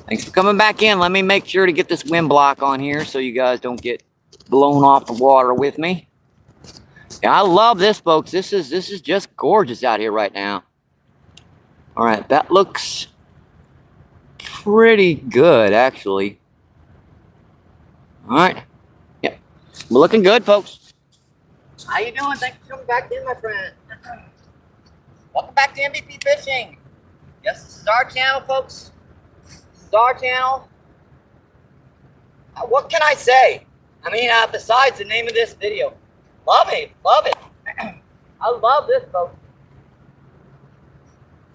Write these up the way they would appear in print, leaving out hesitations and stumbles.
Thanks for coming back in. Let me make sure to get this wind block on here so you guys don't get blown off the water with me. Yeah, I love this, folks. This is just gorgeous out here right now. All right, that looks pretty good, actually. All right. Yep. We're looking good, folks. How you doing? Thanks for coming back in, my friend. Welcome back to MVP Fishing. Yes, this is our channel, folks. This is our channel. What can I say? I mean, besides the name of this video. Love it. Love it. I love this, folks.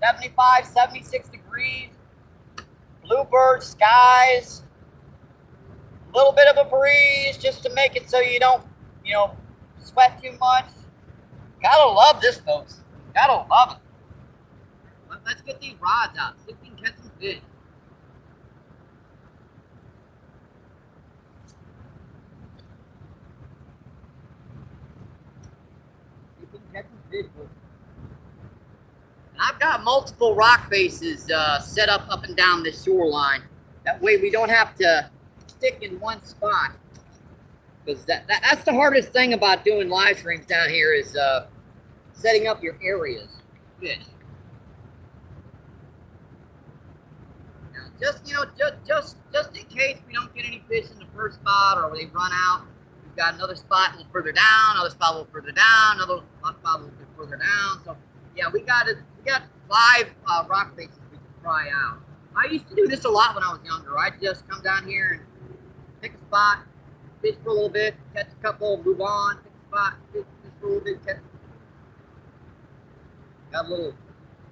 75, 76 degrees. Bluebird skies. A little bit of a breeze just to make it so you don't, sweat too much. Gotta love this, folks. Gotta love it. Let's get these rods out. See if we can catch some fish. See if we can catch some fish, folks. I've got multiple rock faces set up and down this shoreline. That way we don't have to stick in one spot. Because that's the hardest thing about doing live streams down here is setting up your areas for fish. Now, just in case we don't get any fish in the first spot or they run out, we've got another spot a little further down, another spot a little further down, another spot a little bit further down. So yeah, we got 5 rock faces we can try out. I used to do this a lot when I was younger. I'd just come down here and pick a spot, fish for a little bit, catch a couple, move on, pick a spot, fish for a little bit, catch. Got a little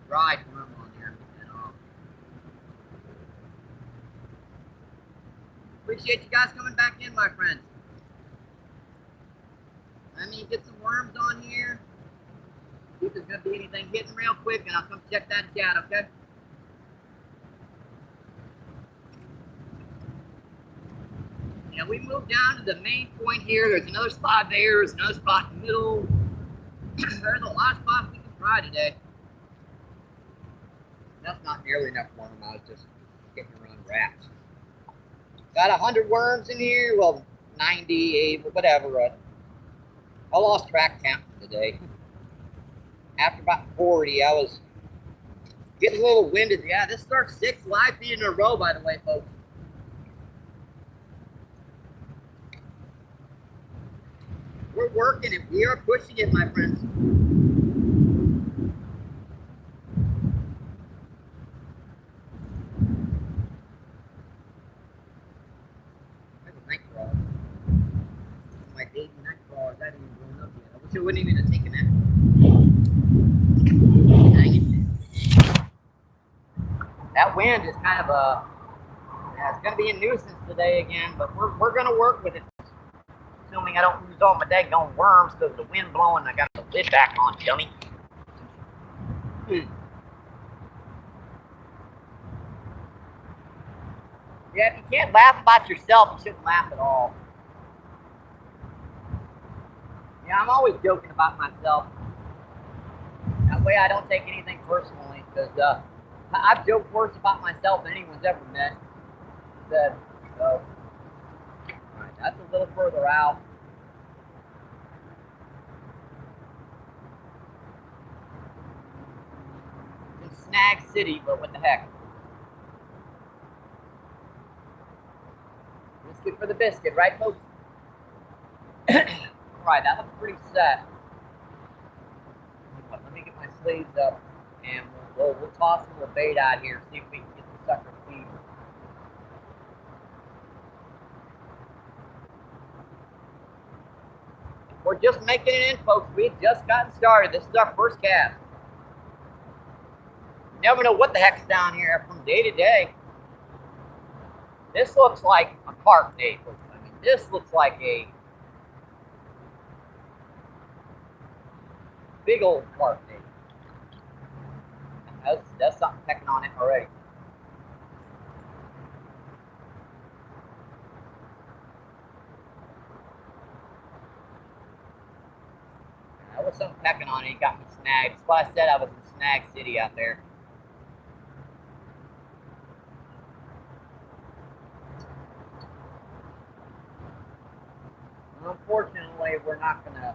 dry worm on there. Appreciate you guys coming back in, my friends. Let me get some worms on here. See if there's going to be anything hitting real quick, and I'll come check that chat, okay? Yeah, we moved down to the main point here. There's another spot there. There's another spot in the middle. There's a lot of spots we can try today. That's not nearly enough worm. I was just getting around rats. Got 100 worms in here. Well, 98, whatever. I lost track count today. After about 40, I was getting a little winded. Yeah, this is our 6th live feed in a row, by the way, folks. We're working it. We are pushing it, my friends. There's a night crawl. My baby night crawl. That ain't even blown up yet. I wish I wouldn't even have taken that. That wind is kind of it's going to be a nuisance today again, but we're going to work with it. Assuming I don't lose all my daggone worms because of the wind blowing. I got the lid back on, dummy. Yeah, if you can't laugh about yourself, you shouldn't laugh at all. Yeah, I'm always joking about myself. That way I don't take anything personally, because I've joked worse about myself than anyone's ever met. So, all right, that's a little further out. In Snag City, but what the heck? Biscuit for the biscuit, right, folks? Alright, that looks pretty set. Let me get my sleeves up, and we'll toss a little bait out here, see if we can get the sucker feed. We're just making it in, folks. We've just gotten started. This is our first cast. You never know what the heck's down here from day to day. This looks like a carp day, folks. I mean, this looks like a big old carp day. That's something pecking on it already. That was something pecking on it. He got me snagged. That's why I said I was in Snag City out there. Unfortunately, we're not going to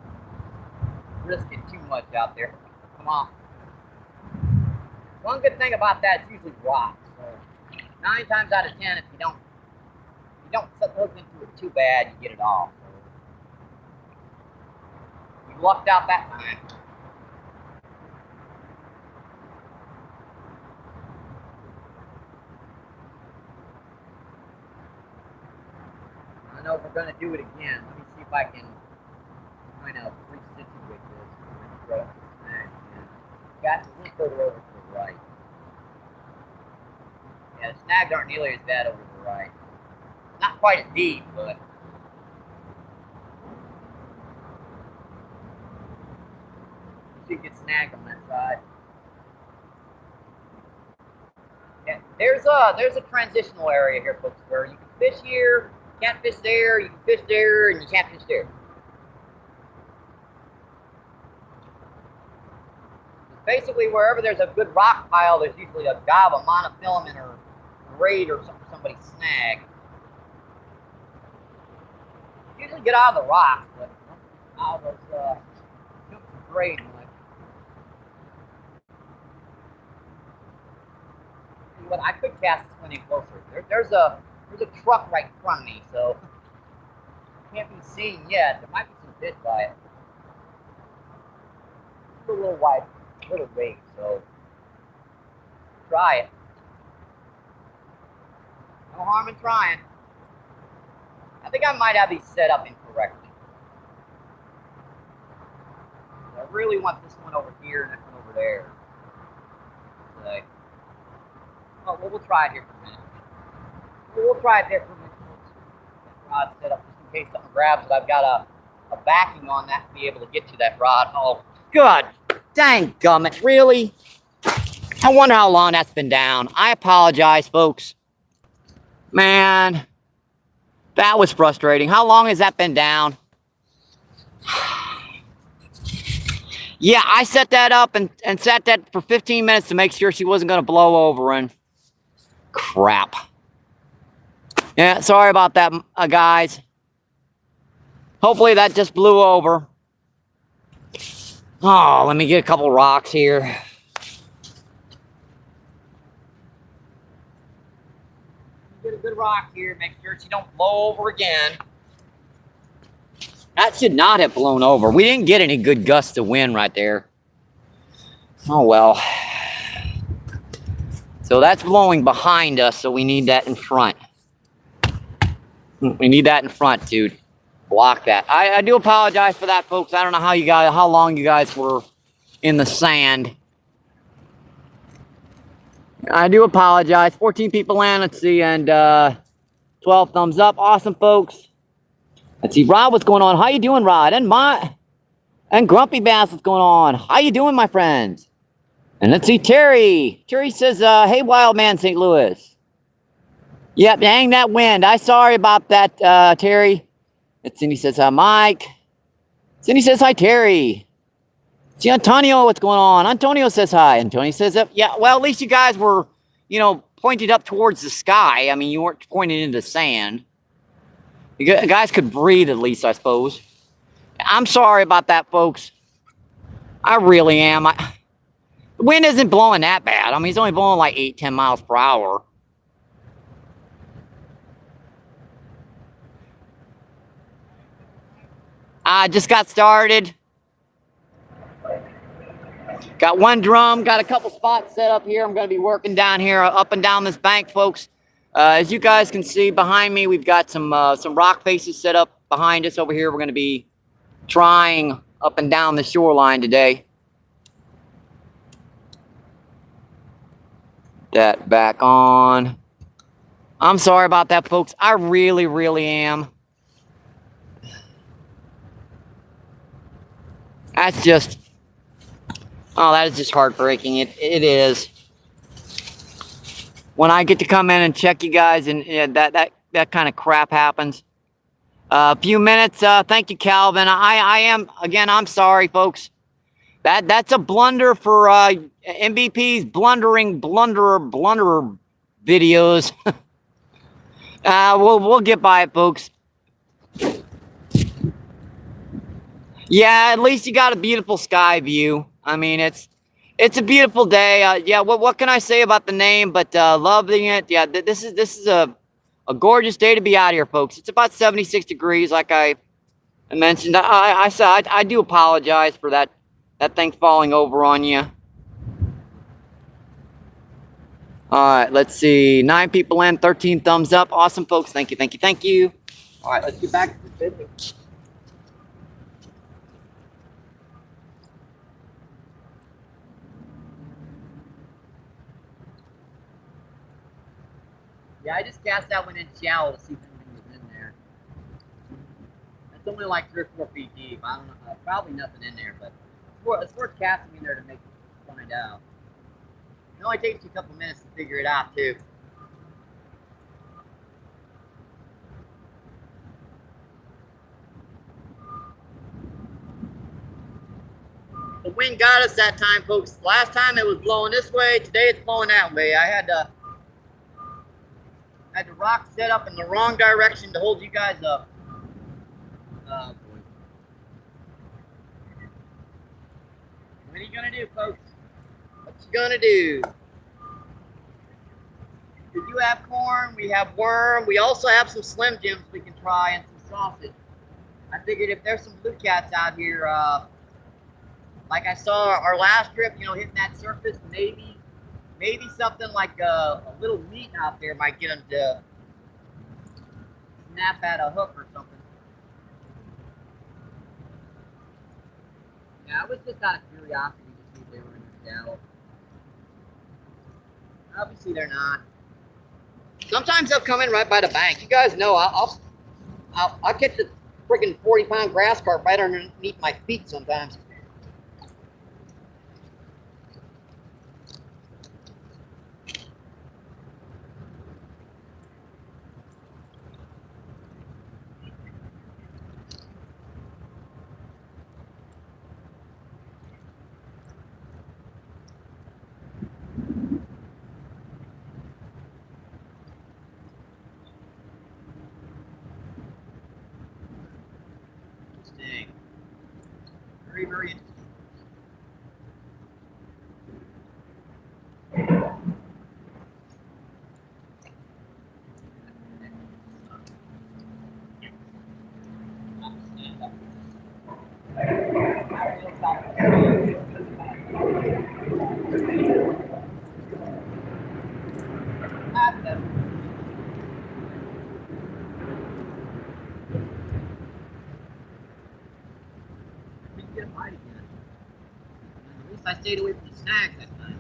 risk it too much out there. Come on. One good thing about that is usually rocks. So 9 times out of 10, if you don't hook into it too bad, you get it off. So you lucked out that time. I know we're going to do it again. Let me see if I can kind of resituate this. Right up the snag again. Got a little further over to the right. Yeah, the snags aren't nearly as bad over to the right. Not quite as deep, but you should get snagged on that side. Yeah, there's a transitional area here, folks, where you can fish here, can't fish there, you can fish there, and you can't fish there. Basically, wherever there's a good rock pile, there's usually a gob, a monofilament, or braid, or something somebody snag. Usually get out of the rocks, but out of those hooks and braid much. What I could cast this one in closer. There's a truck right in front of me, so can't be seen yet. There might be some fish by it. It's a little wide, little bait, so try it. No harm in trying. I think I might have these set up incorrectly. I really want this one over here and this one over there. So, oh, well, we'll try it here for a minute. We'll try it there for a minute. That rod set up just in case something grabs it. I've got a backing on that to be able to get to that rod. Oh, God dang gummit, really? I wonder how long that's been down. I apologize, folks. Man, that was frustrating. How long has that been down? Yeah, I set that up and sat that for 15 minutes to make sure she wasn't going to blow over, and crap. Yeah, sorry about that, guys. Hopefully that just blew over. Oh, let me get a couple rocks here. Get a good rock here, make sure she don't blow over again. That should not have blown over. We didn't get any good gusts of wind right there. Oh well. So that's blowing behind us, so we need that in front. We need that in front, dude. Block that. I do apologize for that, folks. I don't know how long you guys were in the sand. I do apologize. 14 people in, let's see, and 12 thumbs up. Awesome, folks. Let's see, Rod, what's going on? How you doing, Rod? And Grumpy Bass, what's going on? How you doing, my friends? And let's see, Terry. Terry says, hey, wild man, St. Louis. Yep, dang that wind. I'm sorry about that, Terry. And Cindy says, hi, Mike. Cindy says, hi, Terry. See, Antonio, what's going on? Antonio says hi. Antonio says, yeah, well, at least you guys were, pointed up towards the sky. I mean, you weren't pointed into the sand. You guys could breathe at least, I suppose. I'm sorry about that, folks. I really am. The wind isn't blowing that bad. I mean, it's only blowing like 8-10 miles per hour. I just got started. Got one drum, got a couple spots set up here. I'm going to be working down here, up and down this bank, folks. As you guys can see behind me, we've got some rock faces set up behind us over here. We're going to be trying up and down the shoreline today. That back on. I'm sorry about that, folks. I really, really am. That's just... Oh, that is just heartbreaking. It is. When I get to come in and check you guys, and that kind of crap happens. A few minutes. Thank you, Calvin. I am, again, I'm sorry, folks. That's a blunder for MBP's blunderer videos. We'll get by it, folks. Yeah, at least you got a beautiful sky view. I mean, it's a beautiful day. Yeah, what can I say about the name? But loving it. Yeah, this is a gorgeous day to be out here, folks. It's about 76 degrees, like I mentioned. I said I do apologize for that thing falling over on you. All right, let's see. 9 people in, 13 thumbs up. Awesome, folks. Thank you, thank you, thank you. All right, let's get back to the video. Yeah, I just cast that one in shallow to see if anything was in there. It's only like 3 or 4 feet deep. I don't know. Probably nothing in there, but it's worth casting in there to find out. It only takes you a couple minutes to figure it out, too. The wind got us that time, folks. Last time it was blowing this way. Today it's blowing that way. I had the rock set up in the wrong direction to hold you guys up. What are you gonna do, folks? What you gonna do? We do have corn, we have worm, we also have some Slim Jims we can try and some sausage. I figured if there's some blue cats out here, like I saw our last trip, you know, hitting that surface, maybe something like a little meat out there might get them to snap at a hook or something. Yeah, I was just out of curiosity to see if they were in the shallow. Obviously they're not. Sometimes they'll come in right by the bank. You guys know I'll catch a freaking 40-pound grass carp right underneath my feet sometimes. Interesting. Very, very interesting. Get a bite again. At least I stayed away from the snags that time.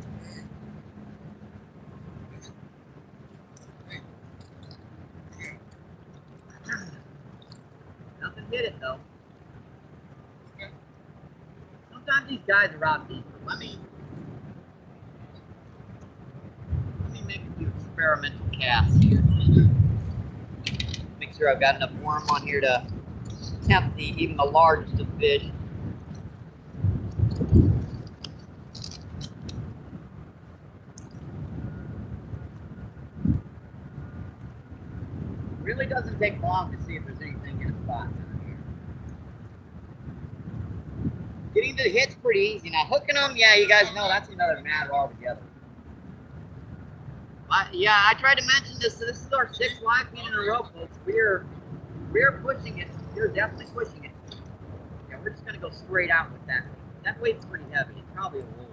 Nothing hit it though. Sometimes these guys are out deep. Let me make a few experimental casts here. Make sure I've got enough worm on here to tempt even the largest of fish. Really doesn't take long to see if there's anything in a spot down here. Getting to the hit's pretty easy. Now hooking them, yeah, you guys know that's another matter altogether. Yeah, I tried to mention this. This is our 6th live feed in a row, folks. We're pushing it. We're definitely pushing it. Yeah, we're just gonna go straight out with that. That weight's pretty heavy. It's probably a load.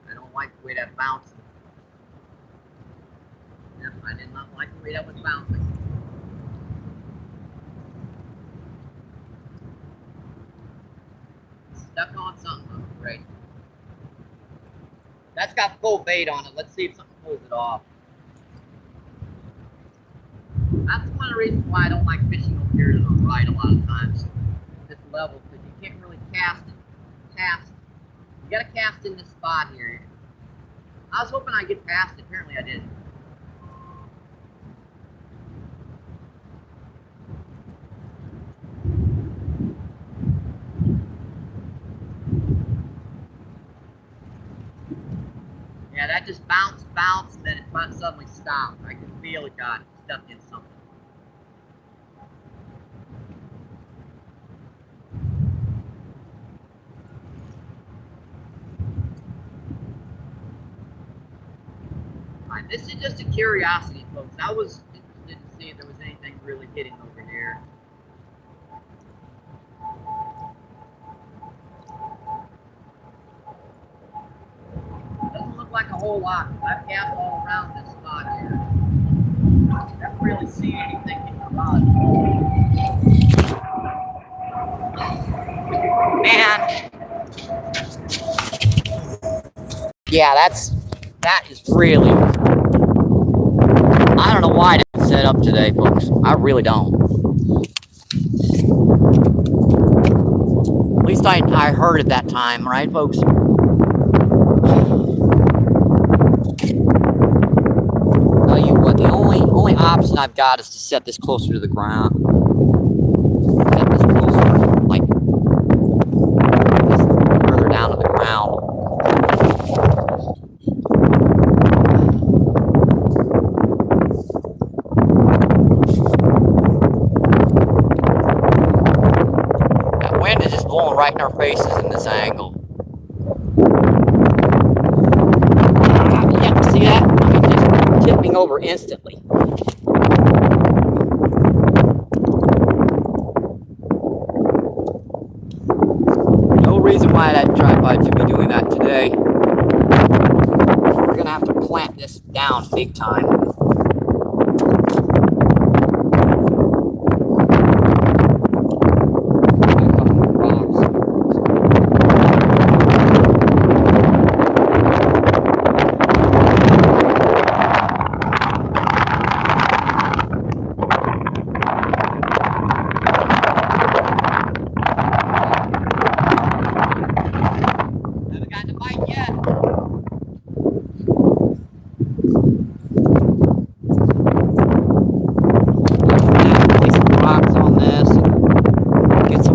I don't like the way that bouncing. Yep, I did not like the way that was bouncing. Stuck on something, great. That's got full bait on it. Let's see if something pulls it off. That's one of the reasons why I don't like fishing over here to the right a lot of times. This level, because you can't really cast. You gotta cast in this spot here. I was hoping I'd get past it. Apparently I didn't. bounce, bounce, and then it suddenly stopped. I could feel it got stuck in something. Alright, this is just a curiosity, folks. I was interested to see if there was anything really hitting over here. Doesn't look like a whole lot. I've gapped all around this spot here. I haven't really seen anything in the rod. Man. Yeah, that is really, I don't know why I didn't set up today, folks. I really don't. At least I heard it that time, right, folks? Tell you what, the only option I've got is to set this closer to the ground. Set this closer, like this further down to the ground. That wind is just blowing right in our faces in this angle. Yeah, see that? I mean, just tipping over instantly. No reason why that tripod should be doing that today. We're gonna have to clamp this down big time.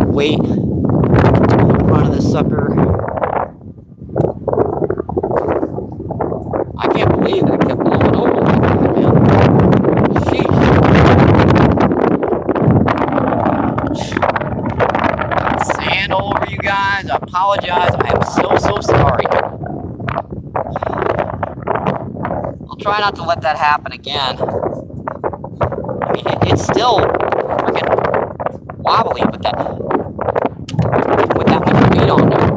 Weight in front of this sucker. I can't believe that kept blowing over like that, man. Sheesh. Sand all over you guys. I apologize. I am so sorry. I'll try not to let that happen again. I mean, it's still freaking wobbly, but that. With that much weight on there.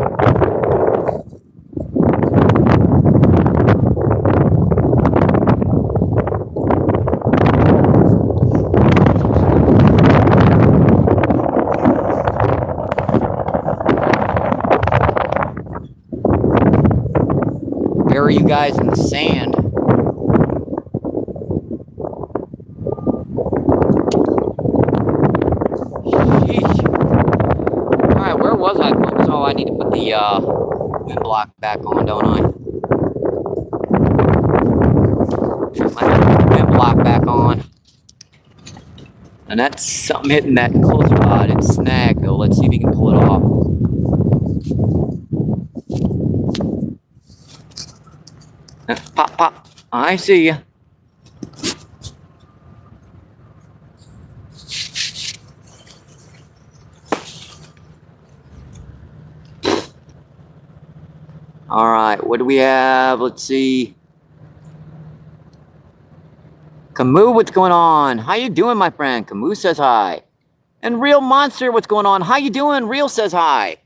Bury you guys in the sand. Where was I, folks? Oh, I need to put the wind block back on, don't I? My wind block back on. And that's something hitting that close rod. It's snagged, though. Let's see if we can pull it off. Pop, pop. I see you. All right, what do we have? Let's see. Camus, what's going on? How you doing, my friend? Camus says hi. And Real Monster, what's going on? How you doing? Real says hi.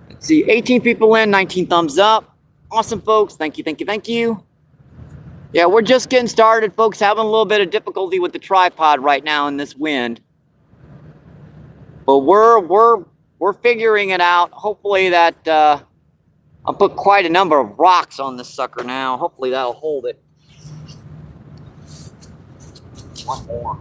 Let's see, 18 people in, 19 thumbs up. Awesome, folks. Thank you, thank you, thank you. Yeah, we're just getting started, folks. Having a little bit of difficulty with the tripod right now in this wind. But we're figuring it out. Hopefully that I'll put quite a number of rocks on this sucker now. Hopefully that'll hold it. One more.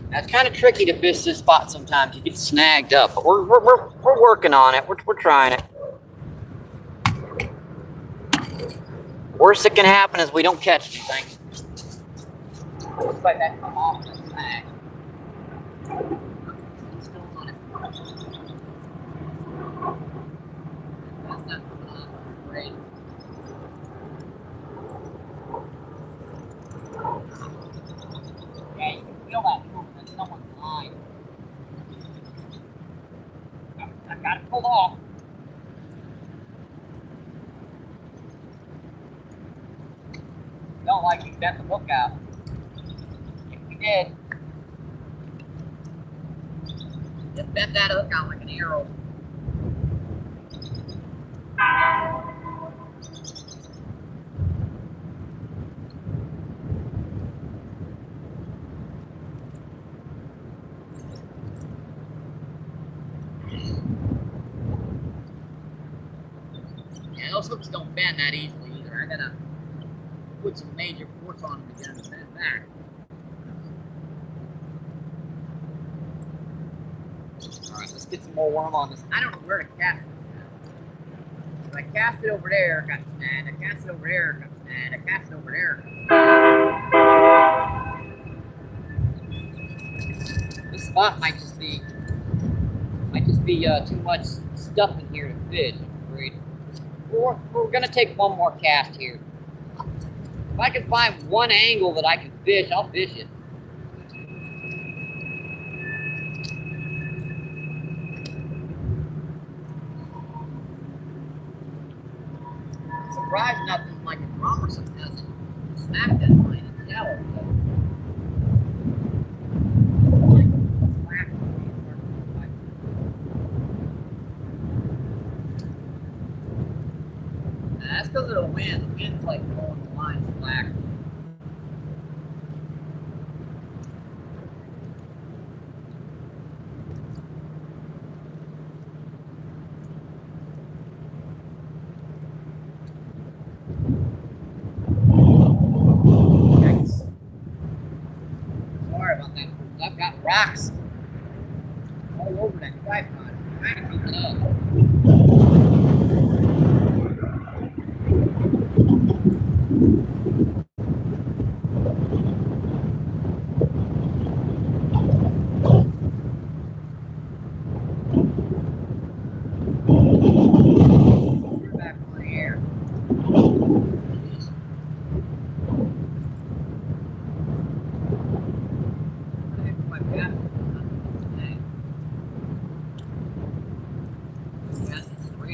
Now, it's kind of tricky to fish this spot sometimes. You get snagged up, but we're working on it. We're trying it. Worst that can happen is we don't catch anything. Looks like that come off the snag. Still on it. That's not great. Yeah, you can feel that movement. Someone's line. I got it pulled off. Don't like you bent the hook out. If we did, just bent that hook out like an arrow. Yeah, those hooks don't bend that easily either. I gotta put some major force on them to get them to bend back. Alright, let's get some more worm on this. I don't know where to cast it now. If I cast it over there, got snagged. I cast it over there, got snagged. I cast it over there. This spot might just be too much stuff in here to fish, I'm afraid. We're gonna take one more cast here. If I can find one angle that I can fish, I'll fish it. I'm surprised nothing like a drum or something doesn't smack that line in the shallow. That's because of the wind. The wind's like blowing the line slack. Yikes. Sorry about that. I've got rocks all over that tripod. I'm trying to keep it up.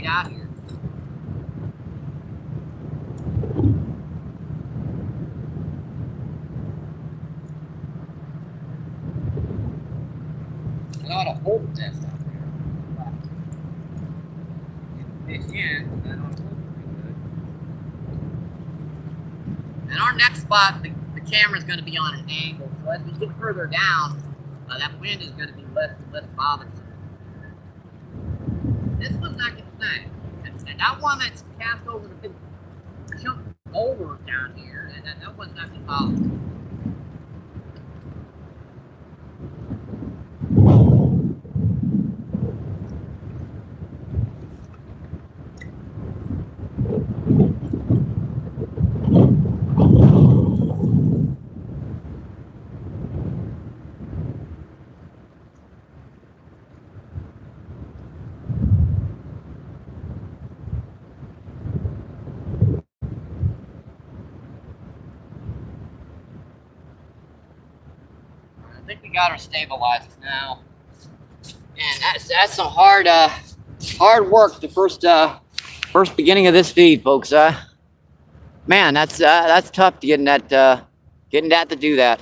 Out here. I ought to hold this out there. Get the fish in, that ought to hold it pretty good. And our next spot, the camera's going to be on an angle, so as we get further down, that wind is going to be less and less bothersome. This one's not getting snagged. And that one that's cast over the big chunk boulder down here, and that one's not getting bothered. I think we got her stabilized now, and that's some hard work. The first beginning of this feed, folks. Man, that's tough to getting that to do that.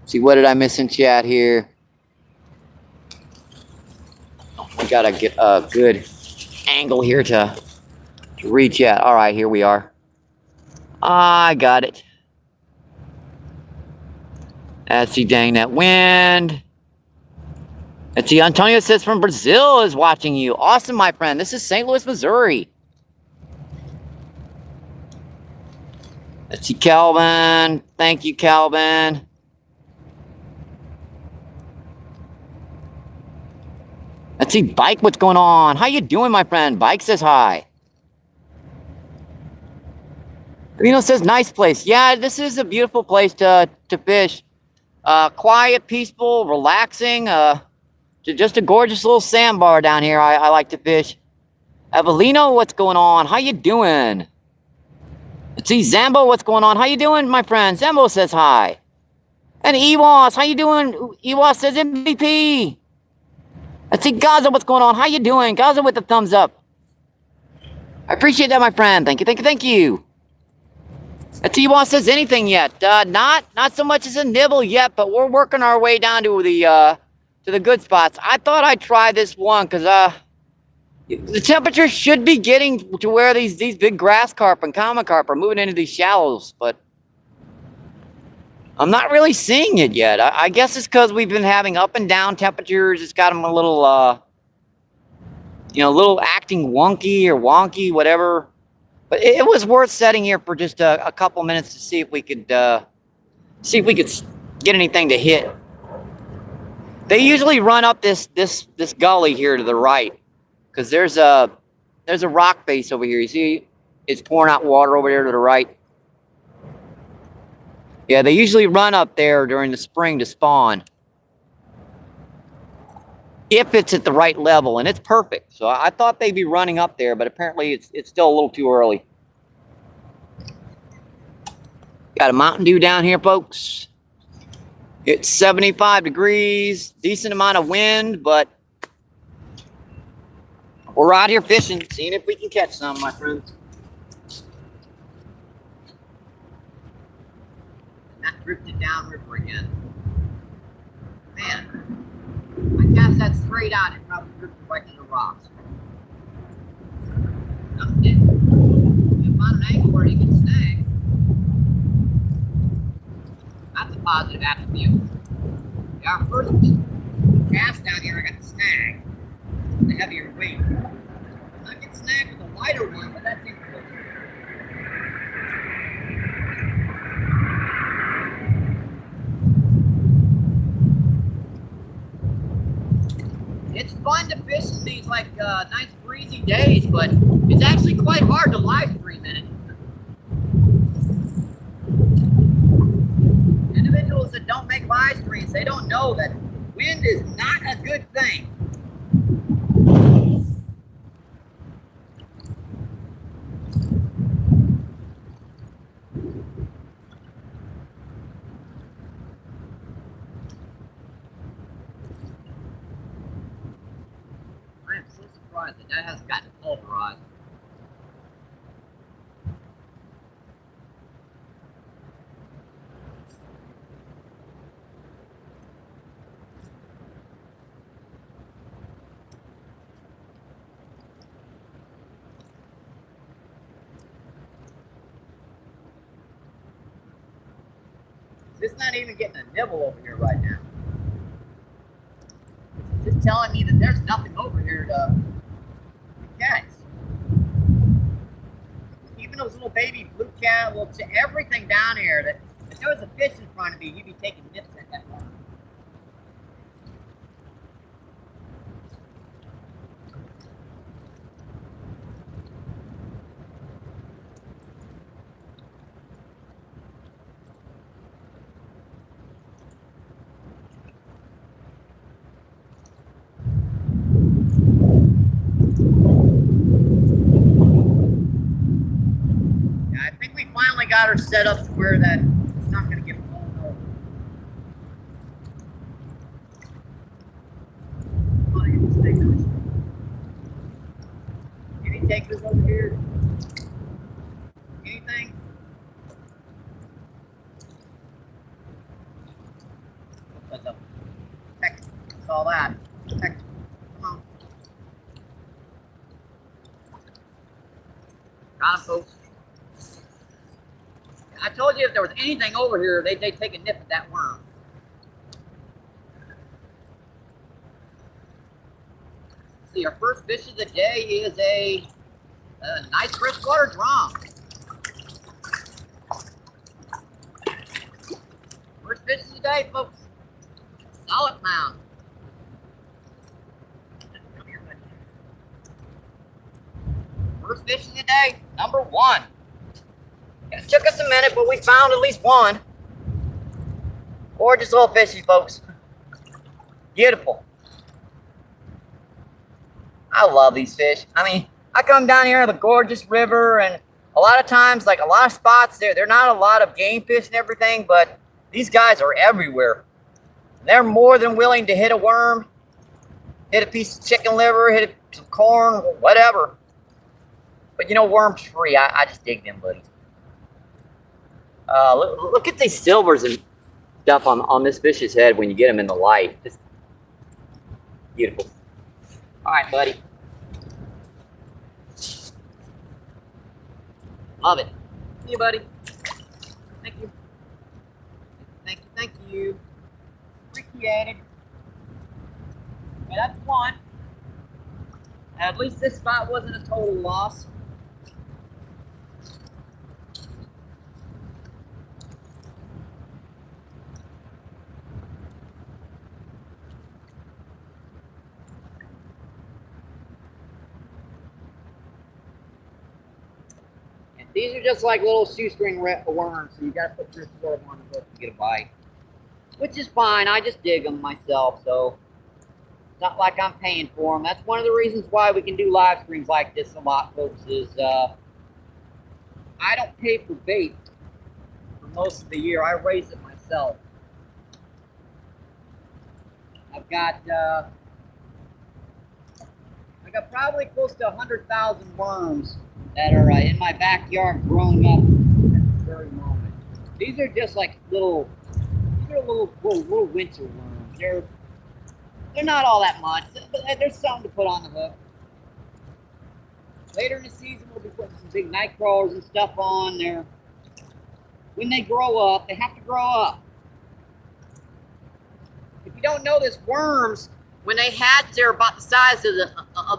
See, what did I miss in chat here? We gotta get a good angle here to reach at. All right, here we are. I got it. Let's see, dang that wind. Let's see, Antonio says from Brazil is watching you. Awesome, my friend. This is St. Louis, Missouri. Let's see, Calvin. Thank you, Calvin. Let's see, Bike, what's going on? How you doing, my friend? Bike says hi. Reno says, nice place. Yeah, this is a beautiful place to fish. Quiet, peaceful, relaxing. Just a gorgeous little sandbar down here. I like to fish. Evelino, what's going on? How you doing? Let's see, Zambo, what's going on? How you doing, my friend? Zambo says hi. And Ewas, how you doing? Ewas says MVP. Let's see, Gaza, what's going on? How you doing? Gaza with the thumbs up. I appreciate that, my friend. Thank you, thank you, thank you. Let's see, Ewas says anything yet? Not so much as a nibble yet, but we're working our way down to the good spots. I thought I'd try this one because the temperature should be getting to where these big grass carp and common carp are moving into these shallows, but I'm not really seeing it yet. I guess it's because we've been having up and down temperatures. It's got them a little, little acting wonky, whatever. But it was worth setting here for just a couple minutes to see if we could get anything to hit. They usually run up this gully here to the right, because there's a rock face over here. You see, it's pouring out water over there to the right. Yeah, they usually run up there during the spring to spawn, if it's at the right level, and it's perfect. So I thought they'd be running up there, but apparently it's still a little too early. Got a Mountain Dew down here, folks. It's 75 degrees, decent amount of wind, but we're out here fishing, seeing if we can catch some, my friends. That drifted downriver again. Man, I cast that straight out and probably drifted right into the rocks. Nothing did. You found an angle where you can snag. That's a positive attribute. Yeah, our first cast down here, I got the snag. The heavier weight. I can snag with a lighter one, but that's included. It's fun to fish in these nice breezy days, but it's actually quite hard to live stream in it. Individuals that don't make live streams, they don't know that wind is not a good thing. I am so surprised that hasn't gotten pulverized. It's not even getting a nibble over here right now. It's just telling me that there's nothing over here to catch. Even those little baby blue cat, well, to everything down here, that if there was a fish in front of me, you'd be taking nips at that point. I think we finally got her set up to where that it's not going to get blown over. Any takers over here? Anything? What's up? Heck, that's all that. Heck, come on. Got him, folks. I told you if there was anything over here, they'd take a nip at that worm. See, our first fish of the day is a nice freshwater drum. First fish of the day, folks. Solid pound. First fish of the day, number 1. It took us a minute, but we found at least one. Gorgeous little fishy, folks. Beautiful. I love these fish. I mean, I come down here to the gorgeous river, and a lot of times, like a lot of spots there, they're not a lot of game fish and everything, but these guys are everywhere. They're more than willing to hit a worm, hit a piece of chicken liver, hit some corn, whatever. But you know, worms free. I just dig them, buddies. Look at these silvers and stuff on this fish's head when you get them in the light. Just beautiful. All right, buddy. Love it. See you, buddy. Thank you. Thank you. Thank you. Appreciate it. Okay, that's one. At least this spot wasn't a total loss. These are just like little shoestring worms, so you gotta put your sword on the hook to get a bite. Which is fine, I just dig them myself, so it's not like I'm paying for them. That's one of the reasons why we can do live streams like this a lot, folks, is I don't pay for bait for most of the year. I raise it myself. I've got probably close to 100,000 worms that are in my backyard growing up at this very moment. These are just like little winter worms. They're not all that much, but there's something to put on the hook. Later in the season, we'll be putting some big night crawlers and stuff on there. When they grow up, they have to grow up. If you don't know this, worms, when they hatch, they're about the size of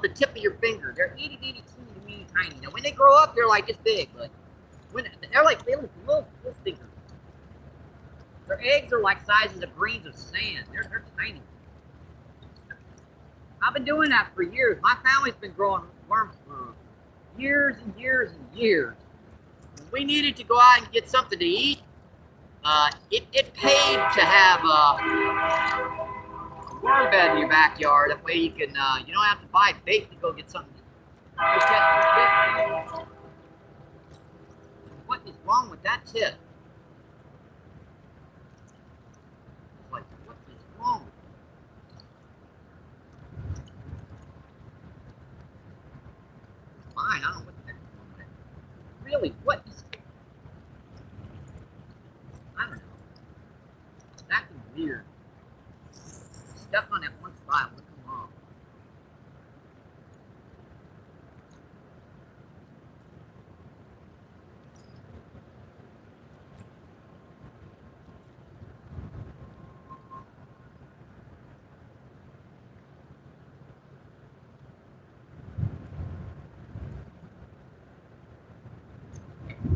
the tip of your finger. They're itty bitty, teeny tiny. Now, when they grow up, they're like this big, but when they're like little fingers. Their eggs are like sizes of grains of sand. They're tiny. I've been doing that for years. My family's been growing worms for years and years and years. When we needed to go out and get something to eat, it paid to have a worm bed in your backyard. That way you can you don't have to buy bait to go get something. What is wrong with that tip? Like, what is wrong? Fine, I don't know what the heck is wrong with it. Really, what is it? I don't know. It's acting weird. Stuck on that one spot. What's wrong?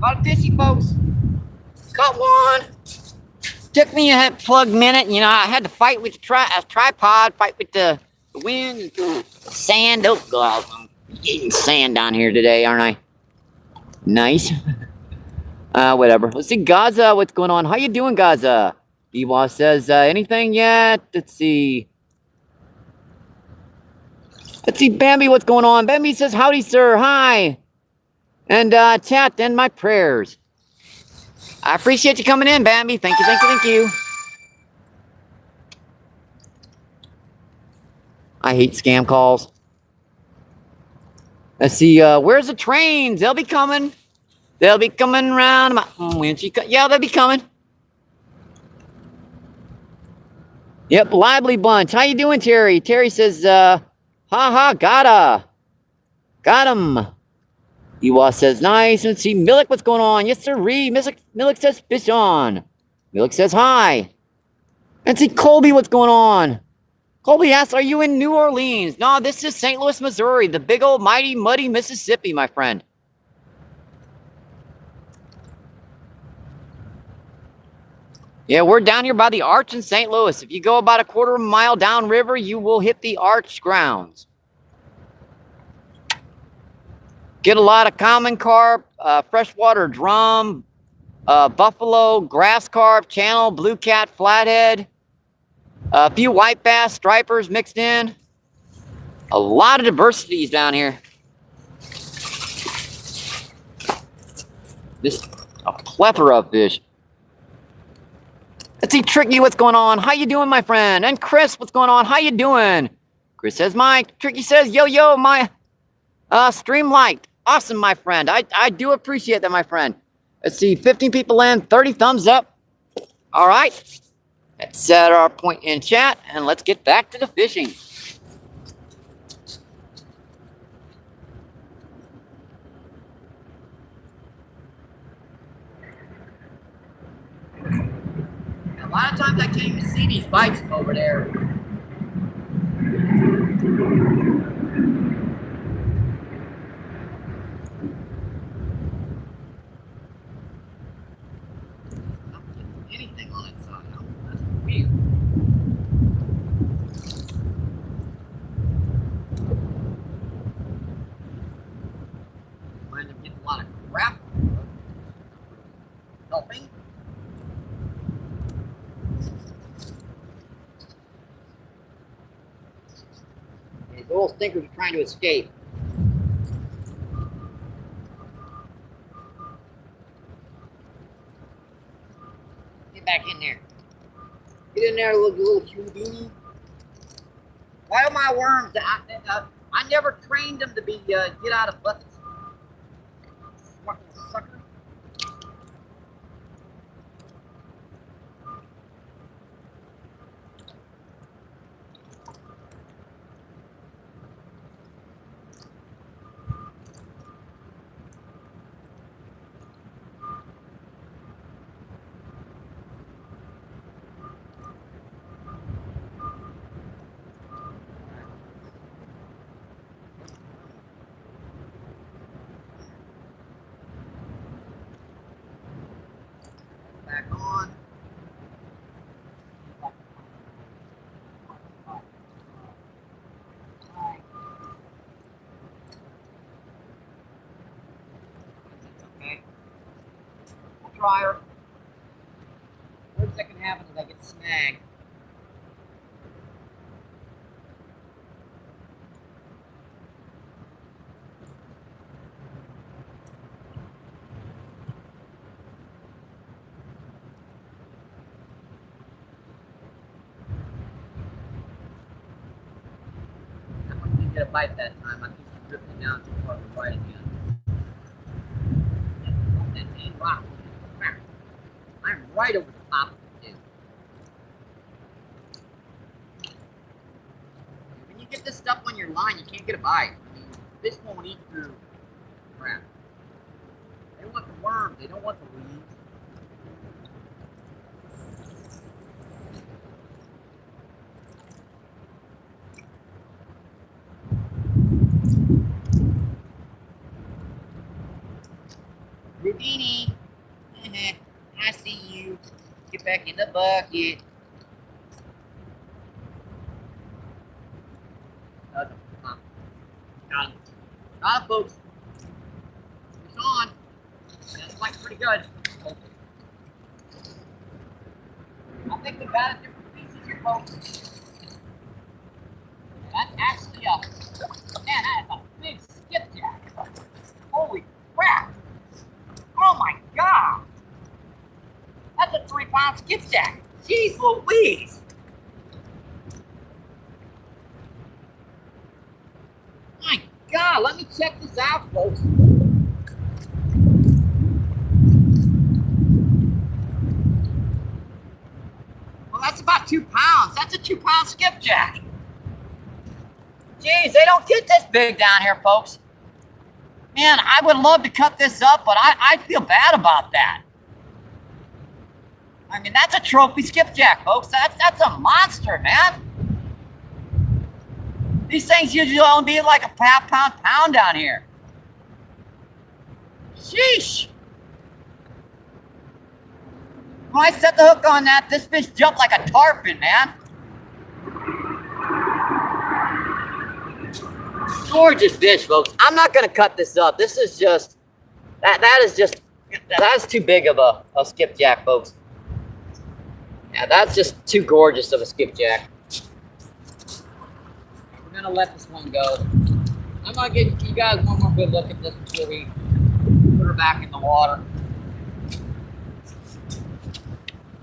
Caught a fishy, folks. Caught one. Took me a plug minute. You know, I had to fight with the tripod, fight with the wind, the sand. Oh, God. I'm eating sand down here today, aren't I? Nice. Whatever. Let's see, Gaza. What's going on? How you doing, Gaza? Ewa says, anything yet? Let's see. Let's see, Bambi, what's going on? Bambi says, howdy, sir. Hi. And chat, and my prayers. I appreciate you coming in, Bambi. Thank you, thank you, thank you. I hate scam calls. Let's see, where's the trains? They'll be coming. They'll be coming around. Yeah, they'll be coming. Yep, lively bunch. How you doing, Terry? Terry says, got him. Ewa says, nice. Let's see, Milik, what's going on? Yes, sir. Milik says, fish on. Milik says, hi. Let's see, Colby, what's going on? Colby asks, are you in New Orleans? No, this is St. Louis, Missouri, the big old mighty, muddy Mississippi, my friend. Yeah, we're down here by the Arch in St. Louis. If you go about a quarter of a mile downriver, you will hit the Arch grounds. Get a lot of common carp, freshwater drum, buffalo, grass carp, channel, blue cat, flathead, a few white bass, stripers mixed in. A lot of diversities down here. Just a plethora of fish. Let's see, Tricky, what's going on? How you doing, my friend? And Chris, what's going on? How you doing? Chris says, Mike. Tricky says, yo, my stream liked. Awesome, my friend. I do appreciate that, my friend. Let's see, 15 people in, 30 thumbs up. All right. Let's set our point in chat, and let's get back to the fishing. A lot of times I can't even see these bites from over there. Not getting anything on its side. That's weird. I end up getting a lot of crap. Helping. The little stinkers are trying to escape. Get back in there. Get in there, little cutie beanie. Why are my worms? I never trained them to be get out of buckets. Smart little sucker. Back on. Okay. We'll try her. Worst that can happen is I get snagged. Get a bite that time. I think she drifted down too far to the right again. And wow, I'm right over the top of it, dude. When you get this stuff on your line, you can't get a bite. I mean, fish won't eat through crap. They want the worms. They don't want the weeds. Rubini, I see you. Get back in the bucket. Got him. Got him, folks. It's on. That's like pretty good. I think we got a different species here, folks. That's actually a, man, that is a big skipjack. Holy crap. Oh my God! That's a 3-pound skipjack. Jeez Louise! My God, let me check this out, folks. Well, that's about 2 pounds. That's a 2-pound skipjack. Jeez, they don't get this big down here, folks. Man, I would love to cut this up, but I feel bad about that. I mean, that's a trophy skipjack, folks. That's a monster, man. These things usually only be like a pound down here. Sheesh. When I set the hook on that, this fish jumped like a tarpon, man. Gorgeous fish, folks. I'm not gonna cut this up. This is just that's too big of a skipjack, folks. Yeah, that's just too gorgeous of a skipjack. We're gonna let this one go. I'm gonna give you guys one more good look at this before we put her back in the water.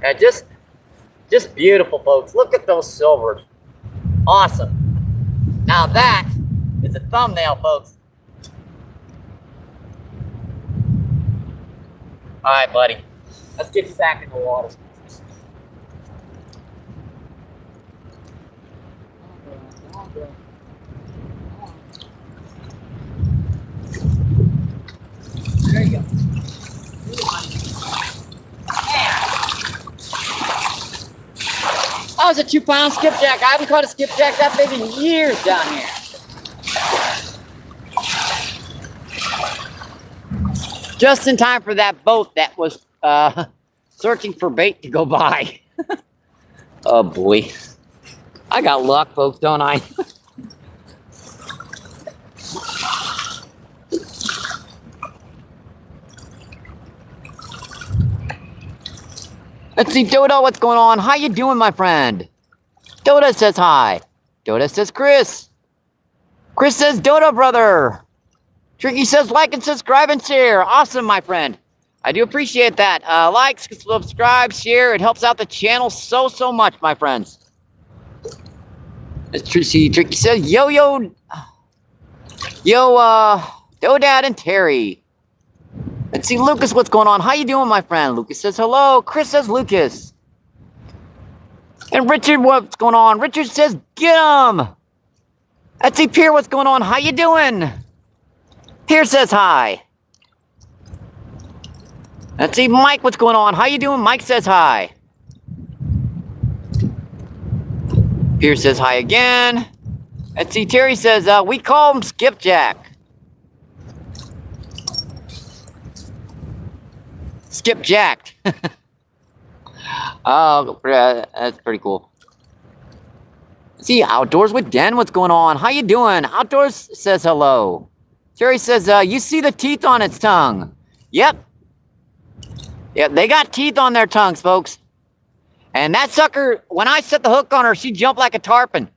Yeah, just beautiful, folks. Look at those silvers. Awesome. Now that is a thumbnail, folks. All right, buddy. Let's get you back in the water. There you go. That was a 2-pound skipjack. I haven't caught a skipjack that big in years down here. Just in time for that boat that was searching for bait to go by. Oh boy. I got luck, folks, don't I? Let's see, Dodo, what's going on? How you doing, my friend? Dodo says hi. Dodo says Chris. Chris says Dodo, brother. Tricky says like and subscribe and share. Awesome, my friend. I do appreciate that. Like, subscribe, share. It helps out the channel so much, my friends. Let's see, Tricky says yo, Dodad and Terry. Let's see, Lucas, what's going on? How you doing, my friend? Lucas says hello. Chris says Lucas. And Richard, what's going on? Richard says get him. Let's see, Pierre, what's going on? How you doing? Pierre says hi. Let's see, Mike, what's going on? How you doing? Mike says hi. Pierre says hi again. Let's see, Terry says, we call him Skipjack. Skipjacked. Oh, that's pretty cool. Let's see, Outdoors with Den, what's going on? How you doing? Outdoors says hello. Terry says, you see the teeth on its tongue. Yep. Yep, they got teeth on their tongues, folks. And that sucker, when I set the hook on her, she jumped like a tarpon.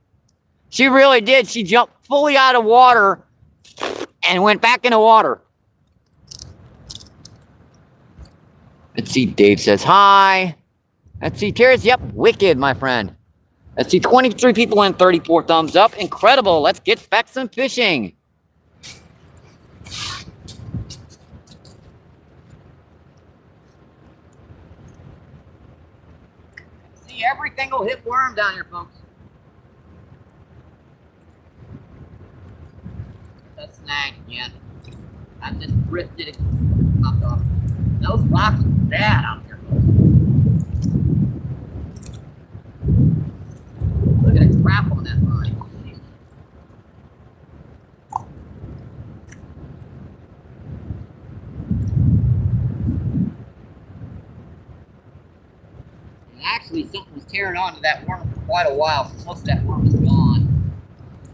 She really did. She jumped fully out of water and went back in the water. Let's see, Dave says hi. Let's see, Terry's, yep, wicked, my friend. Let's see, 23 people and 34 thumbs up. Incredible. Let's get back some fishing. See, everything will hit worm down here, folks. That's snag again. I just drifted it. Popped off. Those rocks are bad out there, folks. Look at the crap on that line. And actually, something was tearing onto that worm for quite a while, so most of that worm is gone.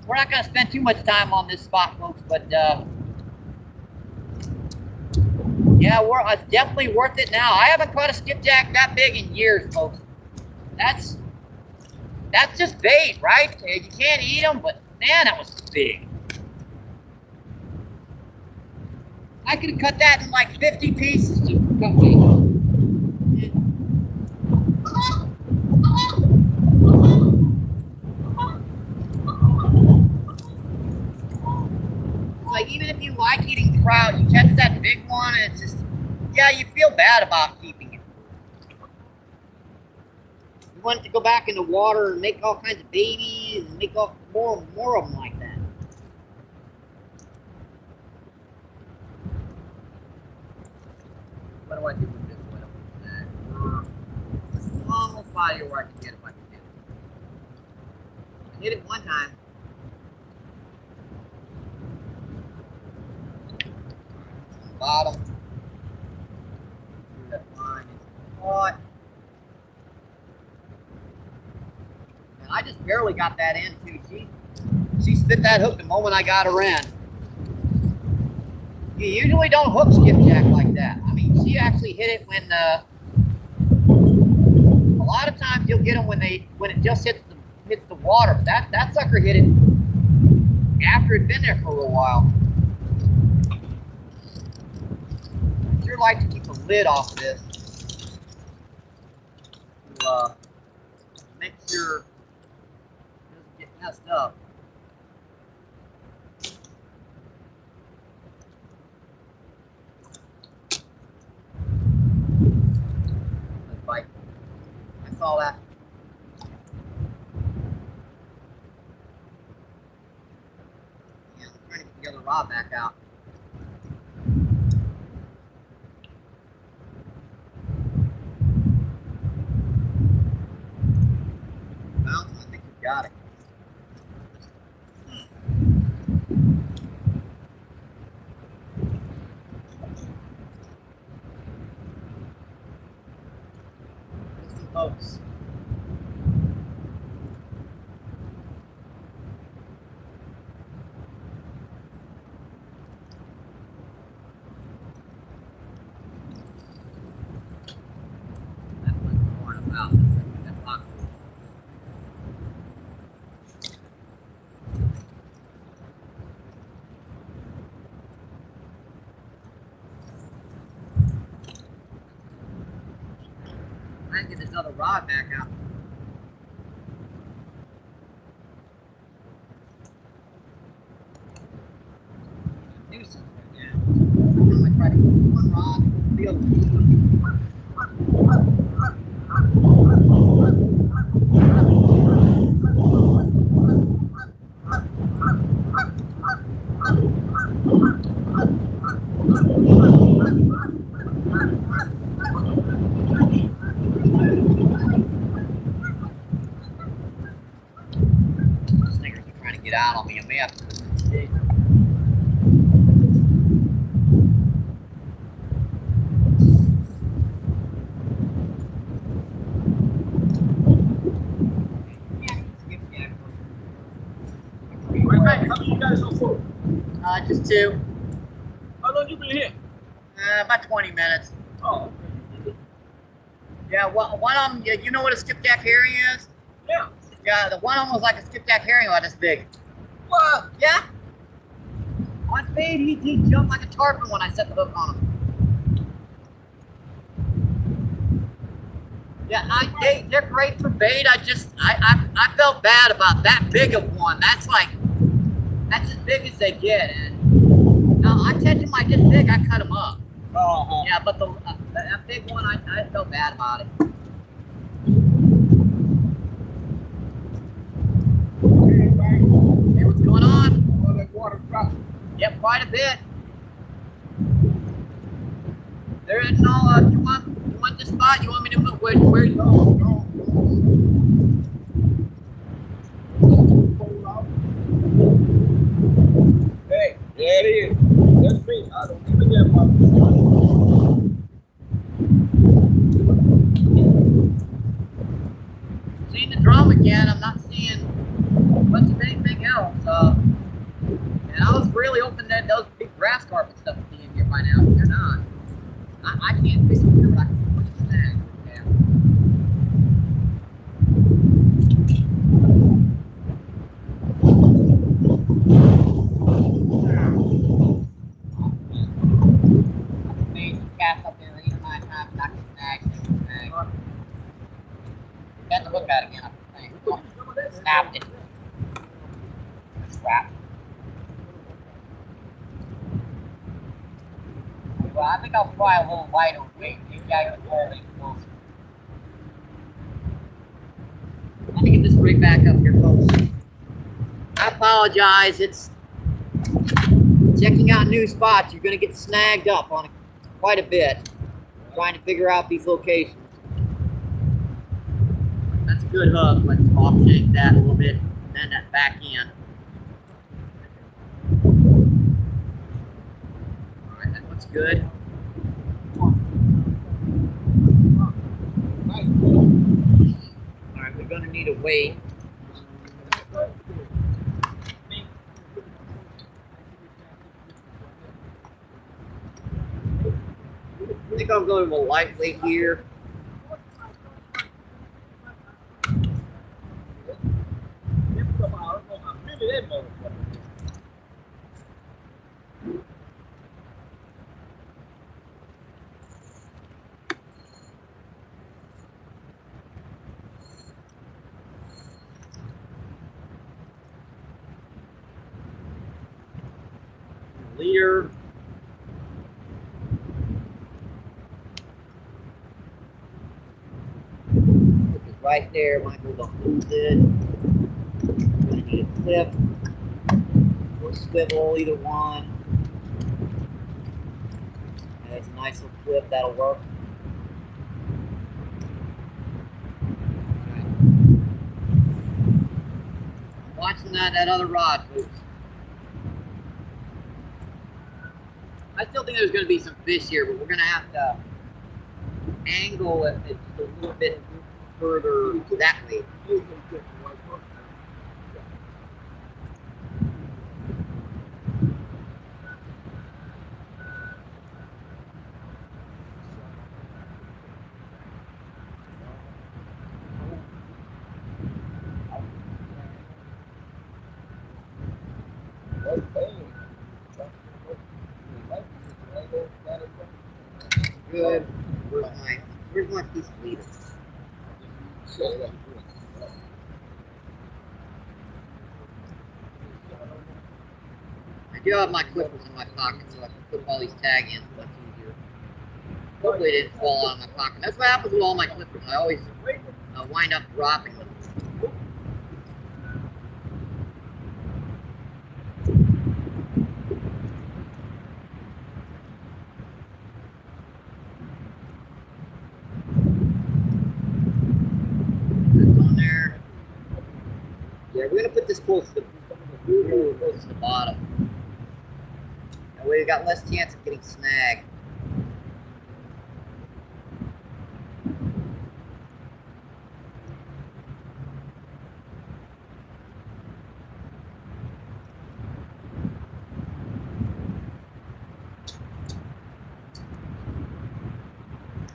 We're not going to spend too much time on this spot, folks, but yeah, it's definitely worth it now. I haven't caught a skipjack that big in years, folks. That's just bait, right? You can't eat them, but man, that was big. I could have cut that in like 50 pieces to cook bait. Like, even if you like eating trout, you catch that big one, and it's just, yeah, you feel bad about keeping it. You want it to go back in the water and make all kinds of babies and make all more of them like that. What do I do with this one? I'm almost out here where I can get it if I can get it. I hit it one time. Bottom. That line is caught. And I just barely got that in too. She spit that hook the moment I got her in. You usually don't hook skipjack like that. I mean, she actually hit it when a lot of times you'll get them when it just hits the water. But that sucker hit it after it'd been there for a little while. I sure like to keep the lid off of this to make sure it doesn't get messed up. Bite. I saw that. Yeah, I'm trying to get the other rod back out. Bounce, I think you got it. Folks. That one's torn about. That's not cool. I can get this other rod back out. Nuisance right now. I'm gonna try to get one rod, the other one. Snakers are trying to get out on me. I may have to put them in the How many you guys on board? just two. How long you been here? About 20 minutes. Oh, Yeah, one of them, you know what a skipjack herring is? yeah. Yeah, the one of them was like a skipjack herring about this big. What? Yeah. On bait, he jumped like a tarpon when I set the hook on him. Yeah, they're great for bait. I felt bad about that big of one. That's as big as they get. And now I catch them like this big, I cut them up. Uh-huh. Yeah, but that big one, I felt bad about it. Hey, what's going on? All that water drops. Yep, quite a bit. There is no, you want this spot? You want me to move? Where you going? No. Hey, there it is. That's me. I don't even get my. Seeing the drum again. I'm not seeing much of anything else. And I was really hoping that those big grass carpet stuff would be in here by now, but they're not. I can't fix it here, but I can push the snag. Yeah. Amazing cast up there 8 or 9 times, not get snagged. Got the hook out again, I think. Snapped it. Crap. Well, I think I'll try a little lighter weight. You guys can hold it closer. Let me get this rig back up here, folks. I apologize. It's checking out new spots. You're going to get snagged up on quite a bit. Trying to figure out these locations. That's a good hook. Let's off-shank that a little bit. Bend that back in. Alright, that looks good. Alright, we're going to need a weight. I think I'm going with a lightweight here. Leader. Right there, Michael, don't lose it. You're gonna need a clip or swivel, either one. That's a nice little clip, that'll work. Right. Watching that other rod, folks. I still think there's gonna be some fish here, but we're gonna have to angle it just a little bit further that way. Good. Where's my piece of leader? I do have my clippers in my pocket, so I can put all these tag in. That's easier. Hopefully it didn't fall out of my pocket. That's what happens with all my clippers. I always wind up dropping them. Yeah, we're gonna put this close to the bottom. That way we got less chance of getting snagged.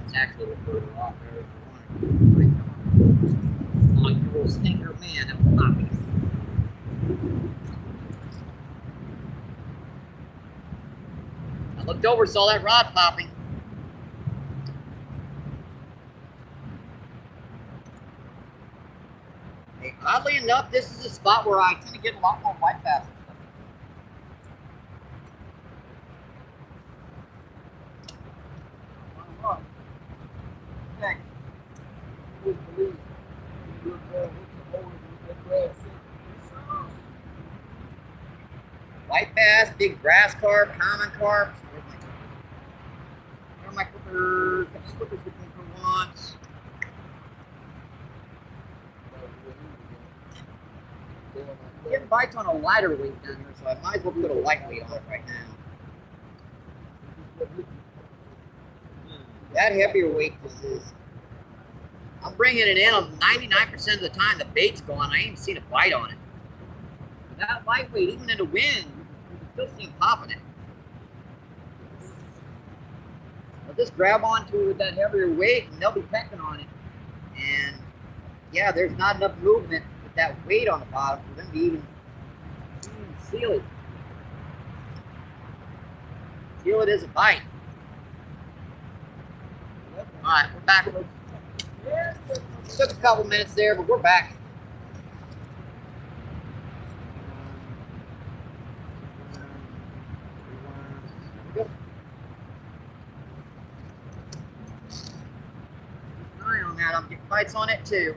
It's actually a little further off there if you want. Oh, you little stinker, man, that was popping. I looked over, saw that rod popping. Hey, oddly enough, this is a spot where I tend to get a lot more white bass. White bass, big grass carp, common carp. Where are my clippers? Got clippers with me for once. I'm getting bites on a lighter weight down here, so I might as well put a lightweight on it right now. That heavier weight just is. I'm bringing it in 99% of the time. The bait's gone. I ain't even seen a bite on it. That lightweight, even in the wind, you can still see them popping it. I'll just grab onto it with that heavier weight, and they'll be pecking on it. And yeah, there's not enough movement with that weight on the bottom for them to even seal it. Seal it as a bite. All right, we're back. Took a couple minutes there, but we're back. Keep an eye on that. I'm getting bites on it too.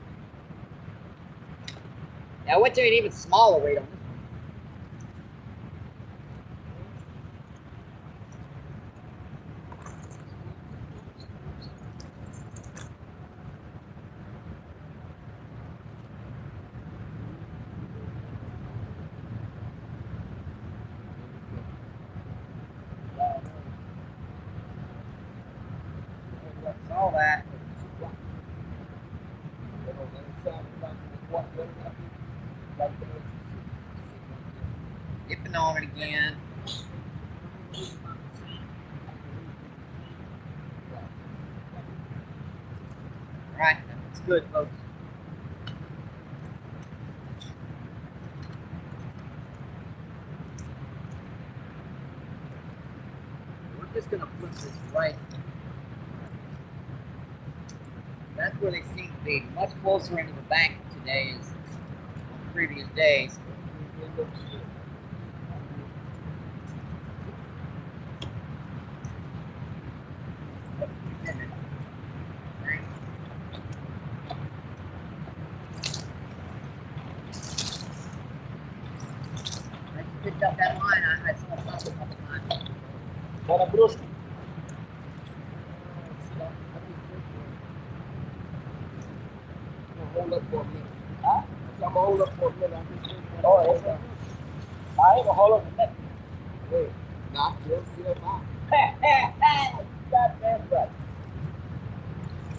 Yeah, I went to an even smaller weight on this one. All that. Dipping on it again. right, it's good, folks. We're just gonna put this right. That's where they seem to be, much closer into the bank today as on previous days. I just picked up that line. I saw it a couple times. Para brusque. Hold up for a minute. Huh? I'm gonna hold up for a minute. Oh, yes, sir. I ain't gonna hold up a minute. Wait, nah, you'll see that now. Goddamn right.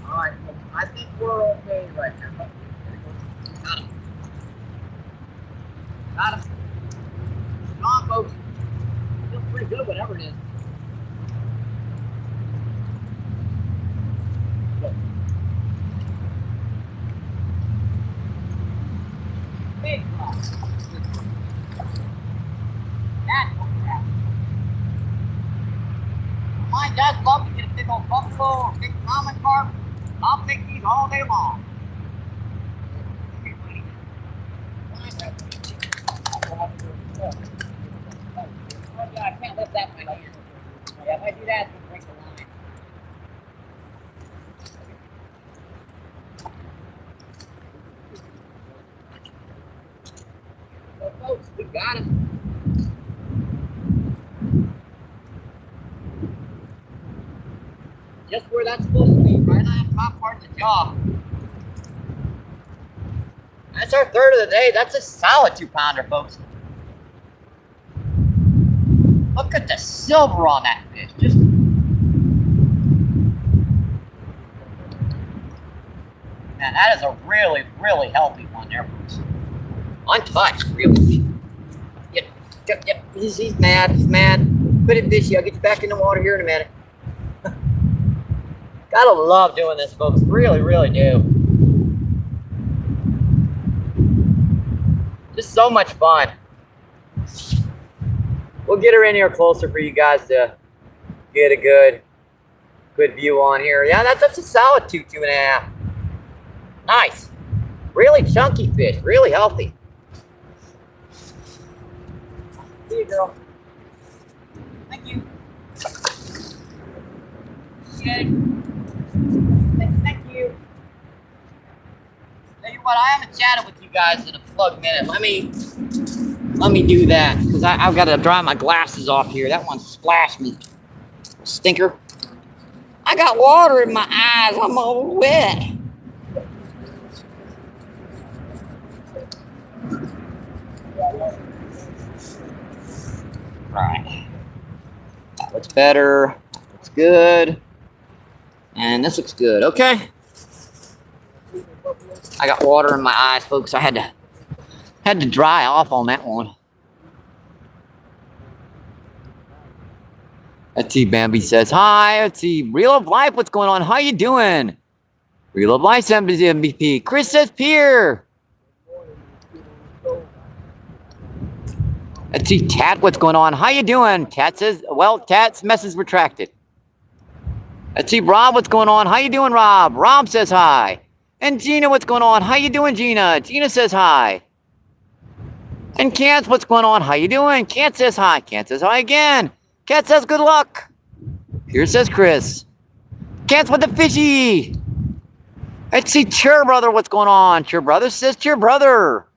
All right, folks, I think we're okay right now. Got him. Got him. Come on, folks. Feels pretty good, whatever it is. Big rock. That's what's happening. Mine does love to get a big old buffalo or a big common carp. I'll take these all day long. Oh, yeah, I can't lift that one here. Yeah, if I do that, it's going to break the line. So, folks, we got him. Just where that's supposed to be, right on that top part of the jaw. That's our third of the day. That's a solid 2-pounder, folks. Look at the silver on that fish. Just man, that is a really, really healthy one there, folks. Untouched, really. Yep. He's mad. He's mad. Put it fishy. I'll get you back in the water here in a minute. Gotta love doing this, folks. Really, really do. Just so much fun. We'll get her in here closer for you guys to get a good view on here. Yeah, that's a solid 2.5. Nice. Really chunky fish. Really healthy. See you, girl. Thank you. Okay. Thank you. Tell you what, I haven't chatted with you guys in a plug minute. Let me do that, because I've got to dry my glasses off here. That one splashed me. Stinker. I got water in my eyes. I'm all wet. Right. That looks better. That looks good. And this looks good. Okay. I got water in my eyes, folks. I had to dry off on that one. Let's see, Bambi says, hi. Let's see, Real of Life, what's going on? How you doing? Real of Life, MVP. Chris says, Pierre. Let's see, Tat, what's going on? How you doing? Tat says, well, Tat's message retracted. Let's see, Rob, what's going on? How you doing, Rob? Rob says hi. And Gina, what's going on? How you doing, Gina? Gina says hi. And Kant, what's going on? How you doing? Kant says hi. Kant says hi again. Kant says good luck. Here says Chris. Kant's with the fishy. Let's see, Cheer Brother, what's going on? Cheer Brother says Cheer Brother.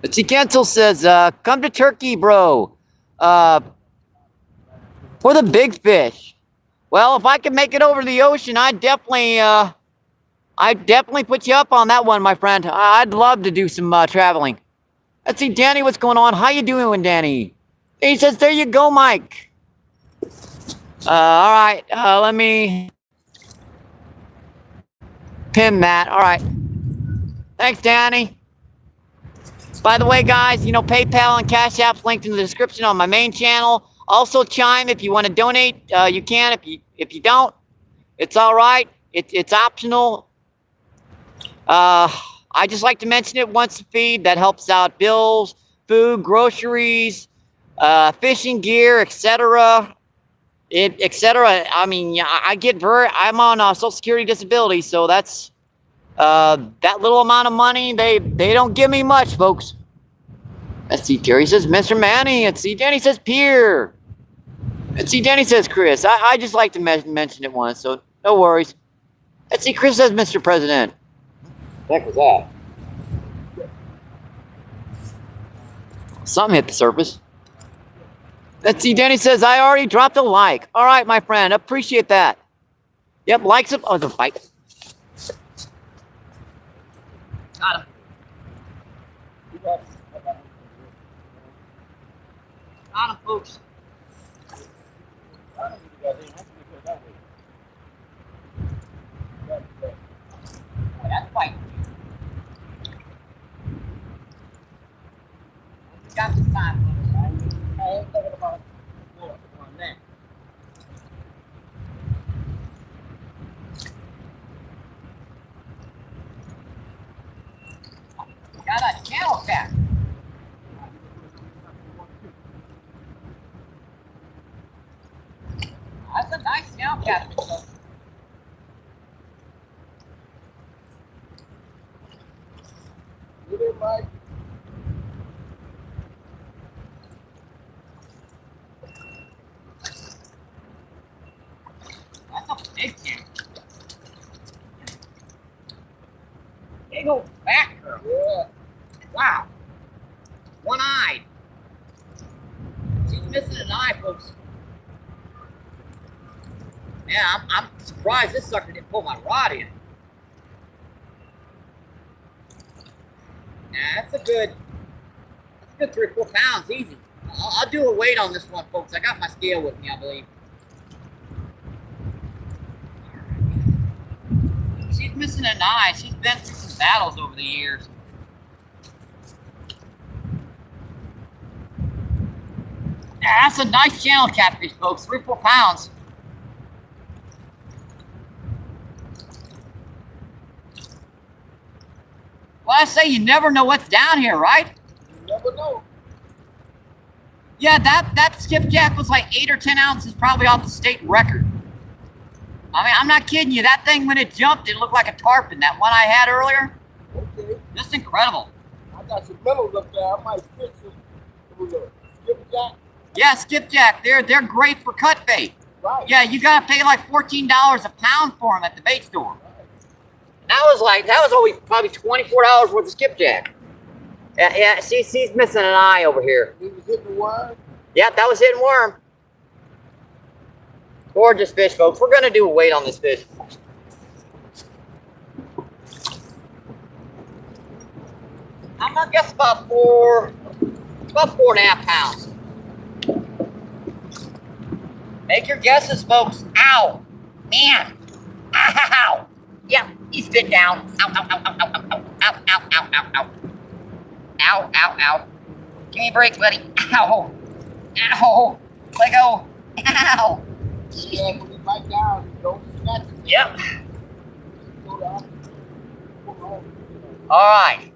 Let's see, Cancel says, come to Turkey, bro. For the big fish. Well, if I can make it over the ocean, I'd definitely put you up on that one, my friend. I'd love to do some traveling. Let's see, Danny, what's going on? How you doing, Danny? He says, there you go, Mike. All right, let me pin that. All right. Thanks, Danny. By the way, guys, you know, PayPal and Cash App's linked in the description on my main channel. Also, Chime, if you want to donate, you can. If you don't, it's all right. It's optional. I just like to mention it once a feed. That helps out bills, food, groceries, fishing gear, etc. Etc. I mean, yeah, I'm on Social Security disability, so that's that little amount of money. They don't give me much, folks. Let's see. Terry says Mr. Manny. Let's see. Danny says Pierre. Let's see. Danny says Chris. I just like to mention it once, so no worries. Let's see. Chris says Mr. President. What the heck was that? Something hit the surface. Let's see. Danny says, I already dropped a like. All right, my friend. Appreciate that. Yep, likes of the fight. Got him. Got him, folks. Boy, that's fighting. We got some time, folks. I ain't thinking about more on that. Got a channel cat. That's a nice channel cat. Get it, Mike. That's a big channel. Big old fat girl. Yeah. Wow. One-eyed. She's missing an eye, folks. Yeah, I'm surprised this sucker didn't pull my rod in. Yeah, that's a good 3 or 4 pounds, easy. I'll do a weight on this one, folks. I got my scale with me, I believe. She's missing an eye. She's been through some battles over the years. Yeah, that's a nice channel catfish, folks. 3 or 4 pounds. Well, I say you never know what's down here, right? You never know. Yeah, that skipjack was like 8 or 10 ounces, probably off the state record. I mean, I'm not kidding you. That thing, when it jumped, it looked like a tarpon. That one I had earlier, Okay. just incredible. I got some minnows up there. I might fix it with a skipjack. Yeah, skipjack, they're great for cut bait. Right. Yeah, you gotta pay like $14 a pound for them at the bait store. That was always probably $24 worth of skipjack. Yeah, she's missing an eye over here. He was hitting the worm. Yep, that was hitting worm. Gorgeous fish, folks. We're gonna do a weight on this fish. I'm gonna guess about 4.5 pounds. Make your guesses, folks. Ow, man, ow. Yep, he's bit down. Ow, ow, ow, ow, ow, ow, ow, ow, ow, ow, ow. Ow, ow, ow. Give me a break, buddy. Ow. Ow. Let go. Ow. Yeah, when you bite down, you don't snatch it. Yep. Go down. All right.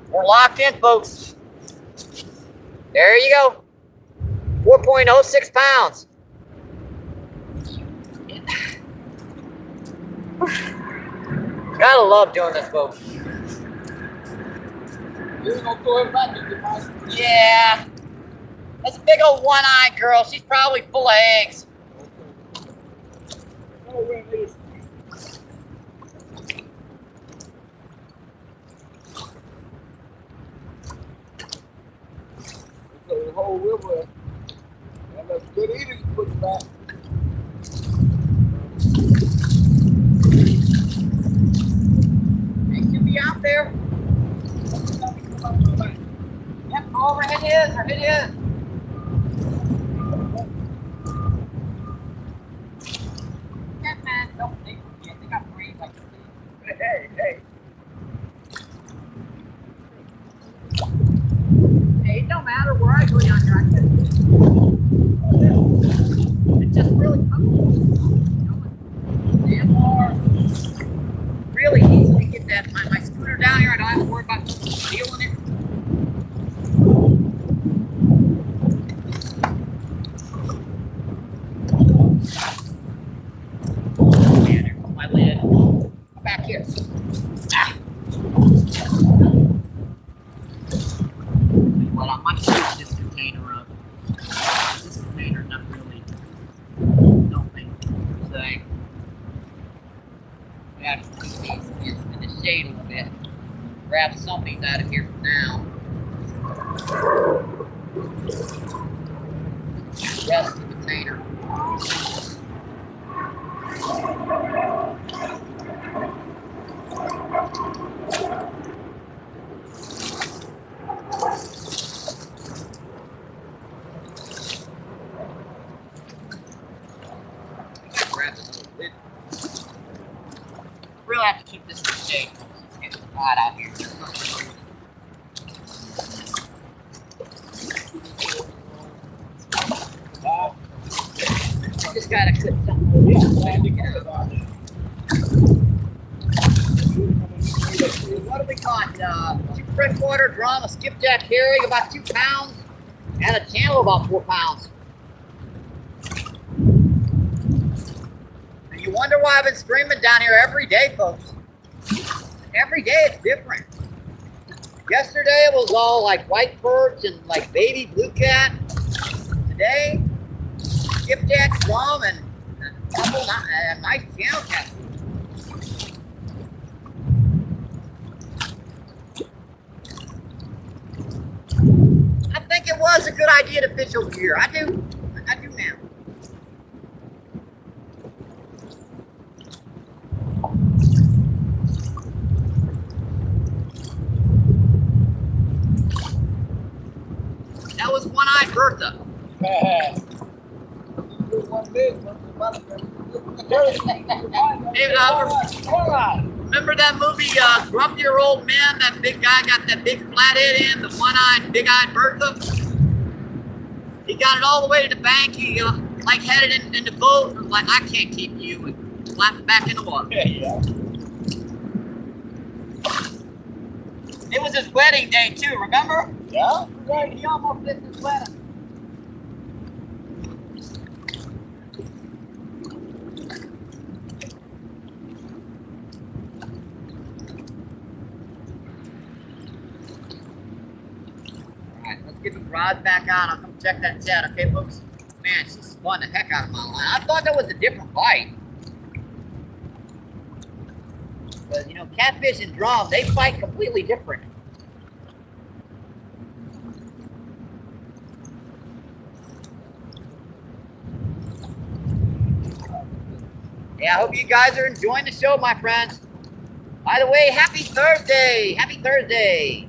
We're locked in, folks. There you go. 4.06 pounds. Gotta love doing this, folks. You're gonna throw it back in your mouth. Yeah. That's a big old one-eyed girl. She's probably full of eggs. Oh, where it is. So the whole river, and that's good eating, you put it back. They should be out there. Yep, go over, hit his, or hit his. Yeah, man, don't think forget. They got brains like this. Hey. Hey, it don't matter where I go down here, I can. It's just really comfortable. You know, it's damn hard. Really easy to get that my thing. We have to keep these in the shade a little bit. Grab some of these out of here for now. Rest of the container. Grab this little lid. Really have to keep this in the shade. It's getting hot out here. Just gotta cut something. What do we caught? 2 freshwater drum, a skipjack herring, about 2 pounds, and a channel about 4 pounds. And you wonder why I've been streaming down here every day, folks. Every day it's different. Yesterday it was all like white perch and like baby blue cat. Today, skipjack, drum, and a nice channel cat. I think it was a good idea to fish over here. I do now. That was one-eyed Bertha. Hey, remember that movie, Grumpier Old Man? That big guy got that big flathead in, the one-eyed, big-eyed Bertha? He got it all the way to the bank. He like headed in the boat and was like, I can't keep you, and slapped it back in the water. Yeah. It was his wedding day too, remember? Yeah? Right, he almost missed his wedding. Alright, let's get the rods back on. I'll come check that chat, okay folks? Man, she spun the heck out of my line. I thought that was a different bite. Because, you know, catfish and drum, they fight completely different. Yeah, I hope you guys are enjoying the show, my friends. By the way, happy Thursday! Happy Thursday!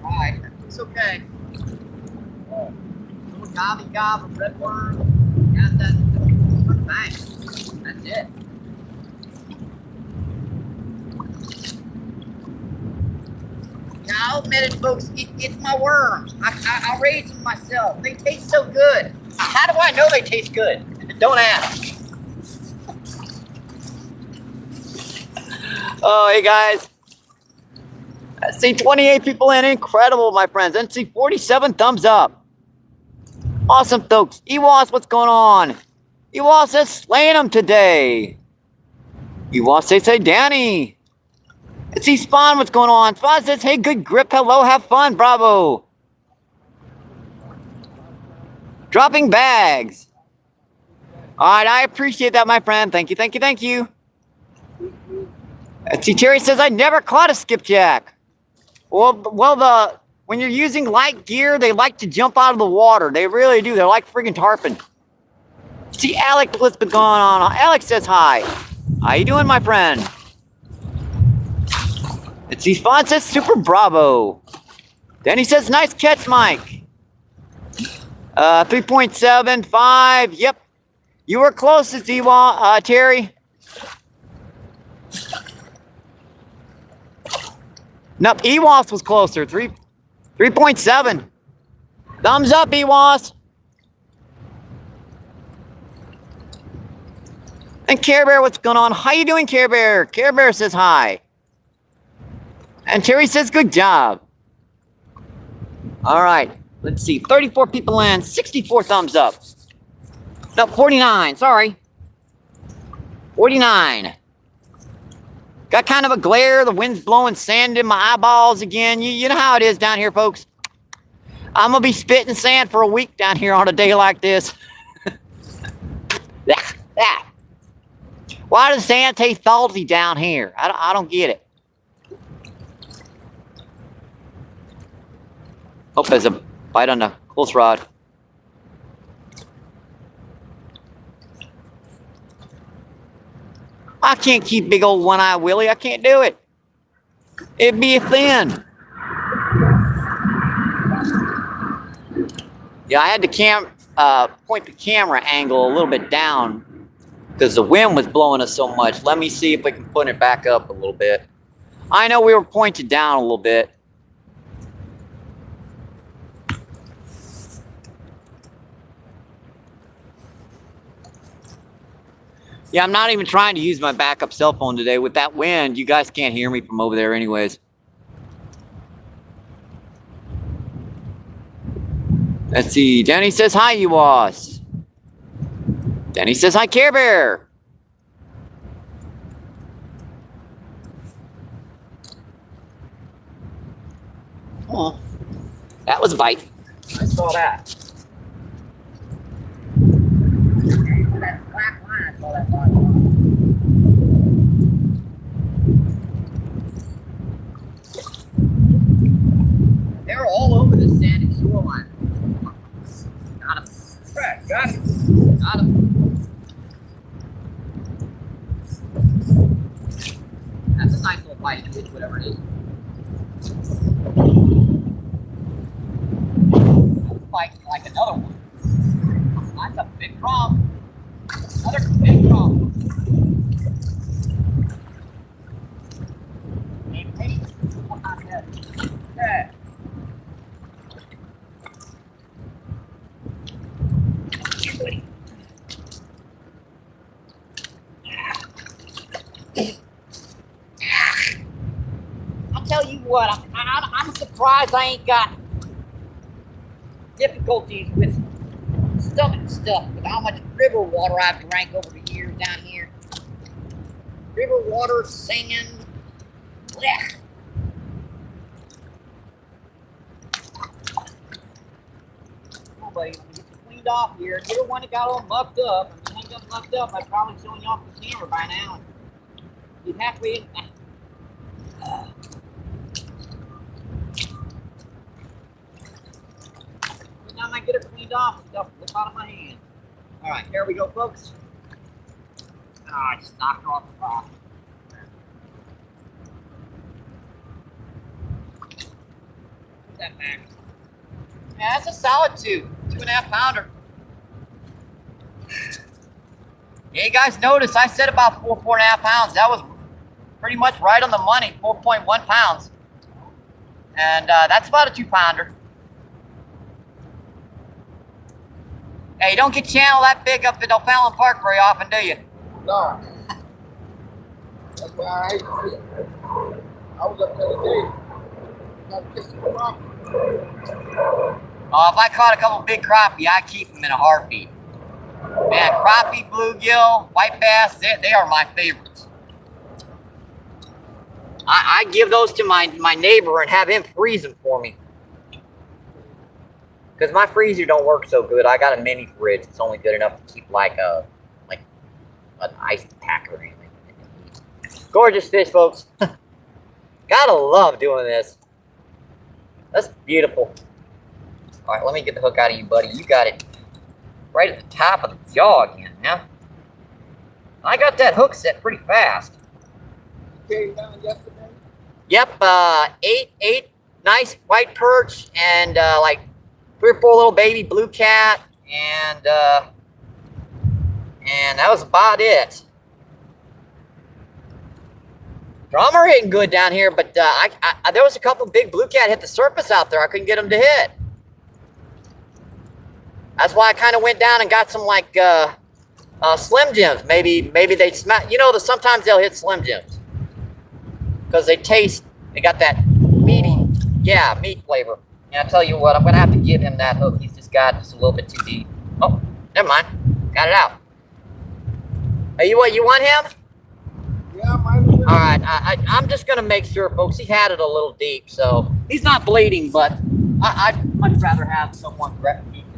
Alright, it's okay. Gobby gob, red worm, got that for the bank. That's it. Now, I'll admit it, folks, it's my worms. I raise them myself. They taste so good. How do I know they taste good? Don't ask. Oh, hey guys. I see 28 people in. Incredible, my friends. And see 47 thumbs up. Awesome, folks. Ewas, what's going on? Ewas says slaying them today. Ewas says, hey, Danny. Let's see Spawn, what's going on? Spawn says, hey, good grip. Hello, have fun. Bravo. Dropping bags. All right, I appreciate that, my friend. Thank you, thank you, thank you. Let's see, Terry says, I never caught a skipjack. Well, when you're using light gear, they like to jump out of the water. They really do. They're like friggin' tarpon. See, Alex, what's been going on? Alex says hi. How you doing, my friend? Let's see, Spawn says super bravo. Then he says, nice catch, Mike. 3.75. Yep. You were closest, Terry. Nope, Ewas was closer. 3.7. Thumbs up, Ewas. And Care Bear, what's going on? How you doing, Care Bear? Care Bear says hi. And Terry says good job. All right. Let's see, 34 people in, 64 thumbs up. No, 49, sorry. 49. Got kind of a glare. The wind's blowing sand in my eyeballs again. You know how it is down here, folks. I'm going to be spitting sand for a week down here on a day like this. Why does sand taste salty down here? I don't get it. Oh, there's a bite on the close rod. I can't keep big old one-eye Willie. I can't do it. It'd be a fin. Yeah, I had to point the camera angle a little bit down because the wind was blowing us so much. Let me see if we can put it back up a little bit. I know we were pointed down a little bit. Yeah, I'm not even trying to use my backup cell phone today. With that wind, you guys can't hear me from over there anyways. Let's see. Danny says hi, you was. Danny says hi, Care Bear. Oh, that was a bite. I saw that. That black line, I saw that black line. They were all over the sandy shoreline. Got him. Right, got him. Got him. That's a nice little bite, fish, whatever it is. That's like another one. That's a big drum. Another big drum. Hey, yeah. I'll tell you what, I'm surprised I ain't got difficulties with stomach stuff with how much river water I've drank over the years down here. River water, sand, blech. Oh, buddy, let me get you cleaned off here. If you're the one that got all mucked up, if you ain't got mucked up, I'd probably shown you off the camera by now. You'd halfway in. Now I get it cleaned off and stuff slip out of my hand. Alright, here we go, folks. I just knocked off the rock. Put that back. Yeah, that's a solid 2.5 pounder. Yeah, you guys notice I said about 4.5 pounds. That was pretty much right on the money, 4.1 pounds. And that's about a 2 pounder. Hey, you don't get channel that big up at O'Fallon Park very often, do you? No. That's why I hate to see it. I was up there today. Got kissing the crappie. Oh, if I caught a couple big crappie, I'd keep them in a heartbeat. Man, crappie, bluegill, white bass, they are my favorites. I give those to my neighbor and have him freeze them for me. Because my freezer don't work so good. I got a mini fridge. It's only good enough to keep like an ice pack or anything. Gorgeous fish, folks. Gotta love doing this. That's beautiful. All right, let me get the hook out of you, buddy. You got it right at the top of the jaw again, yeah? I got that hook set pretty fast. You came down yesterday? Yep, eight nice white perch and like 3 or 4 little baby blue cat, and that was about it. Drummer hitting good down here, but there was a couple big blue cat hit the surface out there. I couldn't get them to hit. That's why I kind of went down and got some like Slim Jims. Maybe they smell. You know, sometimes they'll hit Slim Jims because they got that meaty, yeah, meat flavor. Yeah, I'll tell you what, I'm gonna have to give him that hook. He's just got just a little bit too deep. Oh, never mind. Got it out. Hey, you want him? Yeah, I might. All right, I'm just gonna make sure, folks. He had it a little deep, so he's not bleeding, but I'd much rather have someone grab keep him.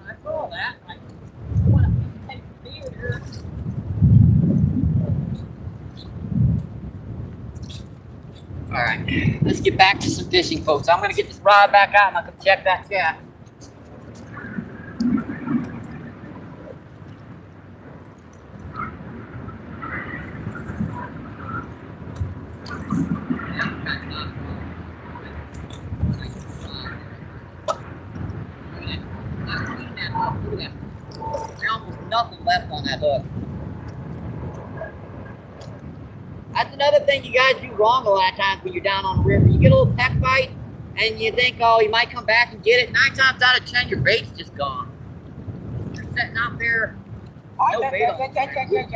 I saw that. I want to take the theater. All right, let's get back to some fishing, folks. I'm gonna get this rod back out and I'm gonna check that cat. There's almost nothing left on that hook. That's another thing you guys do wrong a lot of times when you're down on the river. You get a little tech bite and you think, oh, you might come back and get it. 9 times out of 10, your bait's just gone. You're sitting out there, no bait on the river.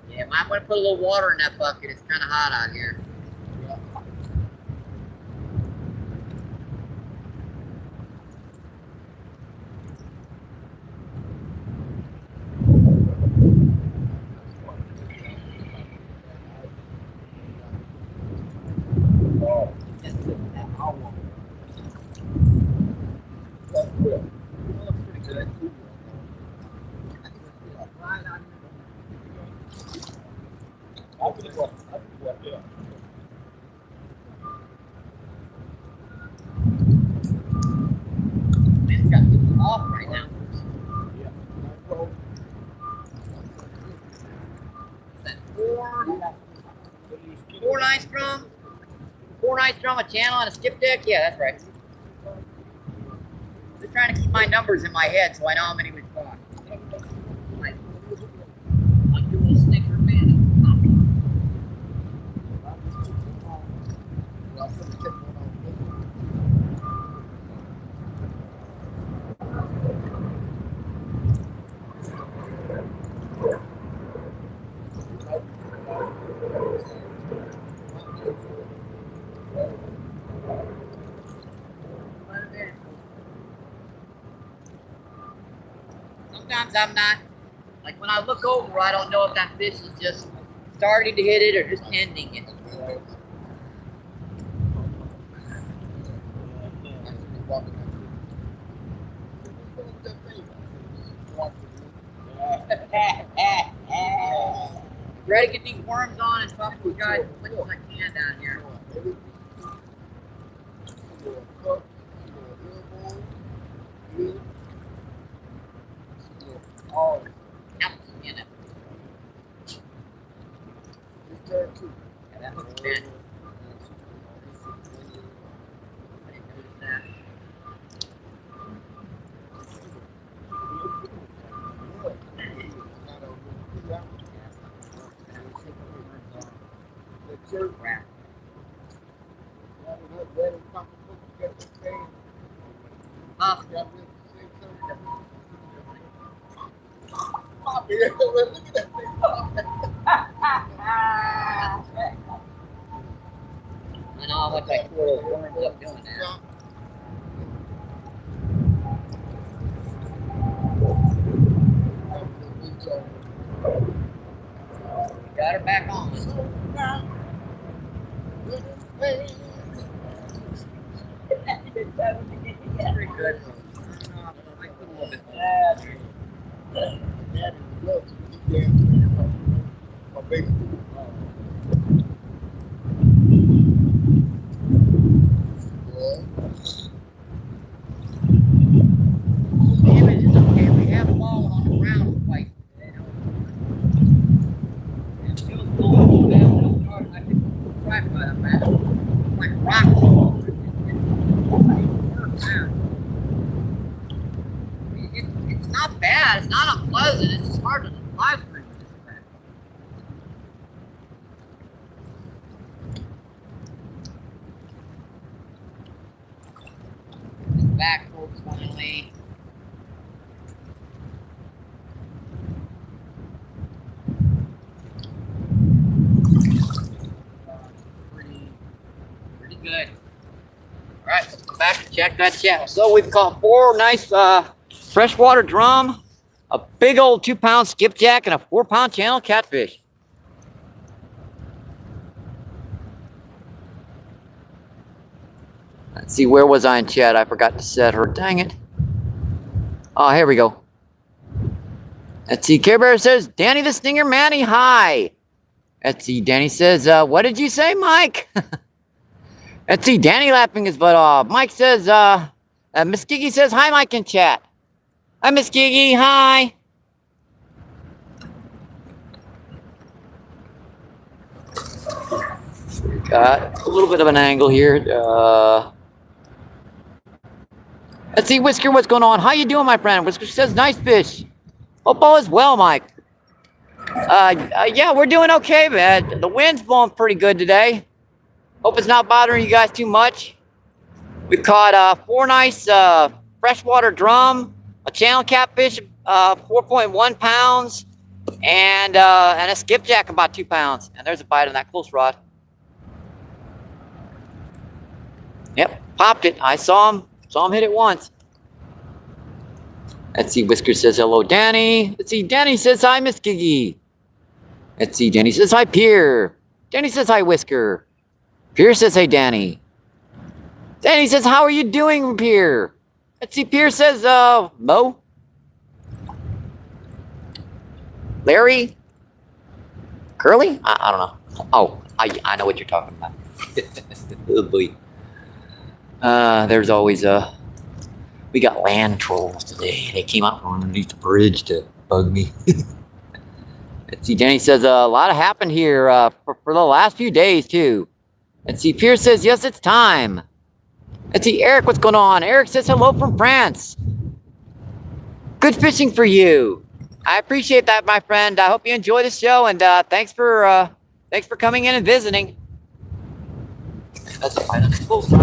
Yeah, might want to put a little water in that bucket. It's kind of hot out here. It's got people off right now. Is that four nice drum? 4 nice drum, a channel, and a skipjack? Yeah, that's right. Just trying to keep my numbers in my head so I know how many we've caught. Like your little snicker man. Sometimes I'm not, like when I look over, I don't know if that fish is just starting to hit it or just ending it. Ready to get these worms on and talk to you guys as much as I can down here. Oh, yep, in it. Yeah, that hook's bent. I didn't notice that. Crap. Huh? Look at that thing. I know how much I tore those worms up doing that. Got her back on. Very good. I put a little bit Damage is okay. We have fallen on the ground quite. And it was going a little bit. like rock falls. It's not bad. It's not unpleasant. It's just hard to fly through. It's back folks finally. Pretty good. All right, let's go back and check that channel. So we've caught 4 nice freshwater drum, a big old 2-pound skipjack, and a 4-pound channel catfish. Let's see, where was I in chat? I forgot to set her. Dang it. Oh, here we go. Let's see, Care Bear says, Danny the Stinger Manny, hi. Let's see, Danny says, what did you say, Mike? Let's see, Danny laughing his butt off. Mike says, Miss Gigi says, hi, Mike in chat. Hi, Miss Gigi, hi. Got a little bit of an angle here. Let's see, Whisker, what's going on? How you doing, my friend? Whisker says, nice fish. Hope all is well, Mike. Yeah, we're doing okay, man. The wind's blowing pretty good today. Hope it's not bothering you guys too much. We caught 4 nice freshwater drum, a channel catfish, 4.1 pounds, and a skipjack about 2 pounds. And there's a bite on that close rod. Yep, popped it. I saw him hit it once. Let's see, Whisker says hello, Danny. Let's see, Danny says hi, Miss Gigi. Let's see, Danny says hi, Pierre. Danny says hi, Whisker. Pierre says hey, Danny. Danny says, how are you doing, Pierre? Let's see, Pierre says, Mo. Larry? Curly? I don't know. Oh, I know what you're talking about. Oh boy. There's always we got land trolls today. They came out from underneath the bridge to bug me. Let's see, Danny says a lot happened here for the last few days too. Let's see, Pierce says yes, it's time. Let's see, Eric, what's going on? Eric says hello from France. Good fishing for you. I appreciate that, my friend. I hope you enjoy the show, and thanks for coming in and visiting. That's a bite on the close.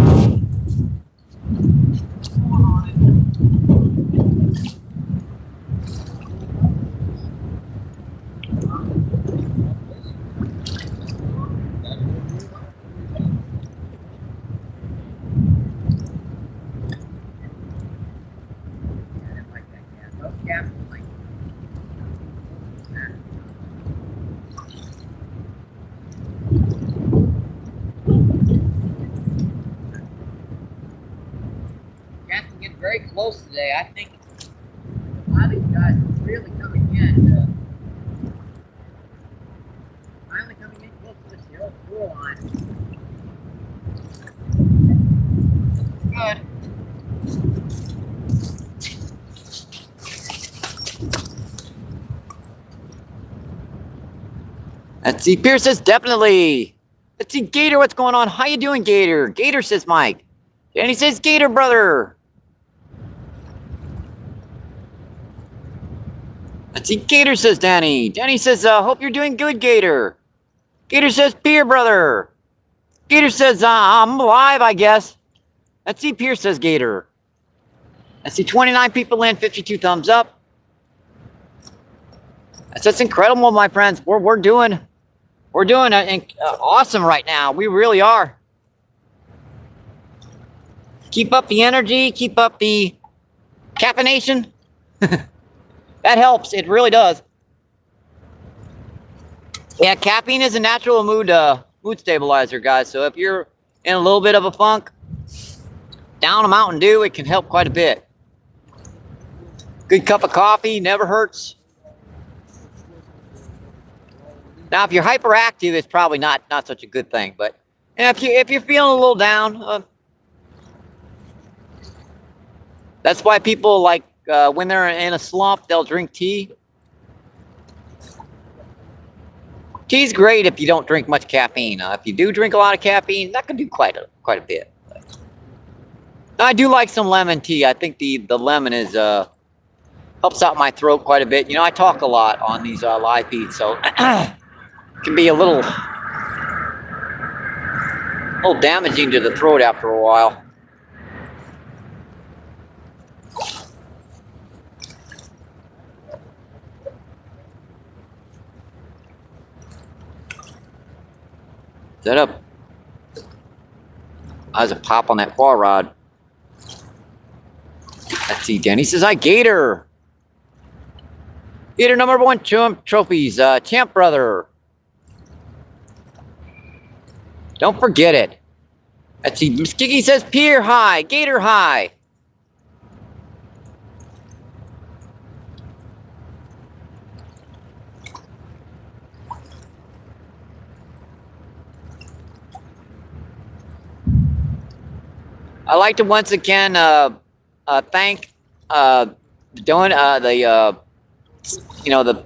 Very close today. I think a lot of these guys are really coming in. Finally coming in close to this yellow pool line. Good. Let's see. Pierce says definitely. Let's see, Gator, what's going on? How you doing, Gator? Gator says Mike. Danny says Gator, brother. Let's see, Gator says Danny. Danny says, hope you're doing good, Gator. Gator says, Pierre, brother. Gator says, I'm alive, I guess. Let's see, Pierce says Gator. Let's see, 29 people in, 52 thumbs up. That's incredible, my friends. We're doing awesome right now. We really are. Keep up the energy. Keep up the caffeination. That helps. It really does. Yeah, caffeine is a natural mood stabilizer, guys. So if you're in a little bit of a funk, down a Mountain Dew, it can help quite a bit. Good cup of coffee never hurts. Now, if you're hyperactive, it's probably not such a good thing. But if you're feeling a little down, that's why people like when they're in a slump, they'll drink tea. Tea's great if you don't drink much caffeine. If you do drink a lot of caffeine, that can do quite a bit. I do like some lemon tea. I think the lemon is helps out my throat quite a bit. You know, I talk a lot on these live feeds, so it can be a little damaging to the throat after a while. Set up. There's a pop on that far rod. Let's see. Danny says, "Hi, Gator. Gator number 1 trophies. Champ brother. Don't forget it." Let's see. Miss Kiki says, "Pier high. Gator high." I'd like to once again thank the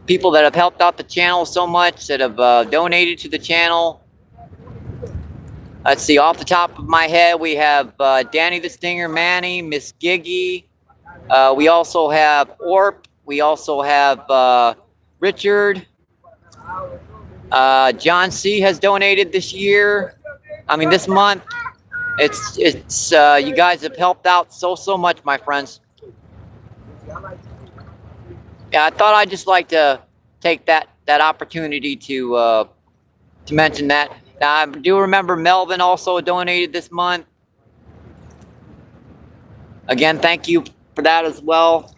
people that have helped out the channel so much, that have donated to the channel. Let's see, off the top of my head, we have Danny the Stinger, Manny, Miss Giggy. We also have Orp. We also have Richard. John C has donated this year. I mean, this month. It's you guys have helped out so much, my friends. Yeah, I thought I'd just like to take that opportunity to mention that. Now, I do remember Melvin also donated this month. Again, thank you for that as well.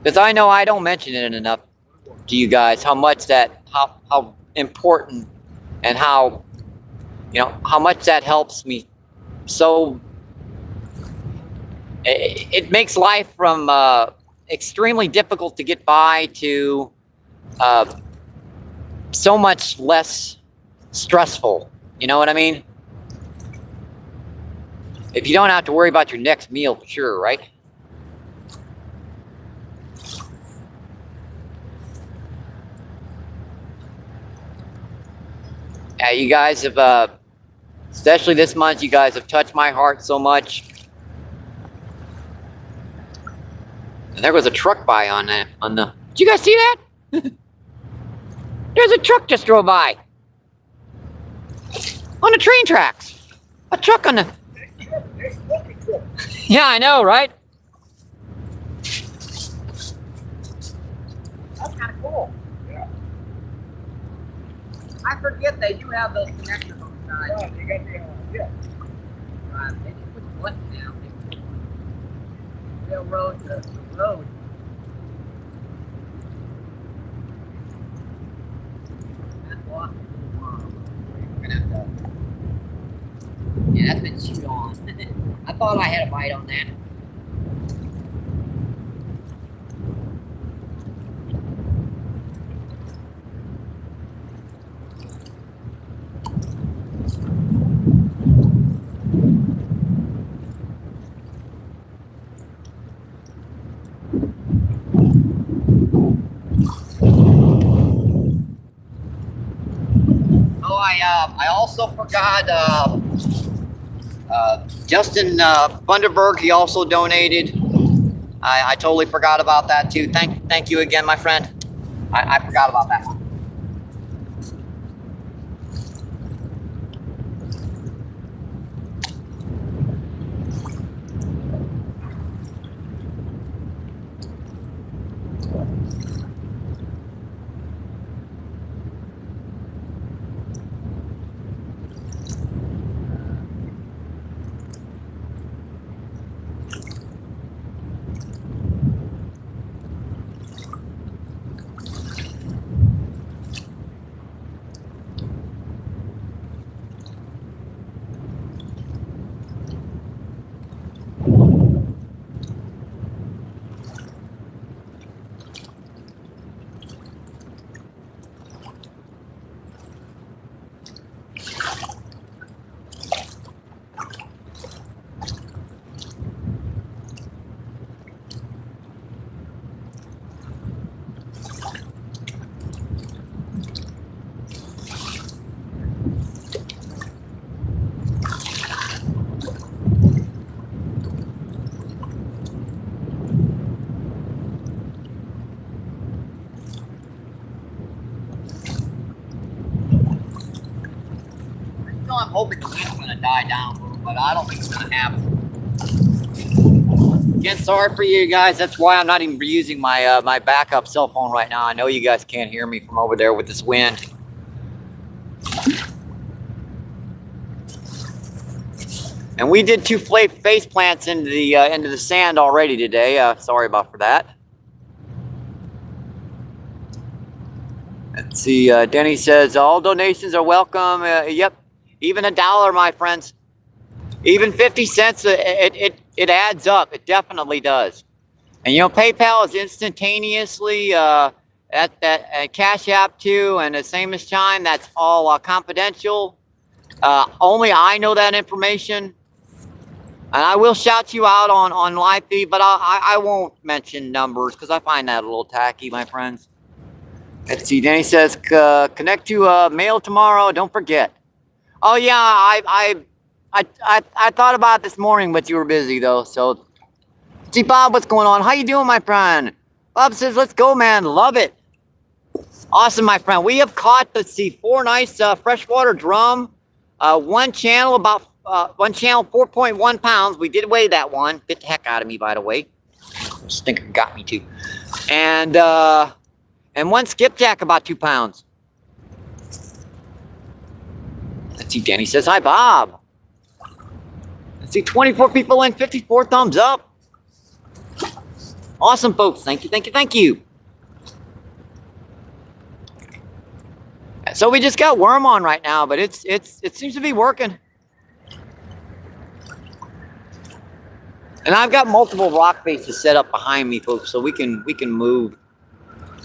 Because I know I don't mention it enough to you guys, how much that, how important and how, you know, how much that helps me. So it makes life from extremely difficult to get by to so much less stressful. You know what I mean? If you don't have to worry about your next meal, for sure, right? Yeah, you guys have, especially this month, you guys have touched my heart so much. And there was a truck by on the. Did you guys see that? There's a truck just drove by on the train tracks. A truck on the. Yeah, I know, right? That's kind of cool. Yeah. I forget they do have those connectors on the side. Yeah, you got the, yeah. Right. They just put the button down. Railroad to the road. That's awesome. We're gonna have to. Yeah, that's been chewed on. I thought I had a bite on that. I also forgot Justin Bunderberg. He also donated. I totally forgot about that too. Thank you again, my friend. I forgot about that one. So I'm hoping the wind's gonna die down a little, but I don't think it's gonna happen. Again, sorry for you guys. That's why I'm not even using my my backup cell phone right now. I know you guys can't hear me from over there with this wind. And we did 2 face plants into the sand already today. Sorry about for that. Let's see. Denny says all donations are welcome. Yep, even $1, my friends. Even 50 cents. It adds up. It definitely does. And you know, PayPal is instantaneously at Cash App too, and the same as Chime. That's all confidential. Only I know that information. And I will shout you out on live feed, but I won't mention numbers because I find that a little tacky, my friends. Let's see. Danny says connect to mail tomorrow. Don't forget. Oh yeah, I thought about it this morning, but you were busy though. So, see Bob, what's going on? How you doing, my friend? Bob says, let's go, man. Love it. Awesome, my friend. We have caught, let's see, 4 nice freshwater drum. One channel 4.1 pounds. We did weigh that one. Bit the heck out of me, by the way. Stinker got me too. And one skipjack about 2 pounds. Let's see, Danny says, hi, Bob. Let's see, 24 people in, 54 thumbs up. Awesome, folks. Thank you, thank you, thank you. So we just got worm on right now, but it seems to be working. And I've got multiple rock faces set up behind me, folks, so we can move.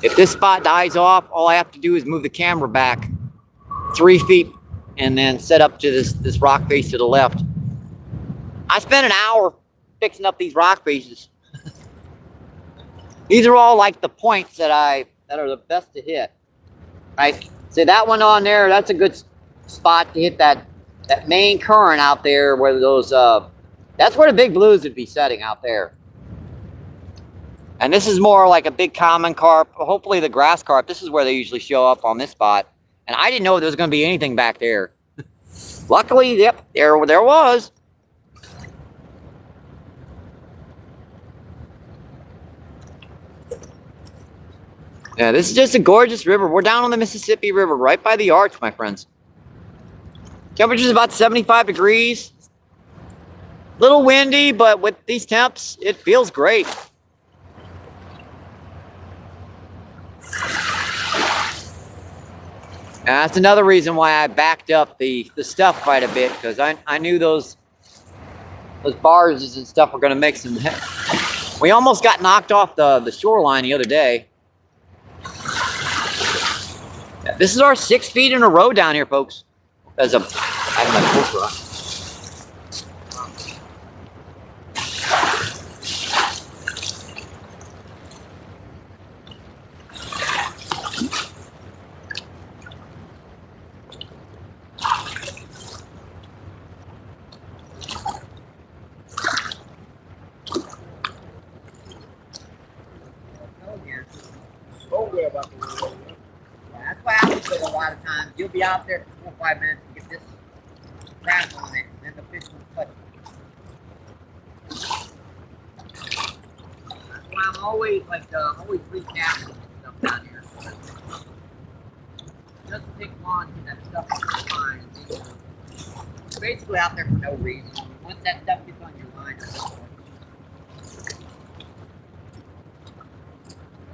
If this spot dies off, all I have to do is move the camera back 3 feet and then set up to this rock face to the left. I spent an hour fixing up these rock faces. These are all like the points that are the best to hit. Right? See that one on there, that's a good spot to hit that main current out there where those that's where the big blues would be setting out there. And this is more like a big common carp, hopefully the grass carp. This is where they usually show up on this spot. And I didn't know there was going to be anything back there. Luckily, yep, there was. Yeah, this is just a gorgeous river. We're down on the Mississippi River, right by the arch, my friends. Temperature's about 75 degrees. Little windy, but with these temps, it feels great. And that's another reason why I backed up the stuff quite a bit, because I knew those bars and stuff were going to make some. We almost got knocked off the shoreline the other day. Yeah, this is our 6 feet in a row down here, folks. I have my GoPro on. That's what happens with a lot of times. You'll be out there for 4 or 5 minutes and get this crap on it, and then the fish will cut it. That's why I'm always always recapping stuff down here. It doesn't take long to get that stuff on your line. You're basically out there for no reason. Once that stuff gets on your line,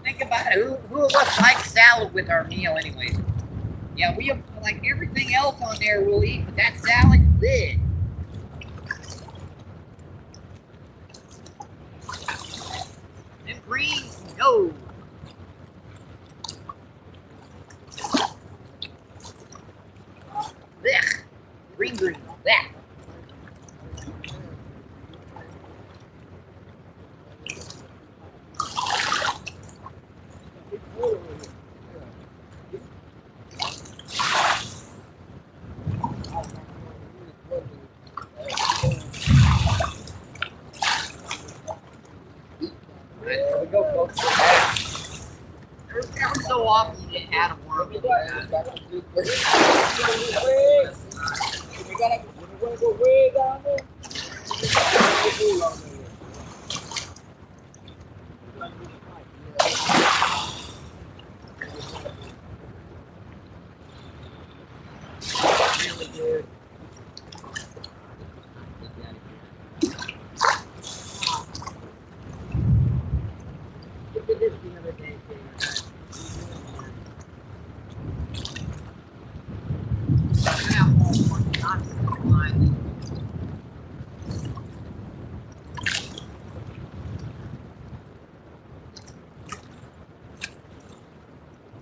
think about it. Who of us likes salad with our meal anyways? Yeah, we have, like everything else on there we'll eat, but that salad, bleh. Them greens, no. Blech. Green, blech. Every so often you get add a worm in there. really good. Look at this the other day,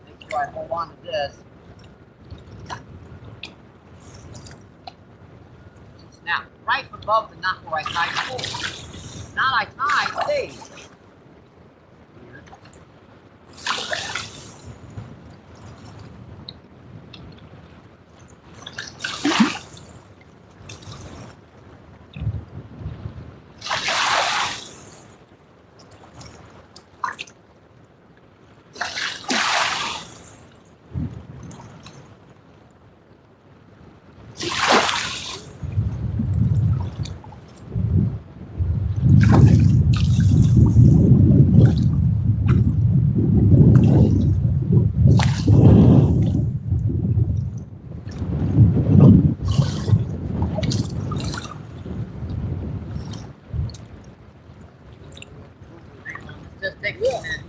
make sure I hold on to this. Now, right above the knot where I tied the hole. Knot I tied stays. Just take a minute.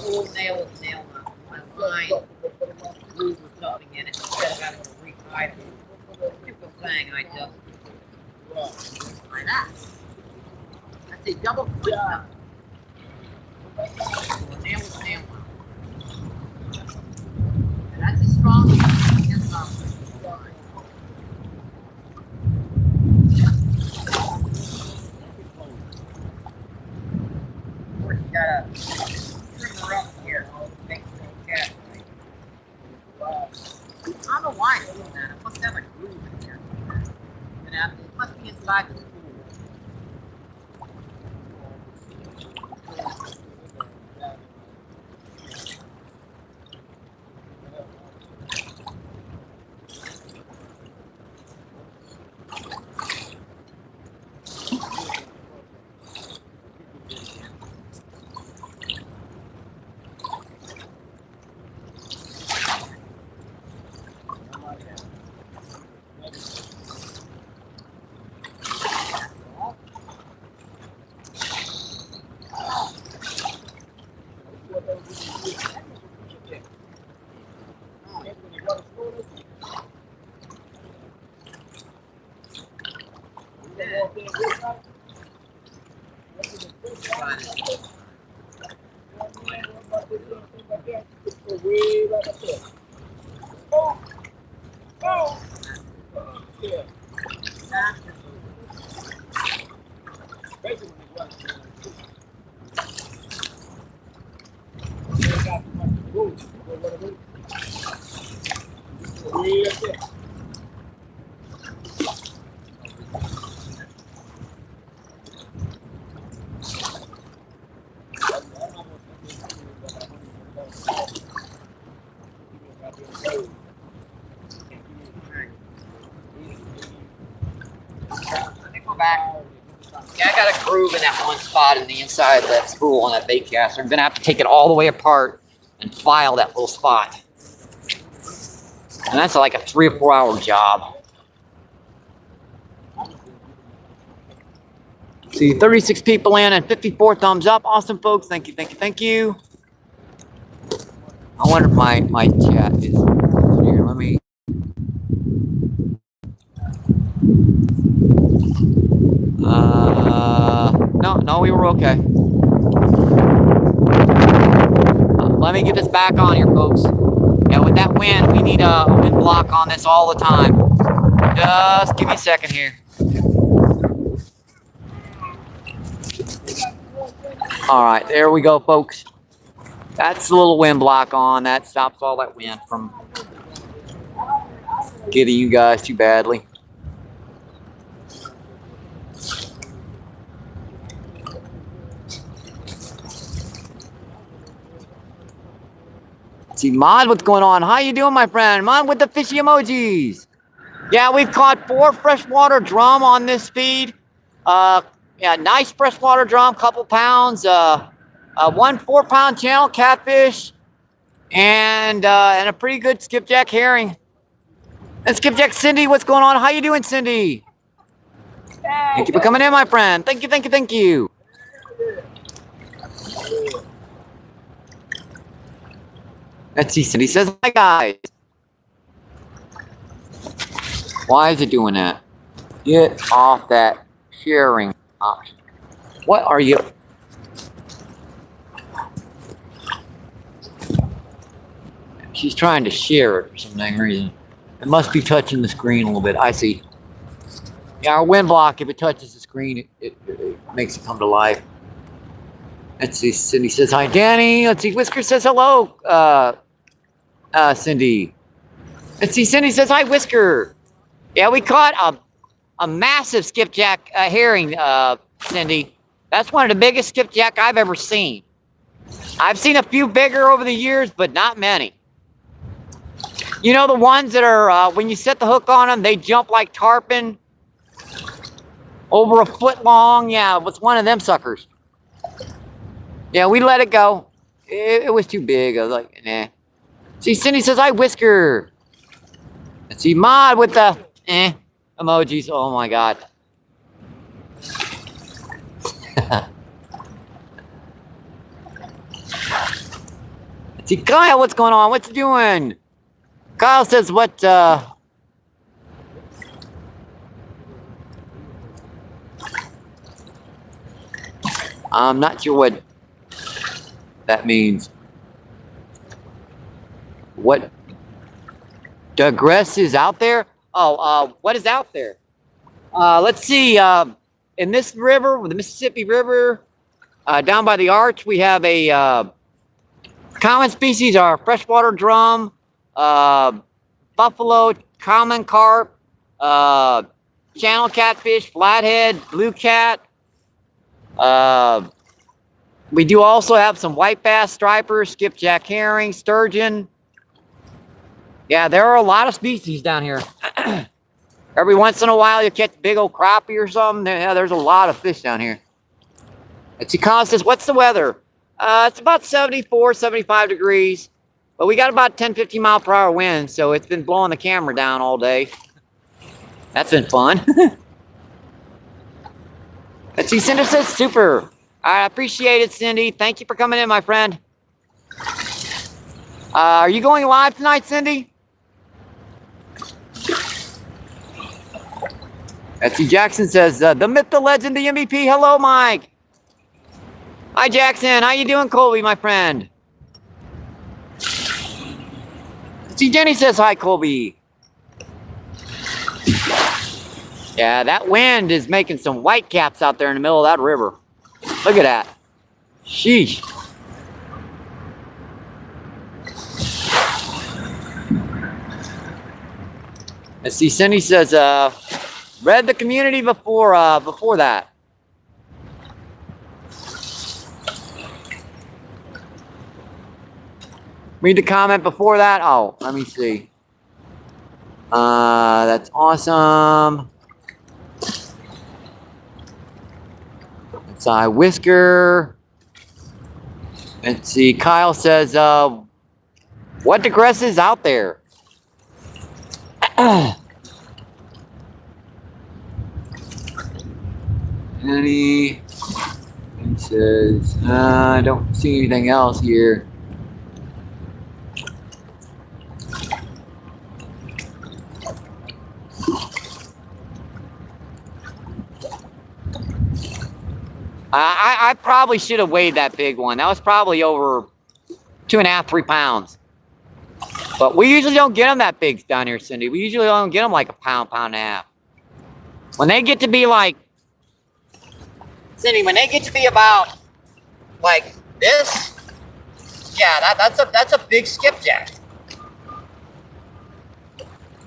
Little nail is nail my line glue was something in it. Instead of having to re-tie it. Stupid thing I just like that. That's a double twist up. Nail is nail. And that's as strong as you can get. Of course, you gotta trim her up here. Makes it okay. I don't know why it's doing that. It must have a groove in here. It must be inside the spool. Back. Yeah, I got a groove in that one spot in the inside of that spool on that bait caster. I'm gonna have to take it all the way apart and file that little spot. And that's like a 3 or 4 hour job. See, 36 people in and 54 thumbs up. Awesome, folks. Thank you, thank you, thank you. I wonder if my chat is here. Let me. No, we were okay. Let me get this back on here, folks. Yeah, with that wind, we need a wind block on this all the time. Just give me a second here. All right, there we go, folks. That's the little wind block on. That stops all that wind from getting you guys too badly. See, Mod, what's going on? How you doing, my friend? Mod with the fishy emojis. Yeah, we've caught 4 freshwater drum on this feed. Yeah, nice freshwater drum, couple pounds. 1 4-pound channel catfish, and a pretty good skipjack herring. And skipjack Cindy, what's going on? How you doing, Cindy? Thank you for coming in, my friend. Thank you, thank you, thank you. Let's see, Cindy says, hi, guys. Why is it doing that? Get off that sharing option. What are you? She's trying to share it for some dang reason. It must be touching the screen a little bit. I see. Yeah, our wind block, if it touches the screen, it makes it come to life. Let's see, Cindy says, hi, Danny. Let's see, Whisker says hello, Cindy. Let's see, Cindy says, hi, Whisker. Yeah, we caught a massive skipjack herring, Cindy. That's one of the biggest skipjack I've ever seen. I've seen a few bigger over the years, but not many. You know the ones that are, when you set the hook on them, they jump like tarpon. Over a foot long. Yeah, it was one of them suckers. Yeah, we let it go. It was too big. I was like, nah. See, Cindy says, hi, Whisker. Let's see, Mod with the emojis. Oh, my God. Let's see, Kyle, what's going on? What's he doing? Kyle says, what, I'm not sure what that means. What? Digress is out there? Oh, what is out there? Let's see. In this river, the Mississippi River, down by the arch, we have a common species are freshwater drum, buffalo, common carp, channel catfish, flathead, blue cat. We do also have some white bass, stripers, skipjack herring, sturgeon. Yeah, there are a lot of species down here. Every once in a while, you catch a big old crappie or something. Yeah, there's a lot of fish down here. It's says, what's the weather? It's about 74, 75 degrees. But we got about 10, 15 mile per hour wind, so it's been blowing the camera down all day. That's been fun. Let's see, Cindy says, super. I appreciate it, Cindy. Thank you for coming in, my friend. Are you going live tonight, Cindy? Etsy Jackson says, the myth, the legend, the MVP. Hello, Mike. Hi, Jackson. How you doing, Colby, my friend? See, Jenny says, hi, Colby. Yeah, that wind is making some white caps out there in the middle of that river. Look at that. Sheesh. Let's see, Cindy says, read the community before that. Read the comment before that. Oh, let me see. That's awesome. Let's Whisker. Let's see. Kyle says, what digress is out there? He says, I don't see anything else here. I probably should have weighed that big one. That was probably over 2.5, 3 pounds. But we usually don't get them that big down here, Cindy. We usually don't get them like a pound, pound and a half. When they get to be like, Cindy, when they get to be about like this, Yeah, that's a big skipjack.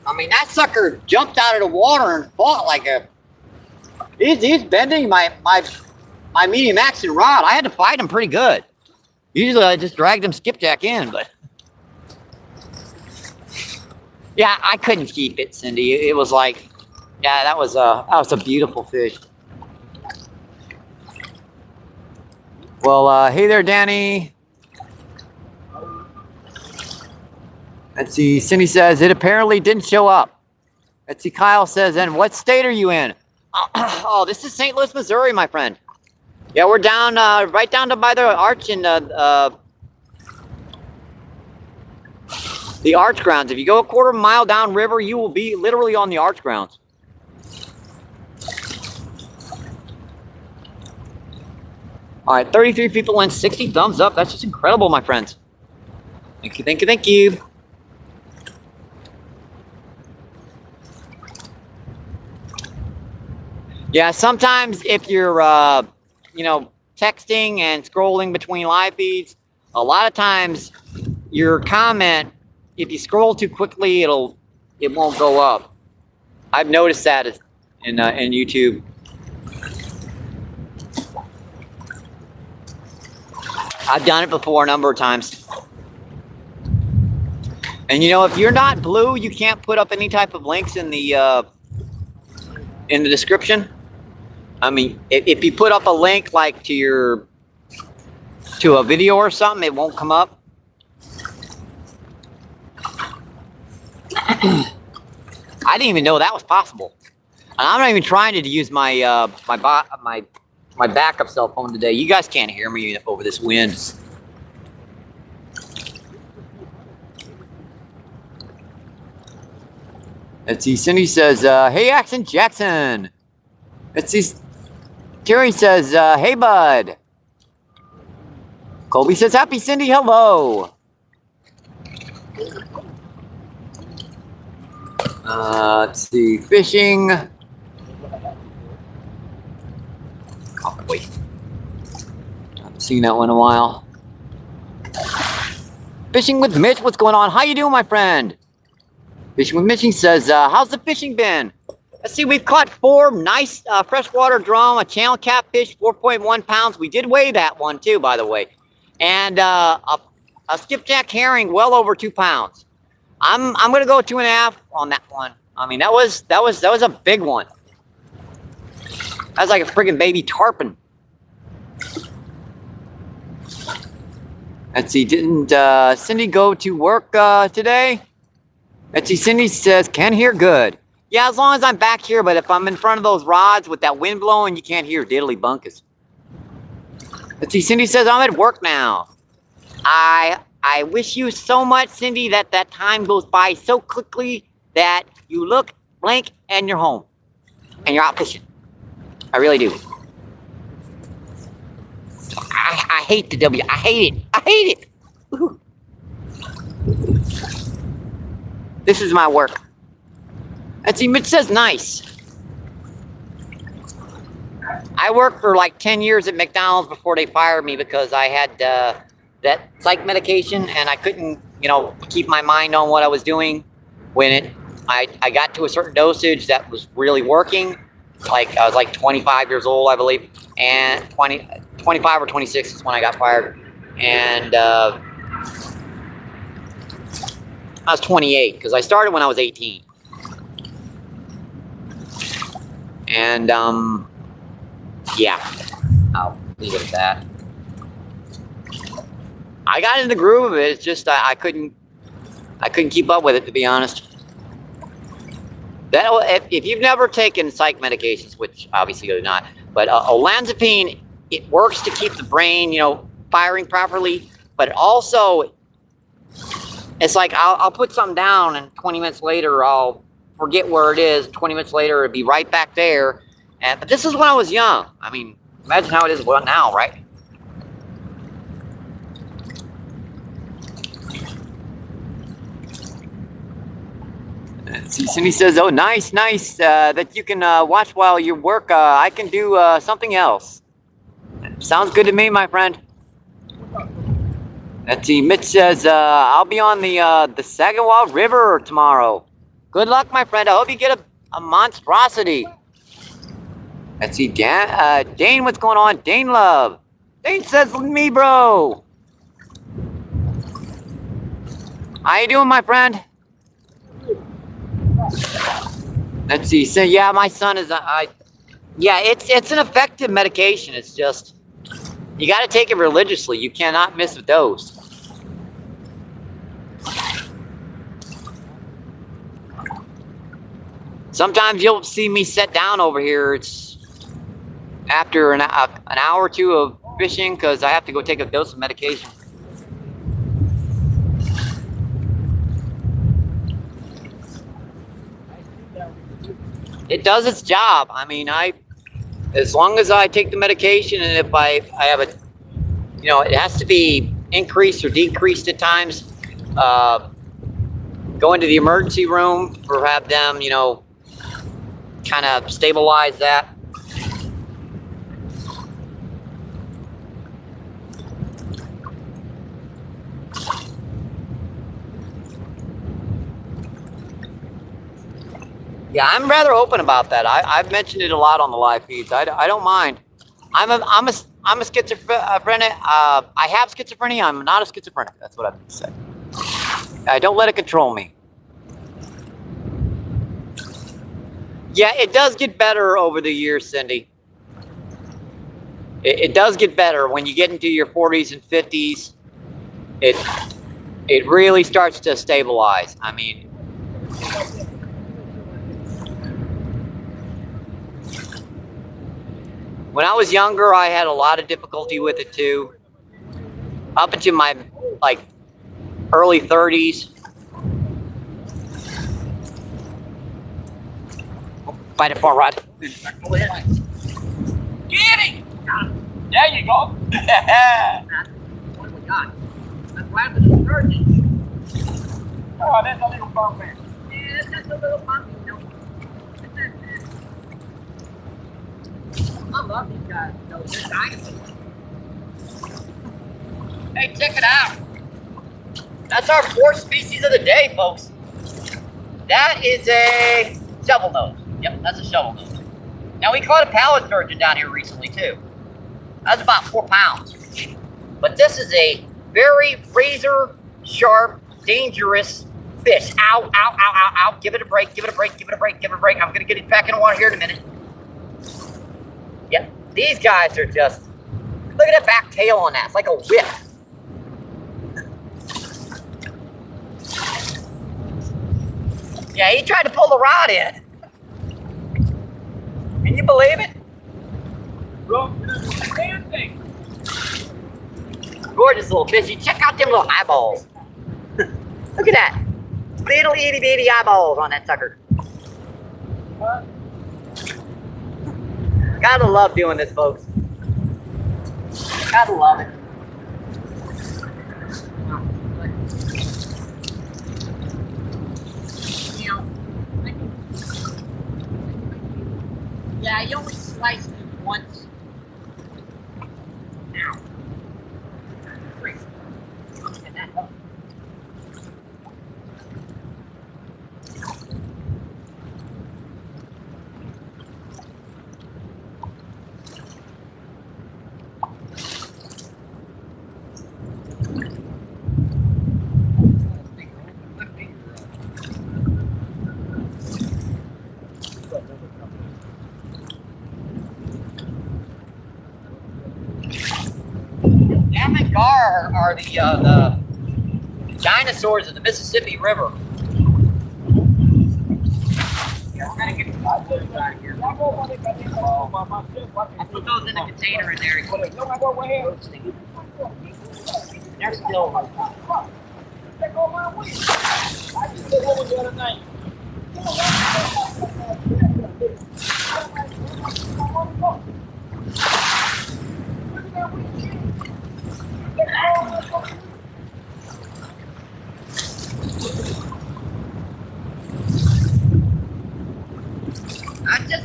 I mean, that sucker jumped out of the water and fought like a. He's bending my medium action rod. I had to fight him pretty good. Usually I just dragged him skipjack in, but yeah, I couldn't keep it, Cindy. It was like, yeah, that was a beautiful fish. Well, hey there, Danny. Let's see. Cindy says it apparently didn't show up. Let's see. Kyle says, and what state are you in? Oh, this is St. Louis, Missouri, my friend. Yeah, we're down, right down to by the arch in the arch grounds. If you go a quarter mile down river, you will be literally on the arch grounds. All right, 33 people and 60 thumbs up. That's just incredible, my friends. Thank you, thank you, thank you. Yeah, sometimes if you're, you know, texting and scrolling between live feeds, a lot of times your comment, if you scroll too quickly, it won't go up. I've noticed that in YouTube. I've done it before a number of times. And you know, if you're not blue, you can't put up any type of links in the description. I mean, if you put up a link like to a video or something, it won't come up. I didn't even know that was possible. And I'm not even trying to use my my backup cell phone today. You guys can't hear me over this wind. Let's see. Cindy says, "Hey, Accent Jackson." Let's see. Terry says, "Hey, bud." Colby says, "Happy Cindy, hello." Let's see. Fishing. Oh, wait. I haven't seen that one in a while. Fishing with Mitch, what's going on? How you doing, my friend? Fishing with Mitch says, how's the fishing been? Let's see, we've caught 4 nice freshwater drum, a channel catfish, 4.1 pounds. We did weigh that one too, by the way. And a skipjack herring, well over 2 pounds. I'm gonna go 2.5 on that one. I mean, that was a big one. That was like a friggin' baby tarpon. Let's see, didn't Cindy go to work today? Let's see, Cindy says, can hear good. Yeah, as long as I'm back here, but if I'm in front of those rods with that wind blowing, you can't hear diddly bunkus. Let's see, Cindy says, I'm at work now. I wish you so much, Cindy, that time goes by so quickly that you look, blink, and you're home. And you're out fishing. I really do. I hate the W. I hate it. I hate it. Woo-hoo. This is my work. Let's see, Mitch says nice. I worked for like 10 years at McDonald's before they fired me because I had that psych medication and I couldn't, you know, keep my mind on what I was doing. When I got to a certain dosage that was really working, like I was like 25 years old, I believe, and 25 or 26 is when I got fired. And I was 28 because I started when I was 18. And yeah, I'll leave it at that. I got in the groove of it. It's just I couldn't keep up with it, to be honest. That if you've never taken psych medications, which obviously you're not, but olanzapine, it works to keep the brain, you know, firing properly. But also, it's like I'll put something down, and 20 minutes later I'll forget where it is. 20 minutes later it'll be right back there. But this is when I was young. I mean, imagine how it is now, right? See, Cindy says, oh, nice, that you can watch while you work. I can do something else. Sounds good to me, my friend. Let's see. Mitch says, I'll be on the Saginaw River tomorrow. Good luck, my friend. I hope you get a monstrosity. Let's see. Dane, what's going on? Dane Love. Dane says, me, bro. How you doing, my friend? Let's see. So, yeah, my son is... yeah, it's an effective medication. It's just... You got to take it religiously. You cannot miss a dose. Sometimes you'll see me sit down over here. It's after an hour or two of fishing because I have to go take a dose of medication. It does its job. I mean, as long as I take the medication, and if I have a, it has to be increased or decreased at times. Go into the emergency room or have them, kind of stabilize that. Yeah, I'm rather open about that. I've mentioned it a lot on the live feeds. I don't mind. I'm a schizophrenic. I have schizophrenia. I'm not a schizophrenic. That's what I'm saying. Don't let it control me. Yeah, it does get better over the years, Cindy. It does get better when you get into your 40s and 50s. It really starts to stabilize. I mean, when I was younger, I had a lot of difficulty with it too. Up into my early 30s. Find it for Rod. Get him! There you go. What do we got? That's right with the sturgeon. Oh, that's a little bumpy. Yeah, that's just a little bumpy. I love these guys. They're dinosaurs. Hey, check it out. That's our fourth species of the day, folks. That is a shovel nose. Yep, that's a shovel nose. Now, we caught a pallet sturgeon down here recently, too. That was about 4 pounds. But this is a very razor-sharp, dangerous fish. Ow, ow, ow, ow, ow. Give it a break, give it a break, give it a break, give it a break. I'm going to get it back in the water here in a minute. Yep, these guys are just... Look at that back tail on that. It's like a whip. Yeah, he tried to pull the rod in. Can you believe it? Look, damn thing. Gorgeous little fishy. Check out them little eyeballs. Look at that. Little itty bitty eyeballs on that sucker. What? Gotta love doing this, folks. Gotta love it. Yeah, you only slice it once. Now. Freak. Look at that. Gar are the dinosaurs of the Mississippi River. Yeah, we're gonna get out here. I put those in a container in there. They're still.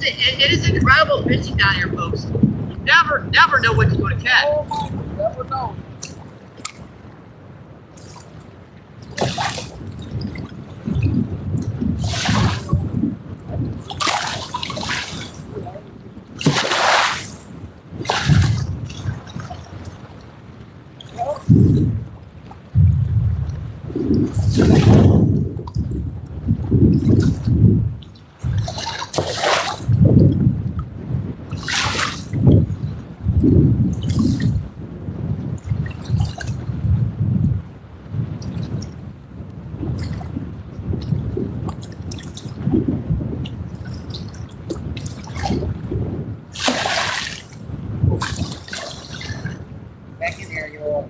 It is incredible fishing down here, folks. You never know what you're going to catch. Oh my, never know. Back in there, you all.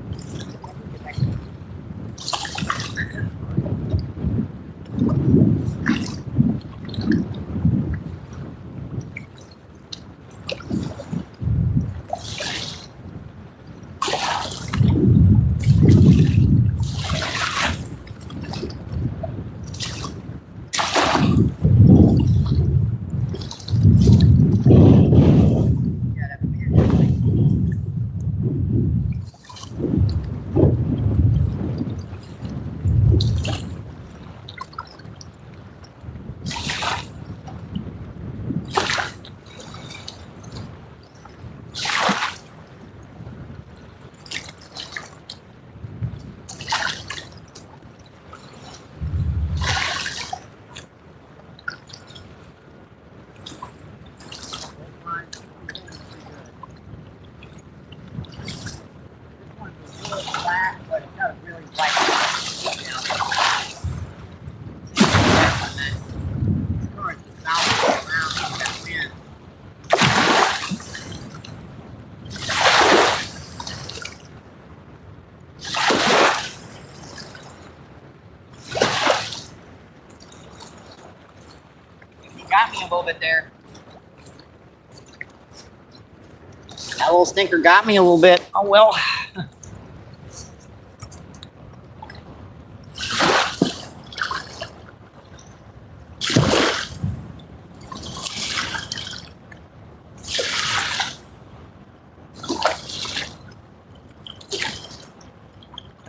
Got me a little bit there. That little stinker got me a little bit. Oh well.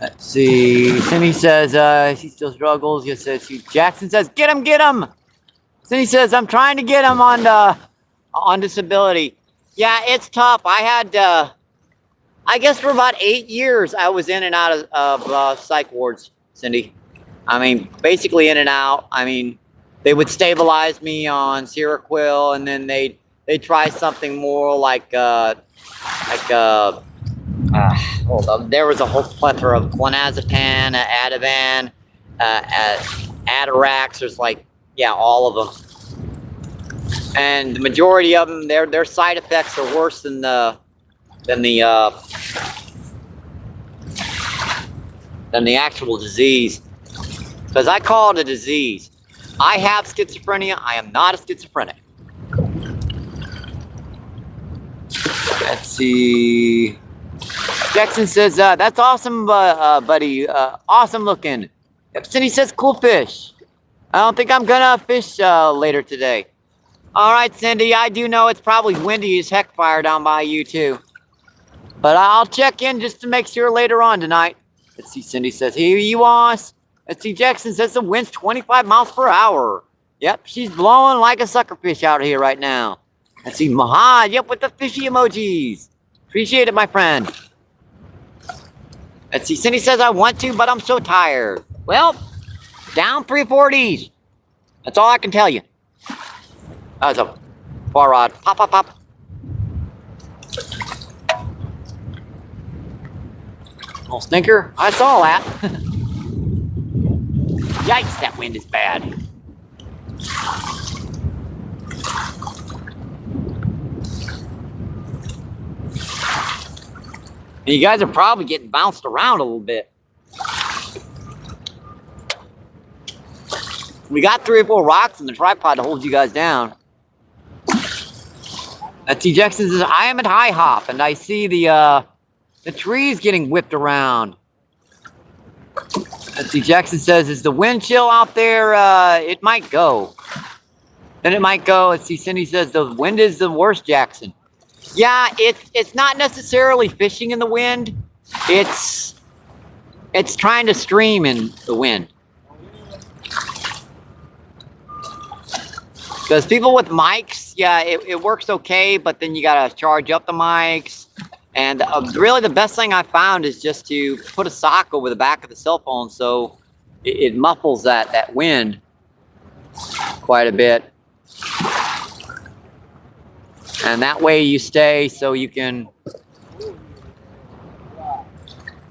Let's see. Cindy says she still struggles. Yes, says she. Jackson says, "Get him, get him." Cindy says, "I'm trying to get him on disability." Yeah, it's tough. I had, I guess for about 8 years, I was in and out of psych wards, Cindy. I mean, basically in and out. I mean, they would stabilize me on Seroquel, and then they'd try something more like hold on. There was a whole plethora of clonazepam, Ativan, Atarax. There's like, yeah, all of them. And the majority of them, their side effects are worse than the actual disease. Because I call it a disease. I have schizophrenia. I am not a schizophrenic. Let's see. Jackson says, "That's awesome, buddy. Awesome looking." Yep, Cindy says, "Cool fish. I don't think I'm gonna fish later today." All right, Cindy, I do know it's probably windy as heck fire down by you too. But I'll check in just to make sure later on tonight. Let's see, Cindy says, "Here you are." Let's see, Jackson says the wind's 25 miles per hour. Yep, she's blowing like a sucker fish out here right now. Let's see, Mahad, yep, with the fishy emojis. Appreciate it, my friend. Let's see, Cindy says, "I want to, but I'm so tired." Well, down 340s. That's all I can tell you. That was a far rod. Pop, pop, pop. Little stinker. I saw that. Yikes, that wind is bad. And you guys are probably getting bounced around a little bit. We got 3 or 4 rocks in the tripod to hold you guys down. T. Jackson says, "I am at high hop and I see the trees getting whipped around." T. Jackson says, "Is the wind chill out there? It might go." Then it might go. Let's see, Cindy says, "The wind is the worst, Jackson." Yeah, it's not necessarily fishing in the wind. It's trying to stream in the wind. Because people with mics, yeah, it works okay, but then you gotta charge up the mics. And really the best thing I found is just to put a sock over the back of the cell phone so it muffles that wind quite a bit. And that way you stay so you can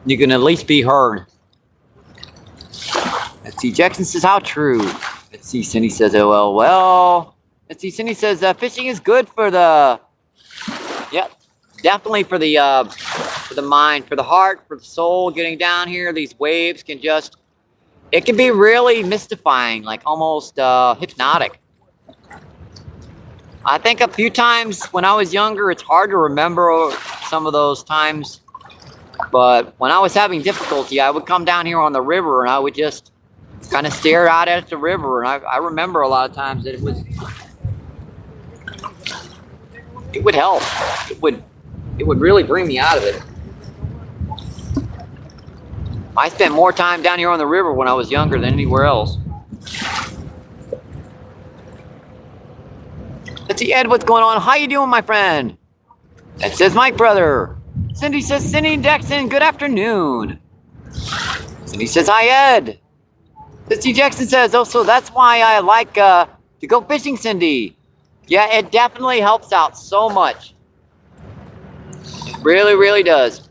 at least be heard. Let's see, Jackson says, how true? Let's see, Cindy says, oh, well. Let's see, Cindy says, fishing is good for the, yep, definitely for the mind, for the heart, for the soul. Getting down here, these waves can just, it can be really mystifying, like almost hypnotic. I think a few times when I was younger, it's hard to remember some of those times. But when I was having difficulty, I would come down here on the river and I would just kind of stare out at the river. And I remember a lot of times that it would help. It would really bring me out of it. I spent more time down here on the river when I was younger than anywhere else. Let's see, Ed, what's going on? How you doing, my friend? Ed says, Mike, brother. Cindy says, Cindy and Jackson, good afternoon. Cindy says, hi, Ed. Cindy Jackson says, oh, so that's why I like to go fishing, Cindy. Yeah, it definitely helps out so much. It really, really does.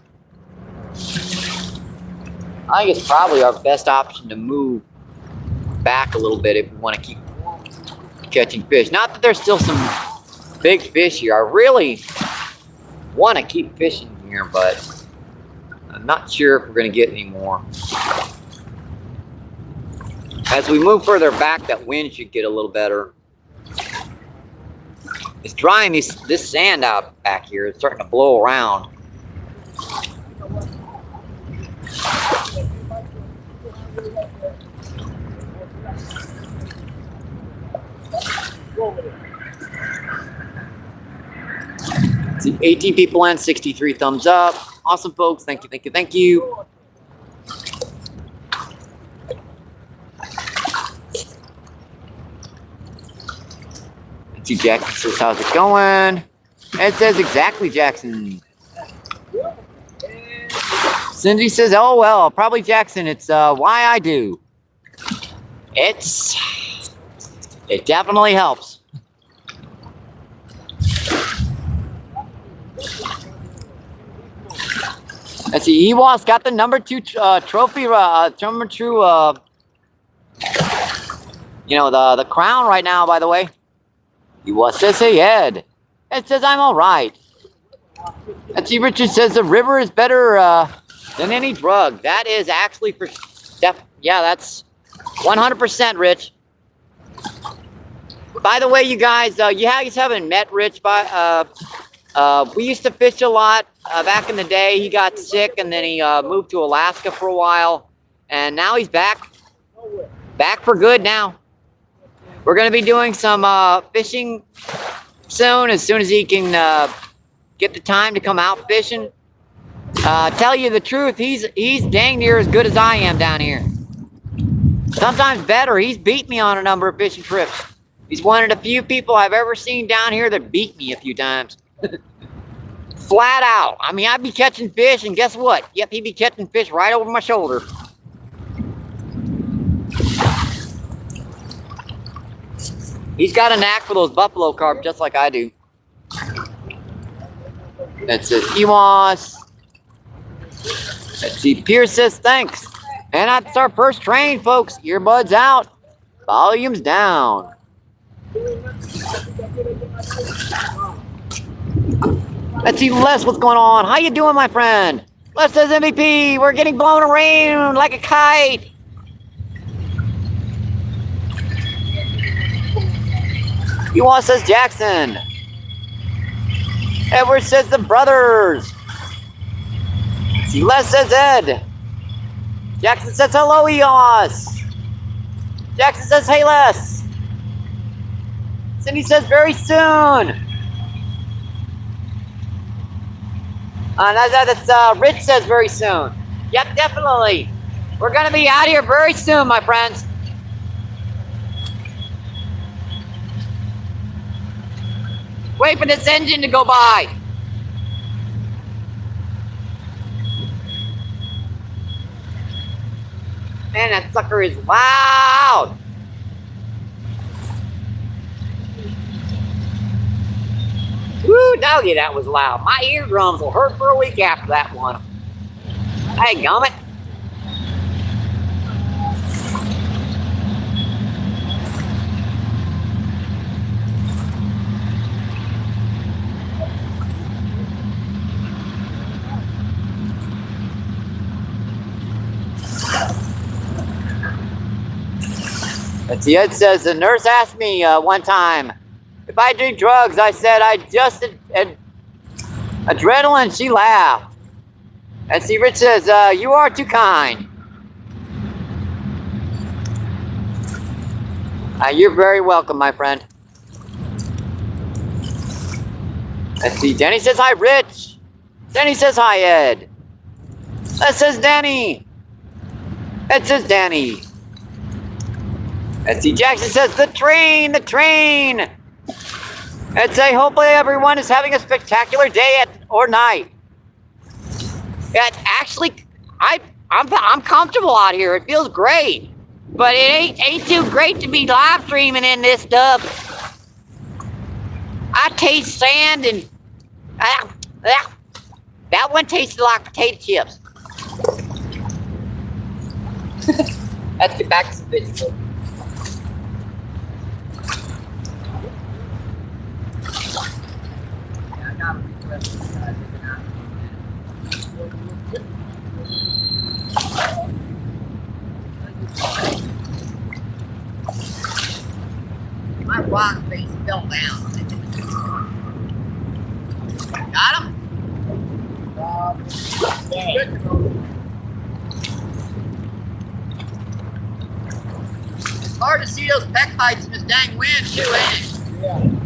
I think it's probably our best option to move back a little bit if we want to keep catching fish. Not that there's still some big fish here. I really want to keep fishing here, but I'm not sure if we're going to get any more. As we move further back, that wind should get a little better. It's drying this sand out back here. It's starting to blow around. See, 18 people and 63 thumbs up. Awesome, folks. Thank you, thank you, thank you. Let's see, Jackson says, how's it going? Ed says, exactly, Jackson. Cindy says, oh, well, probably Jackson. It's why I do. It definitely helps. Let's see, Ewas got the number 2 trophy, number 2, you know, the crown right now, by the way. Ewas says, hey, Ed. Ed says, I'm all right. Let's see, Richard says, the river is better than any drug. That is actually for, yeah, that's 100%, Rich. By the way, you guys, you haven't met Rich, we used to fish a lot back in the day. He got sick and then he moved to Alaska for a while. And now he's back for good now. We're going to be doing some fishing soon as he can get the time to come out fishing. Tell you the truth, he's dang near as good as I am down here. Sometimes better. He's beat me on a number of fishing trips. He's one of the few people I've ever seen down here that beat me a few times. Flat out. I mean, I'd be catching fish, and guess what? Yep, he'd be catching fish right over my shoulder. He's got a knack for those buffalo carp just like I do. That says Ewas. Let's see, Pierce says thanks. And that's our first train, folks. Earbuds out. Volumes down. Let's see, Les, what's going on? How you doing, my friend? Les says MVP. We're getting blown around like a kite. Ewan says Jackson. Edward says the brothers. Let's see, Les says Ed. Jackson says hello, Eos. Jackson says hey, Les. Cindy says very soon. That's Rich says very soon. Yep, definitely. We're gonna be out here very soon, my friends. Wait for this engine to go by. Man, that sucker is loud. Woo, doggy, that was loud. My eardrums will hurt for a week after that one. Hey, gummit. Let's see, Ed says, the nurse asked me one time if I do drugs. I said I just adrenaline. She laughed. And see, Rich says, you are too kind. You're very welcome, my friend. Let's see, Denny says hi, Rich. Denny says hi, Ed. That says Danny. That says Danny. Let's see, Jackson says the train, the train. Let's say hopefully everyone is having a spectacular day or night. Yeah, actually, I'm comfortable out here. It feels great, but it ain't too great to be live streaming in this stuff. I taste sand and that one tasted like potato chips. Let's get back to some vegetables. Yeah, I got a request from you guys. My rock face fell down. Got him? Yeah. It's hard to see those peck bites in this dang wind too, ain't it? Yeah.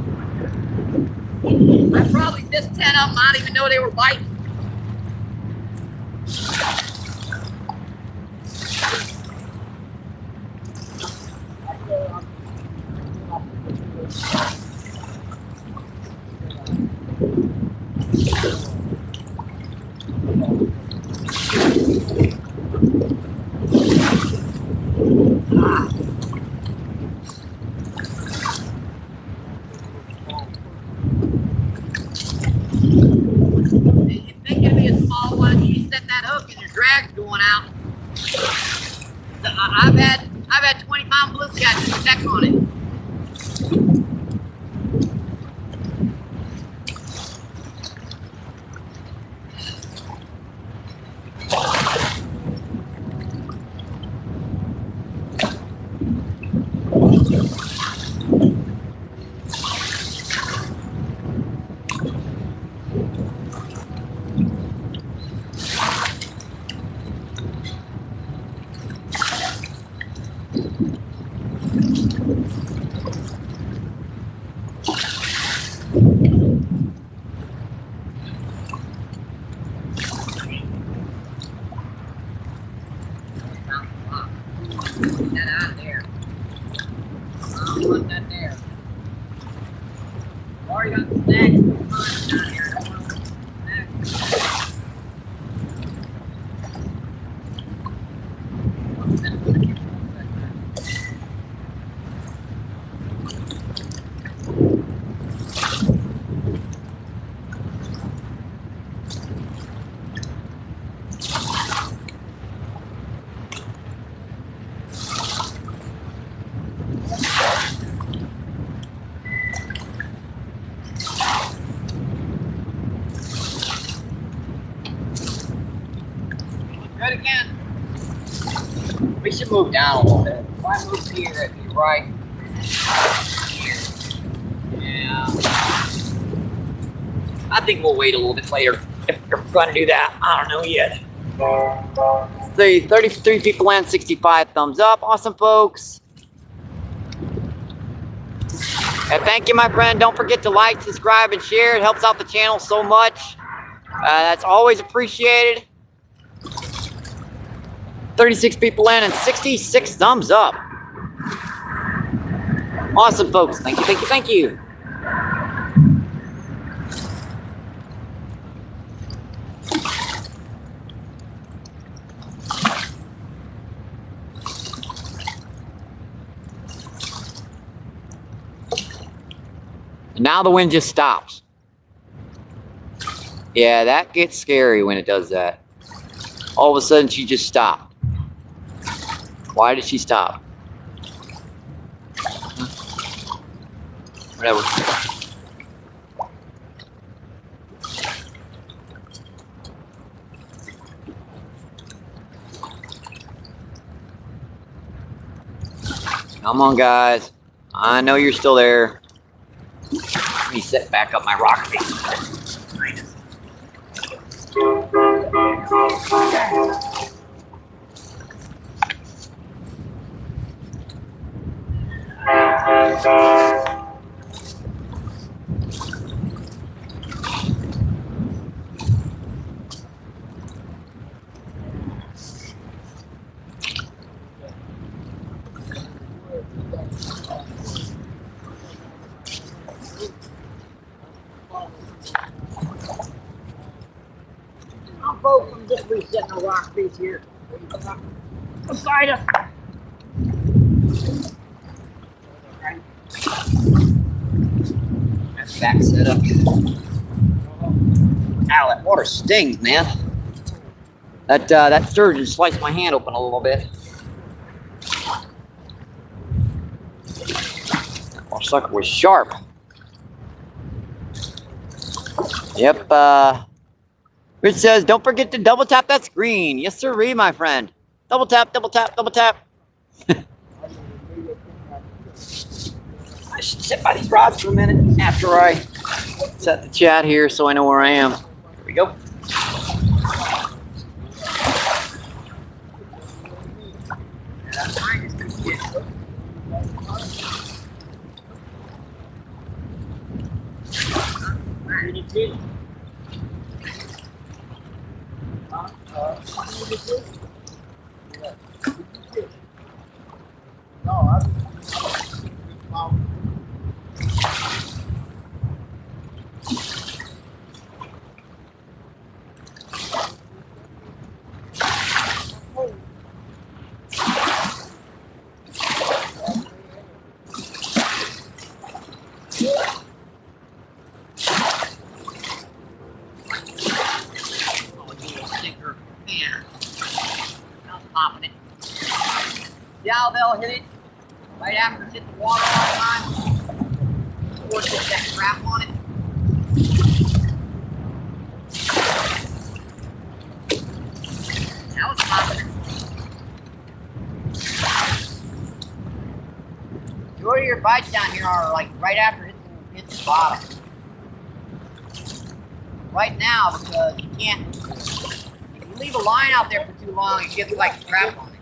I probably missed 10 of them. I didn't even know they were biting. You think it'd be a small one? You set that hook and your drag's going out. I've had 20-pound blue catches check on it. Get that out of there. I don't want that there. I've already got the snags down here. I don't want to snags. Good again. We should move down a little bit. If I move here, it'd be right here. Yeah. I think we'll wait a little bit later if we're going to do that. I don't know yet. See, 33 people and 65 thumbs up. Awesome, folks. And thank you, my friend. Don't forget to like, subscribe, and share. It helps out the channel so much. That's always appreciated. 36 people in and 66 thumbs up. Awesome, folks. Thank you, thank you, thank you. And now the wind just stops. Yeah, that gets scary when it does that. All of a sudden, she just stopped. Why did she stop? Whatever. Come on, guys. I know you're still there. Let me set back up my rock bait. Folks, I'm just resetting a rock piece here. Beside us. That's back set up. Ow, that water stings, man. That sturgeon sliced my hand open a little bit. That water sucker was sharp. Yep, Rich says, don't forget to double tap that screen. Yes, sir, my friend. Double tap, double tap, double tap. I should sit by these rods for a minute after I set the chat here so I know where I am. Here we go. See how they'll hit it right after it's hit the water all the time? Or get that crap on it. That was popping it. Majority of your bites down here are like right after it hits the bottom. Right now, because you can't, if you leave a line out there for too long, it gets like crap on it.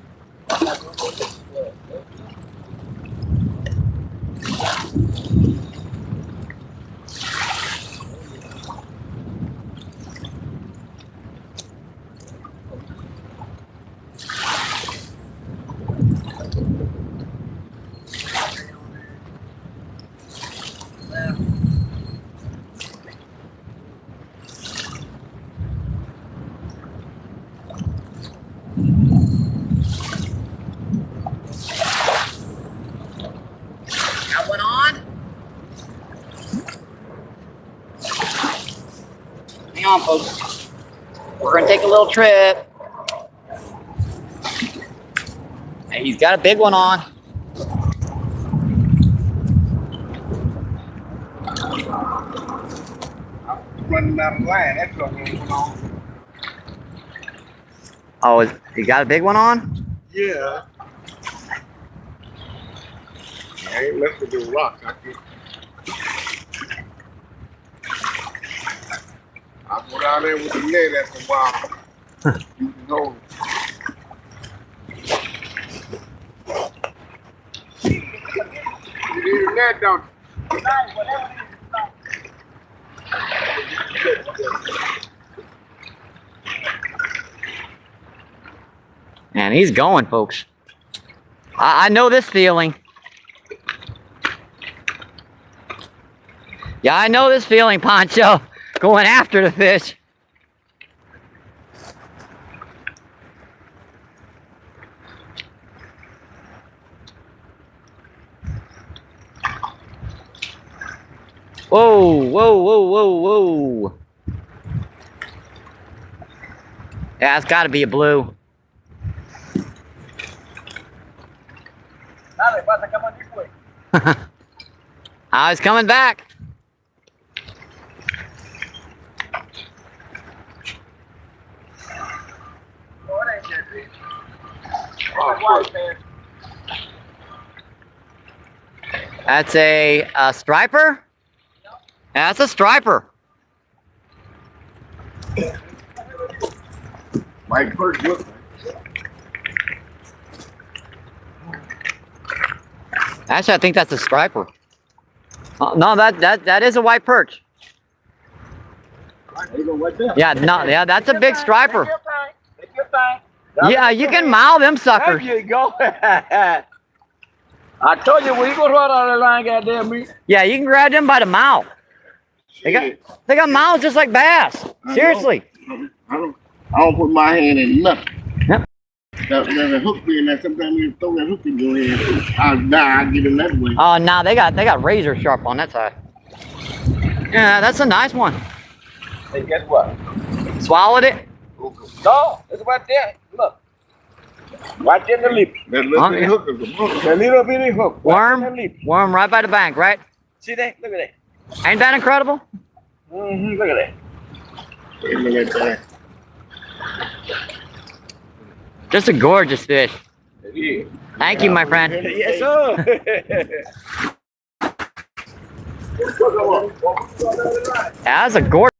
Hang on, folks. We're gonna take a little trip. Hey, he's got a big one on. I'm running out of line. That's what's going on. Oh, he got a big one on? Yeah. I ain't left with the rocks. I go down there with the net after a while. You know. You need a net, don't you? Man, he's going, folks. I know this feeling. Yeah, I know this feeling, Poncho. Going after the fish. Whoa, whoa, whoa, whoa, whoa. Yeah, it's got to be a blue. Dale, pasa, come on this way. I was coming back. Oh, it ain't that big. Oh, white, man. That's a striper? Yeah, that's a striper. White perch, look. Actually, I think that's a striper. No, that is a white perch. There you go, right there. Yeah, no, yeah, that's a big striper. Take your time. Yeah, you can mouth them suckers. There you go. I told you, when you go right out of the line, goddamn me. Yeah, you can grab them by the mouth. They got mouths just like bass. Seriously. I don't put my hand in nothing. Yep. There's a hook in there. Sometimes you throw that hook in your head. I'll get in that way. Oh, no, they got razor sharp on that side. Yeah, that's a nice one. Hey, guess what? Swallowed it? No, it's right there. Look. Right there in the lip. That little bitty hook is a hook. That little bitty hook. Worm? Right in the lip. Worm right by the bank, right? See that? Look at that. Ain't that incredible? Look at that. Hey, look at that. Just a gorgeous fish. Yeah. Thank you, my friend. Yes, sir. That's a gorgeous.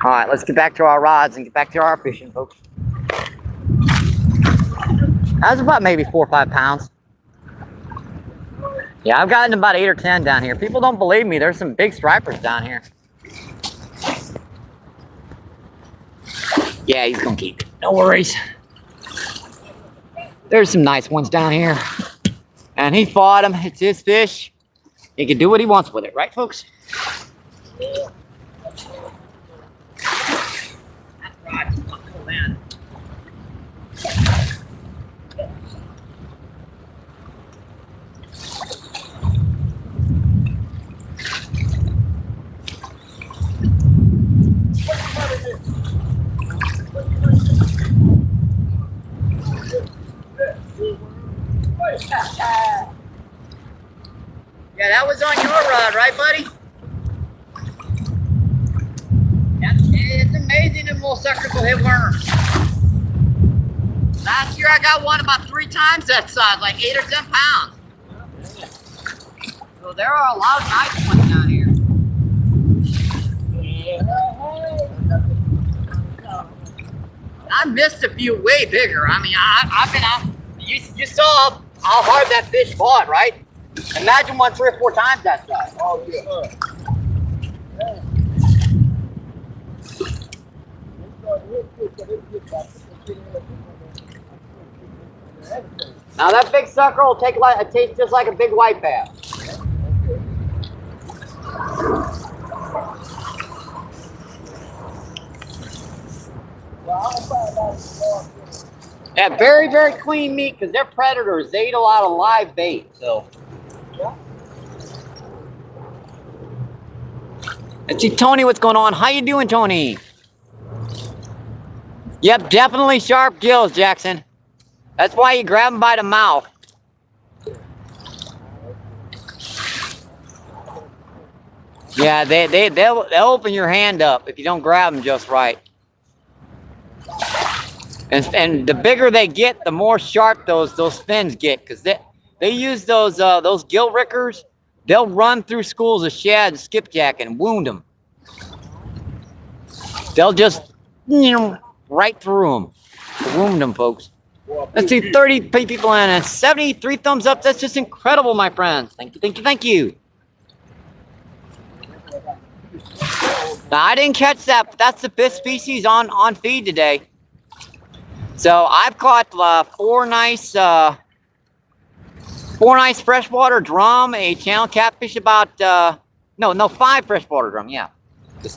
All right, let's get back to our rods and get back to our fishing, folks. That was about maybe 4 or 5 pounds. Yeah, I've gotten about 8 or 10 down here. People don't believe me. There's some big stripers down here. Yeah, he's gonna keep it. No worries. There's some nice ones down here. And he fought him. It's his fish. He can do what he wants with it, right, folks? Yeah, that was on your rod, right, buddy? Yeah, it's amazing them little suckers will hit worms. Last year I got one about 3 times that size, like 8 or 10 pounds. So there are a lot of nice ones down here. I missed a few way bigger. I mean, I've been out. You saw how hard that fish fought, right? Imagine one 3 or 4 times that size. Oh, yeah. Now that big sucker will take like it tastes just like a big white bass. Yeah, very, very clean meat because they're predators. They eat a lot of live bait. So. Let's see, Tony, what's going on? How you doing, Tony? Yep, definitely sharp gills, Jackson. That's why you grab them by the mouth. Yeah, they'll open your hand up if you don't grab them just right. And the bigger they get, the more sharp those fins get, because they use those gill rickers. They'll run through schools of shad and skipjack and wound them. They'll just, right through them. Wound them, folks. Let's see, 30 people in and 73 thumbs up. That's just incredible, my friends. Thank you, thank you, thank you. Now, I didn't catch that, but that's the 5th species on feed today. So I've caught 4 nice freshwater drum, a channel catfish about, no, 5 freshwater drum, yeah.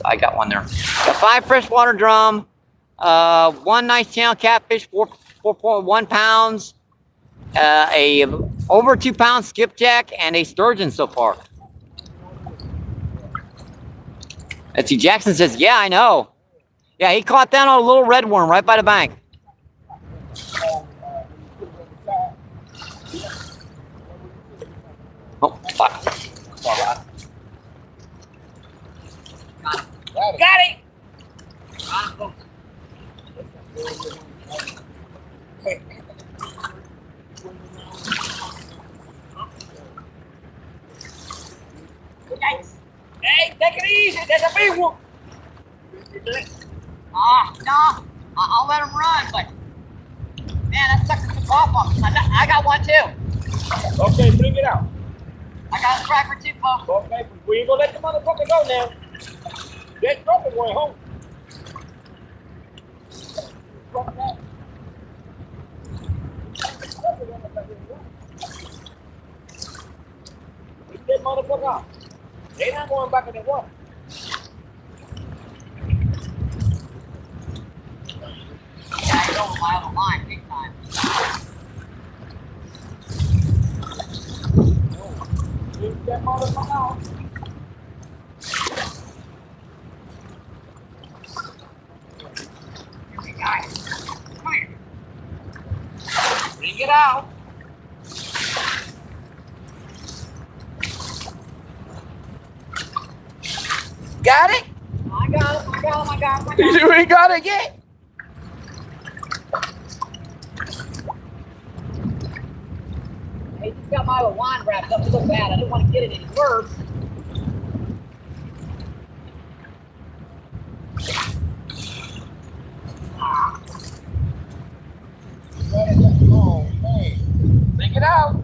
I got one there. A 5 freshwater drum, 1 nice channel catfish, 4.1 pounds, a over 2 pound skipjack and a sturgeon so far. Let's see, Jackson says, yeah, I know. Yeah, he caught that on a little red worm right by the bank. Oh, fuck. Got it! Got him, folks. Yikes. Hey, take it easy. There's a big one. No. I'll let him run, but man, that sucker took off on me. I got one too. Okay, bring it out. I got a striper too, folks. Okay, we ain't gonna let the motherfucker go now. That striper went home. Get that motherfucker out. They not going back in the water. Yeah, he's over my other line big time. Get that motherfucker out. Here we go. Come here. Bring it out. Got it? I got him. You ain't got it yet. Hey, just got my other line wrapped up so bad. I didn't want to get it any worse. Oh, man. Bring it out.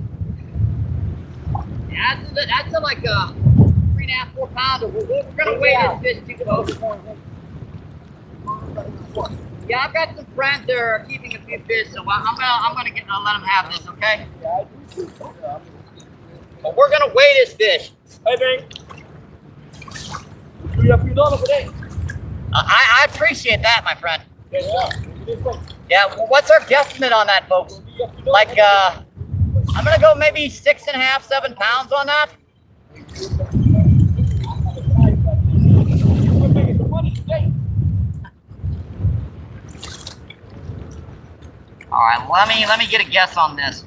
Yeah, that's a like a 3.5, 4 pounder. We're gonna weigh this fish too, folks. Yeah, I've got some friends that are keeping a few fish, so I'm gonna let them have this, okay? But we're gonna weigh this fish. Hey, man. Give you a few dollars for that. I appreciate that, my friend. Yeah. Yeah, well, what's our guesstimate on that, folks? Like, I'm gonna go maybe 6.5, 7 pounds on that. All right, let me get a guess on this.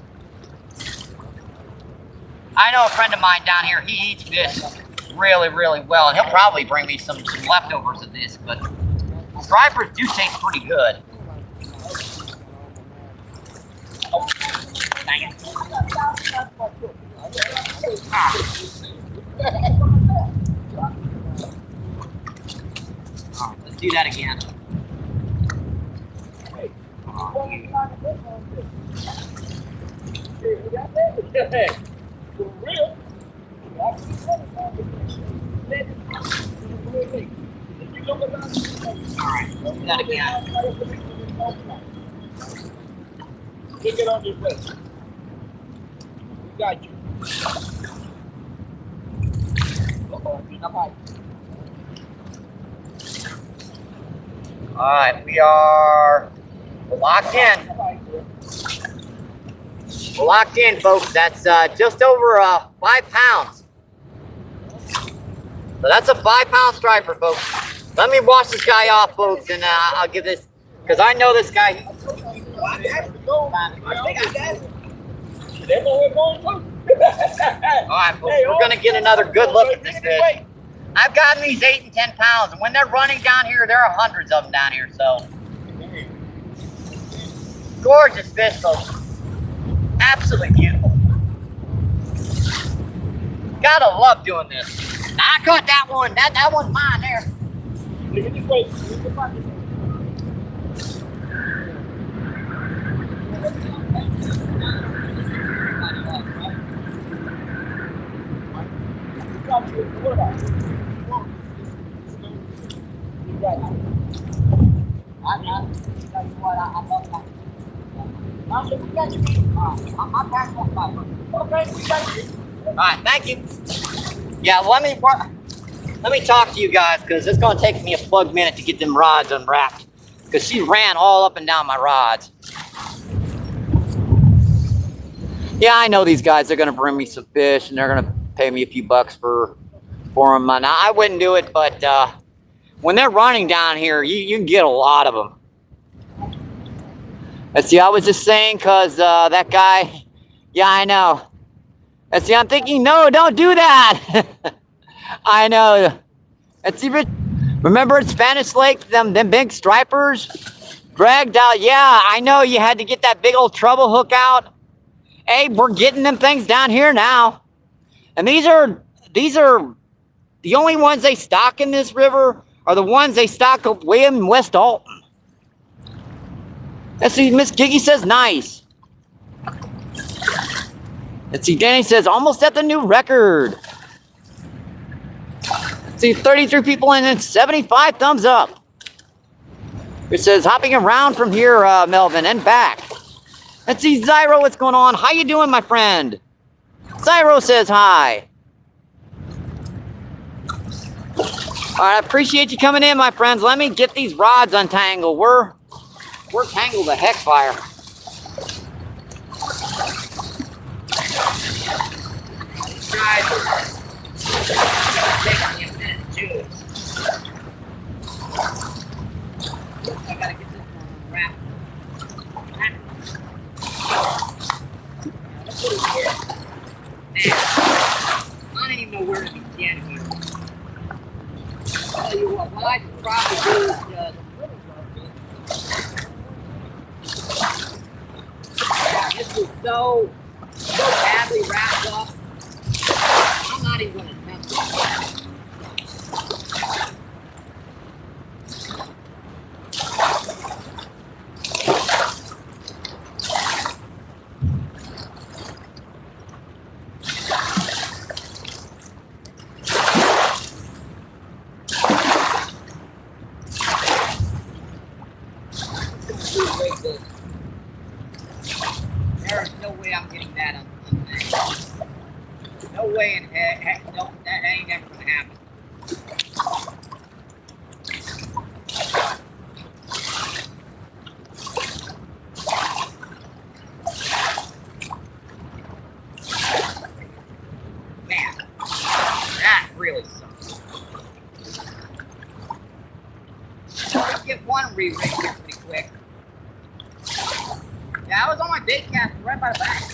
I know a friend of mine down here. He eats fish really, really well, and he'll probably bring me some leftovers of this. But stripers do taste pretty good. Oh, dang it! All right, let's do that again. For real? Alright, let's do that again. Pick it on your face. We got you. Alright, we're locked in. We're locked in, folks. That's just over 5 pounds. So that's a 5-pound striper, folks. Let me wash this guy off, folks, and I'll give this, because I know this guy. Alright, folks, we're going to get another good look at this fish. I've gotten these 8 and 10 pounds, and when they're running down here, there are hundreds of them down here, so. Gorgeous fish, folks. Absolutely beautiful. Gotta love doing this. Now, I caught that one. That one's mine there. Look at this way. Look at this way. What about it? I love that. Okay, we got you. All right, thank you. Yeah, let me talk to you guys, because it's going to take me a plug minute to get them rods unwrapped, because she ran all up and down my rods. Yeah, I know these guys are gonna bring me some fish, and they're gonna pay me a few bucks for them. Now, I wouldn't do it, but when they're running down here, you can get a lot of them. Let's see, I was just saying, cause that guy, yeah, I know. Let's see, I'm thinking, no, don't do that. I know. Let's see, remember at Spanish Lake, them big stripers dragged out? Yeah, I know you had to get that big old treble hook out. Hey, we're getting them things down here now. And these are the only ones they stock in this river are the ones they stock up way in West Alton. Let's see, Miss Giggy says nice. Let's see, Danny says almost at the new record. Let's see, 33 people and then 75 thumbs up. It says hopping around from here, Melvin, and back. Let's see, Zyro, what's going on? How you doing, my friend? Zyro says hi. All right, I appreciate you coming in, my friends. Let me get these rods untangled. We're tangled the heck fire. I gotta get this one wrapped. Let's put it here. Man, I don't even know where to begin here. I'll tell you what I should probably do is this is so badly wrapped up. I'm not even gonna attempt it. There is no way I'm getting that untangled. No way in heck, no, that ain't ever gonna happen. Man, that really sucks. Let's get one re-rig here pretty quick. Yeah, I was on my bait cast right by the back.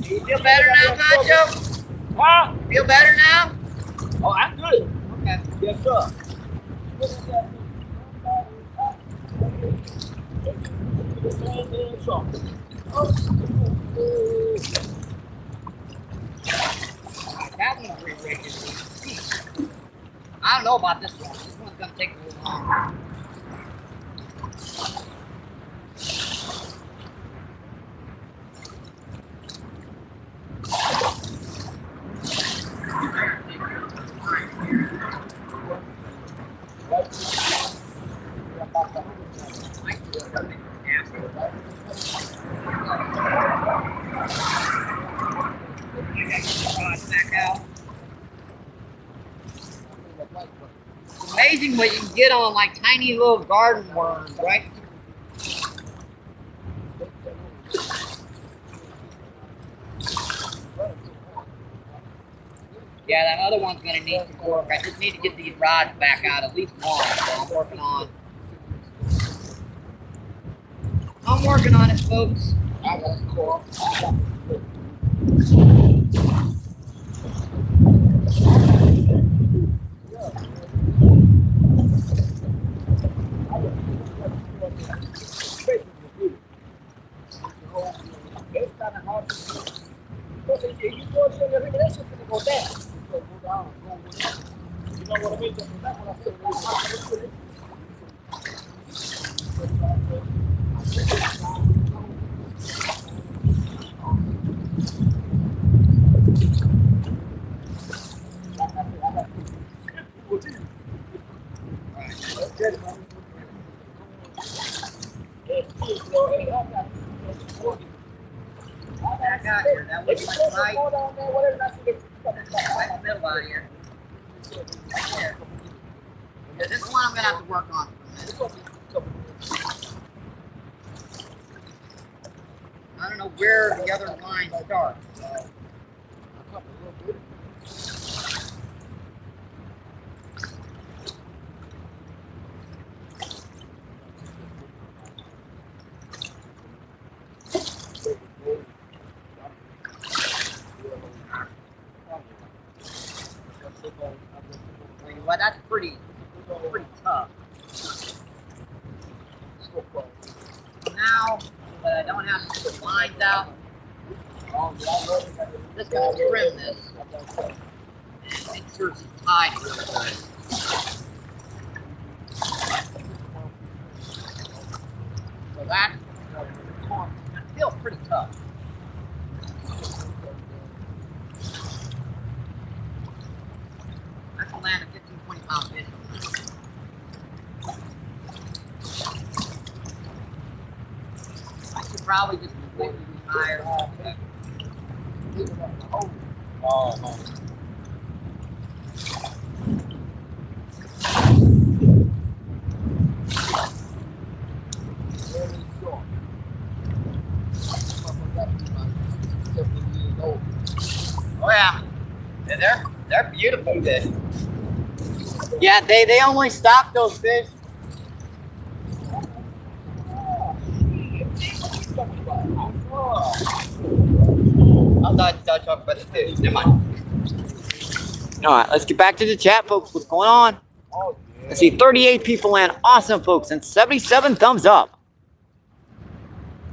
You feel better now, Nacho? Huh? Feel better now? Oh, I'm good. Okay. Yes, sir. That one's re-rigged. I don't know about this one. This one's gonna take a little longer. Back out. It's amazing what you can get on like tiny little garden worms, right? Yeah, that other one's gonna need some work. I just need to get these rods back out, at least one. So I'm working on. I'm working on it, folks. Back out here. That was right in the middle out here. Right there. Yeah, this one I'm gonna have to work on for a minute. I don't know where the other line starts. Well, that's pretty tough. Now that I don't have to put lines out, I'm just gonna trim this and make sure it's tied really good. So that feels pretty tough. I can land a 15, 20-pound fish on that. I should probably just completely retire. Oh. Oh yeah, they're beautiful fish. Yeah, they only stock those fish. I'll talk about the fish. Never mind. All right, let's get back to the chat, folks. What's going on? Let's see, 38 people in. Awesome, folks, and 77 thumbs up.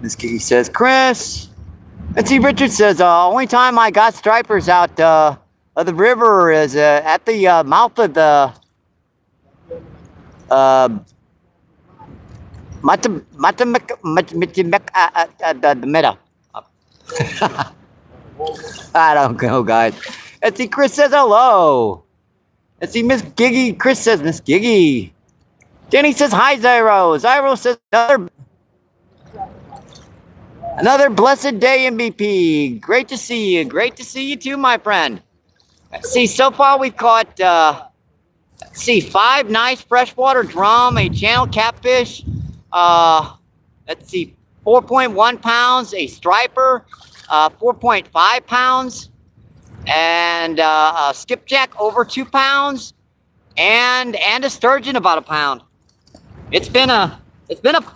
Miss Kiki says, Chris. Let's see, Richard says, only time I got stripers out of the river is at the mouth of the meadow. I don't know, guys. Let's see, Chris says hello. Let's see, Miss Giggy. Chris says, Miss Giggy. Danny says, hi, Zyro. Zyro says, another blessed day, MVP. Great to see you. Great to see you too, my friend. Let's see, so far we've caught, let's see, 5 nice freshwater drum, a channel catfish, let's see, 4.1 pounds, a striper, 4.5 pounds, and a skipjack over 2 pounds, and a sturgeon about 1 pound. It's been a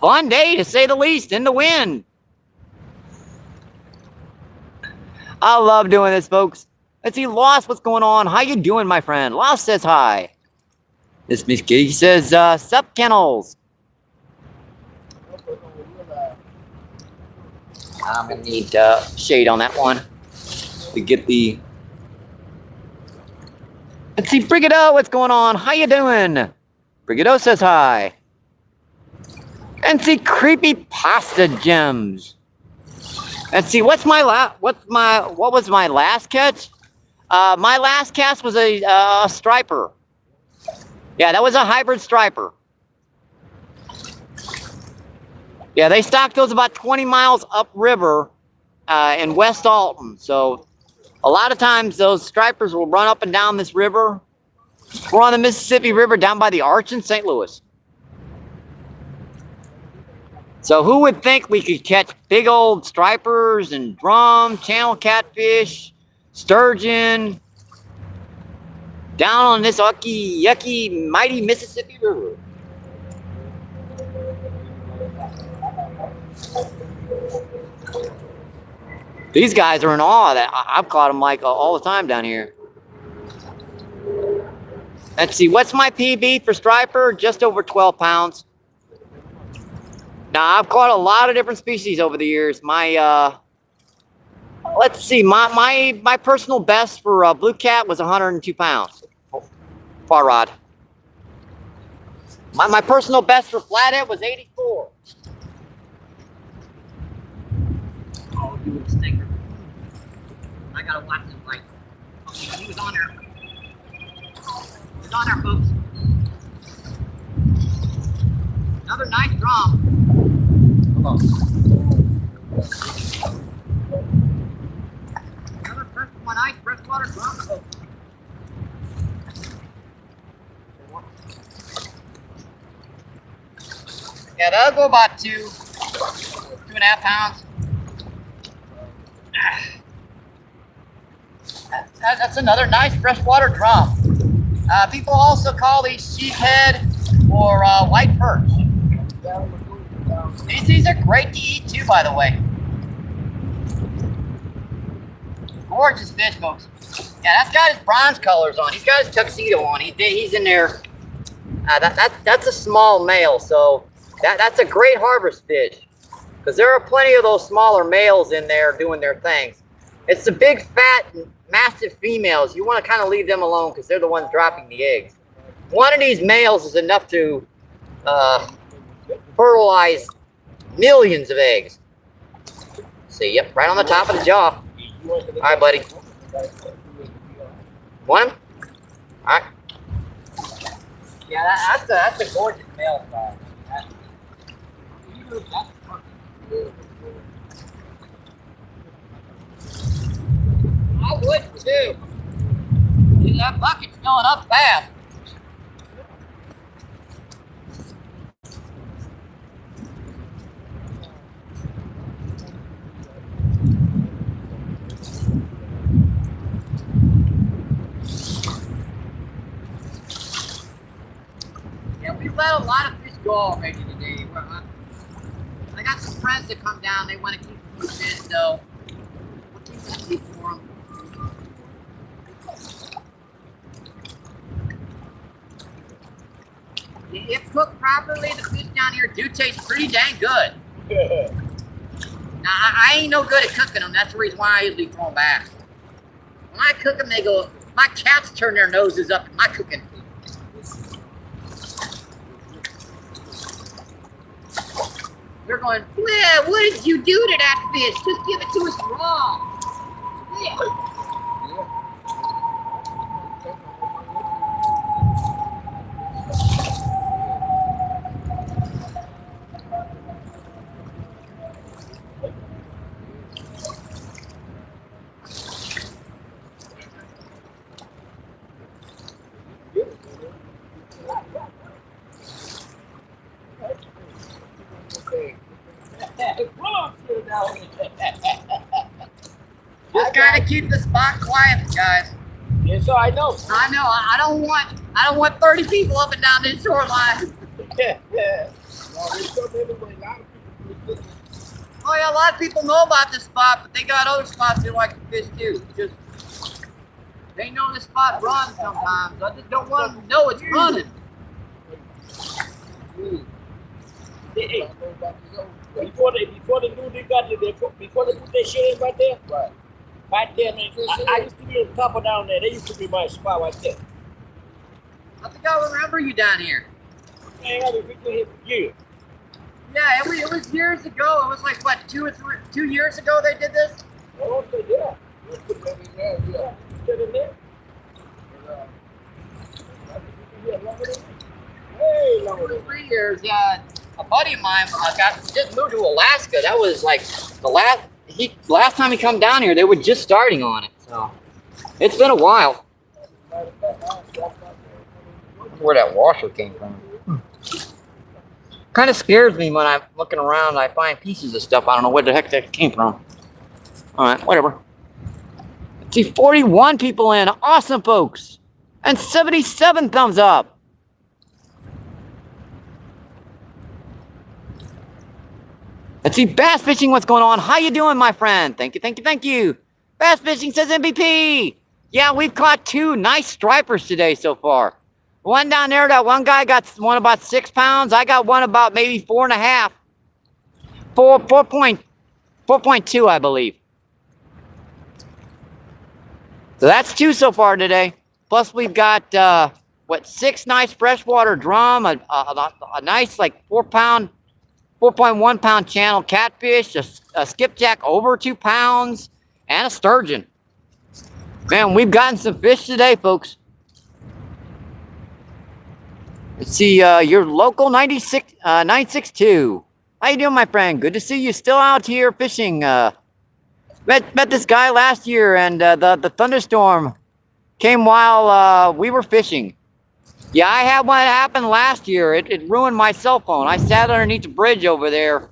fun day, to say the least, in the wind. I love doing this, folks. Let's see, Lost, what's going on? How you doing, my friend? Lost says hi. This Miss Kitty says, sup, kennels. I'm gonna need shade on that one to get the. Let's see, Brigado, what's going on? How you doing? Brigado says hi. And see, creepy pasta gems. Let's see, what was my last catch? My last cast was a striper. Yeah, that was a hybrid striper. Yeah, they stock those about 20 miles upriver in West Alton. So a lot of times those stripers will run up and down this river. We're on the Mississippi River down by the Arch in St. Louis. So who would think we could catch big old stripers and drum, channel catfish, sturgeon down on this yucky, mighty Mississippi River? These guys are in awe that I've caught them like all the time down here. Let's see, what's my PB for striper? Just over 12 pounds. Now, I've caught a lot of different species over the years. My, let's see, my personal best for blue cat was 102 pounds. spar rod. My personal best for flathead was 84. Oh, you would stinker. I gotta watch this bite. Okay, he was on there. He was on there, folks. Another nice drum. Another nice freshwater drum, folks. Yeah, that'll go about 2.5 pounds. That's another nice freshwater drum. People also call these sheephead or white perch. These are great to eat too, by the way. Gorgeous fish, folks. Yeah, that's got his bronze colors on. He's got his tuxedo on. He's in there. That's a small male, so that's a great harvest fish. Because there are plenty of those smaller males in there doing their things. It's the big, fat, massive females. You want to kind of leave them alone because they're the ones dropping the eggs. One of these males is enough to fertilize millions of eggs. See, yep, right on the top of the jaw. All right, buddy. Want him? All right. Yeah, that's a gorgeous male size. I would too. See, that bucket's filling up fast. Yeah, we let a lot of fish go already today. I got some friends that come down. They want to keep some fish, so we'll keep some meat for them. If cooked properly, the fish down here do taste pretty dang good. Now, I ain't no good at cooking them. That's the reason why I usually throw them back. When I cook them, they go, my cats turn their noses up at my cooking. They're going, well, what did you do to that fish? Just give it to us raw. Yeah. Just gotta keep the spot quiet, guys. Yes, so I know. I know. I don't want 30 people up and down this shoreline. Oh yeah, a lot of people know about this spot, but they got other spots they like to fish too. Just they know this spot runs sometimes. I just don't want them to know it's running. Hey, before they do before they put their shit in right there, right there, man. I used to be on top of down there. They used to be my spot right there. I think I remember you down here. Man, I've been fishing here for years. Yeah, it was years ago. It was like what, 2 years ago they did this? Oh, okay, yeah. Yeah. Get in there. Hey, longer than 3 years, yeah. A buddy of mine just moved to Alaska. That was like the last time he come down here. They were just starting on it, so it's been a while. Where that washer came from? Kind of scares me when I'm looking around and I find pieces of stuff. I don't know where the heck that came from. All right, whatever. Let's see, 41 people in. Awesome, folks. And 77 thumbs up. Let's see, Bass Fishing, what's going on? How you doing, my friend? Thank you, thank you, thank you. Bass Fishing says MVP. Yeah, we've caught 2 nice stripers today so far. One down there, that one guy got one about 6 pounds. I got one about maybe 4.5. 4.2, I believe. So that's 2 so far today. Plus we've got 6 nice freshwater drum, a nice like 4.1 pound channel catfish, a skipjack over 2 pounds, and a sturgeon. Man, we've gotten some fish today, folks. Let's see, your local 962. How you doing, my friend? Good to see you still out here fishing. Met this guy last year, and the thunderstorm came while we were fishing. Yeah, I had one happen last year. It ruined my cell phone. I sat underneath the bridge over there.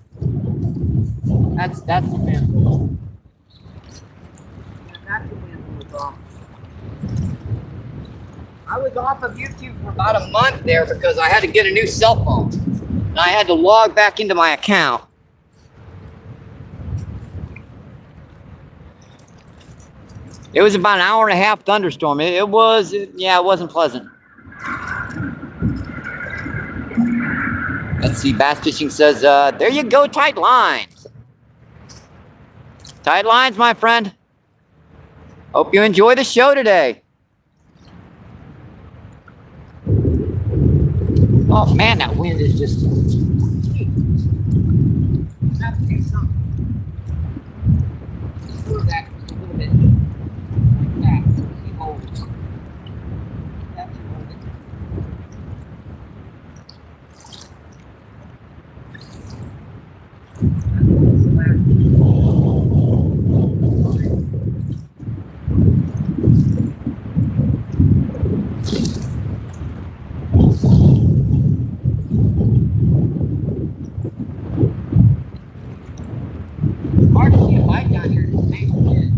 That's the wind. That's the wind was off. I was off of YouTube for about a month there because I had to get a new cell phone. And I had to log back into my account. It was about an hour and a half thunderstorm. It wasn't pleasant. Let's see, Bass Fishing says, there you go, tight lines. Tight lines, my friend. Hope you enjoy the show today. Oh man, that wind is just... Have to do something. Move that a little bit. Like that. So he holds. That's hold it. Hard to see a bite down here. This thing's good.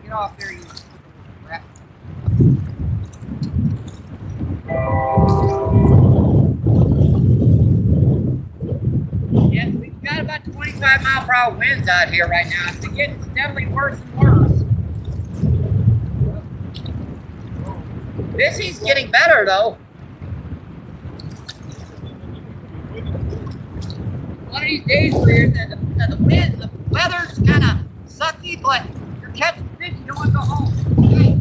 Get off there, you rat. Yeah, we've got about 25 mile per hour winds out here right now. It's getting steadily worse and worse. Fishing's getting better though. One of these days where the wind, the weather's kind of sucky, but you're catching fish, you don't want to go home. Okay?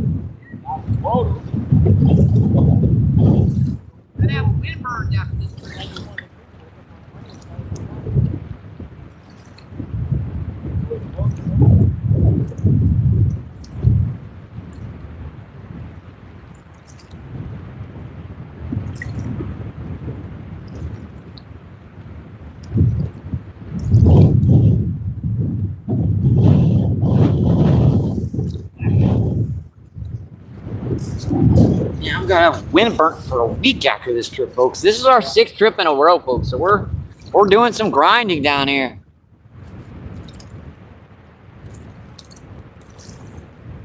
We're gonna have wind burns after this. Yeah, I'm gonna have wind burnt for a week after this trip, folks. This is our 6th trip in a row, folks. So we're doing some grinding down here.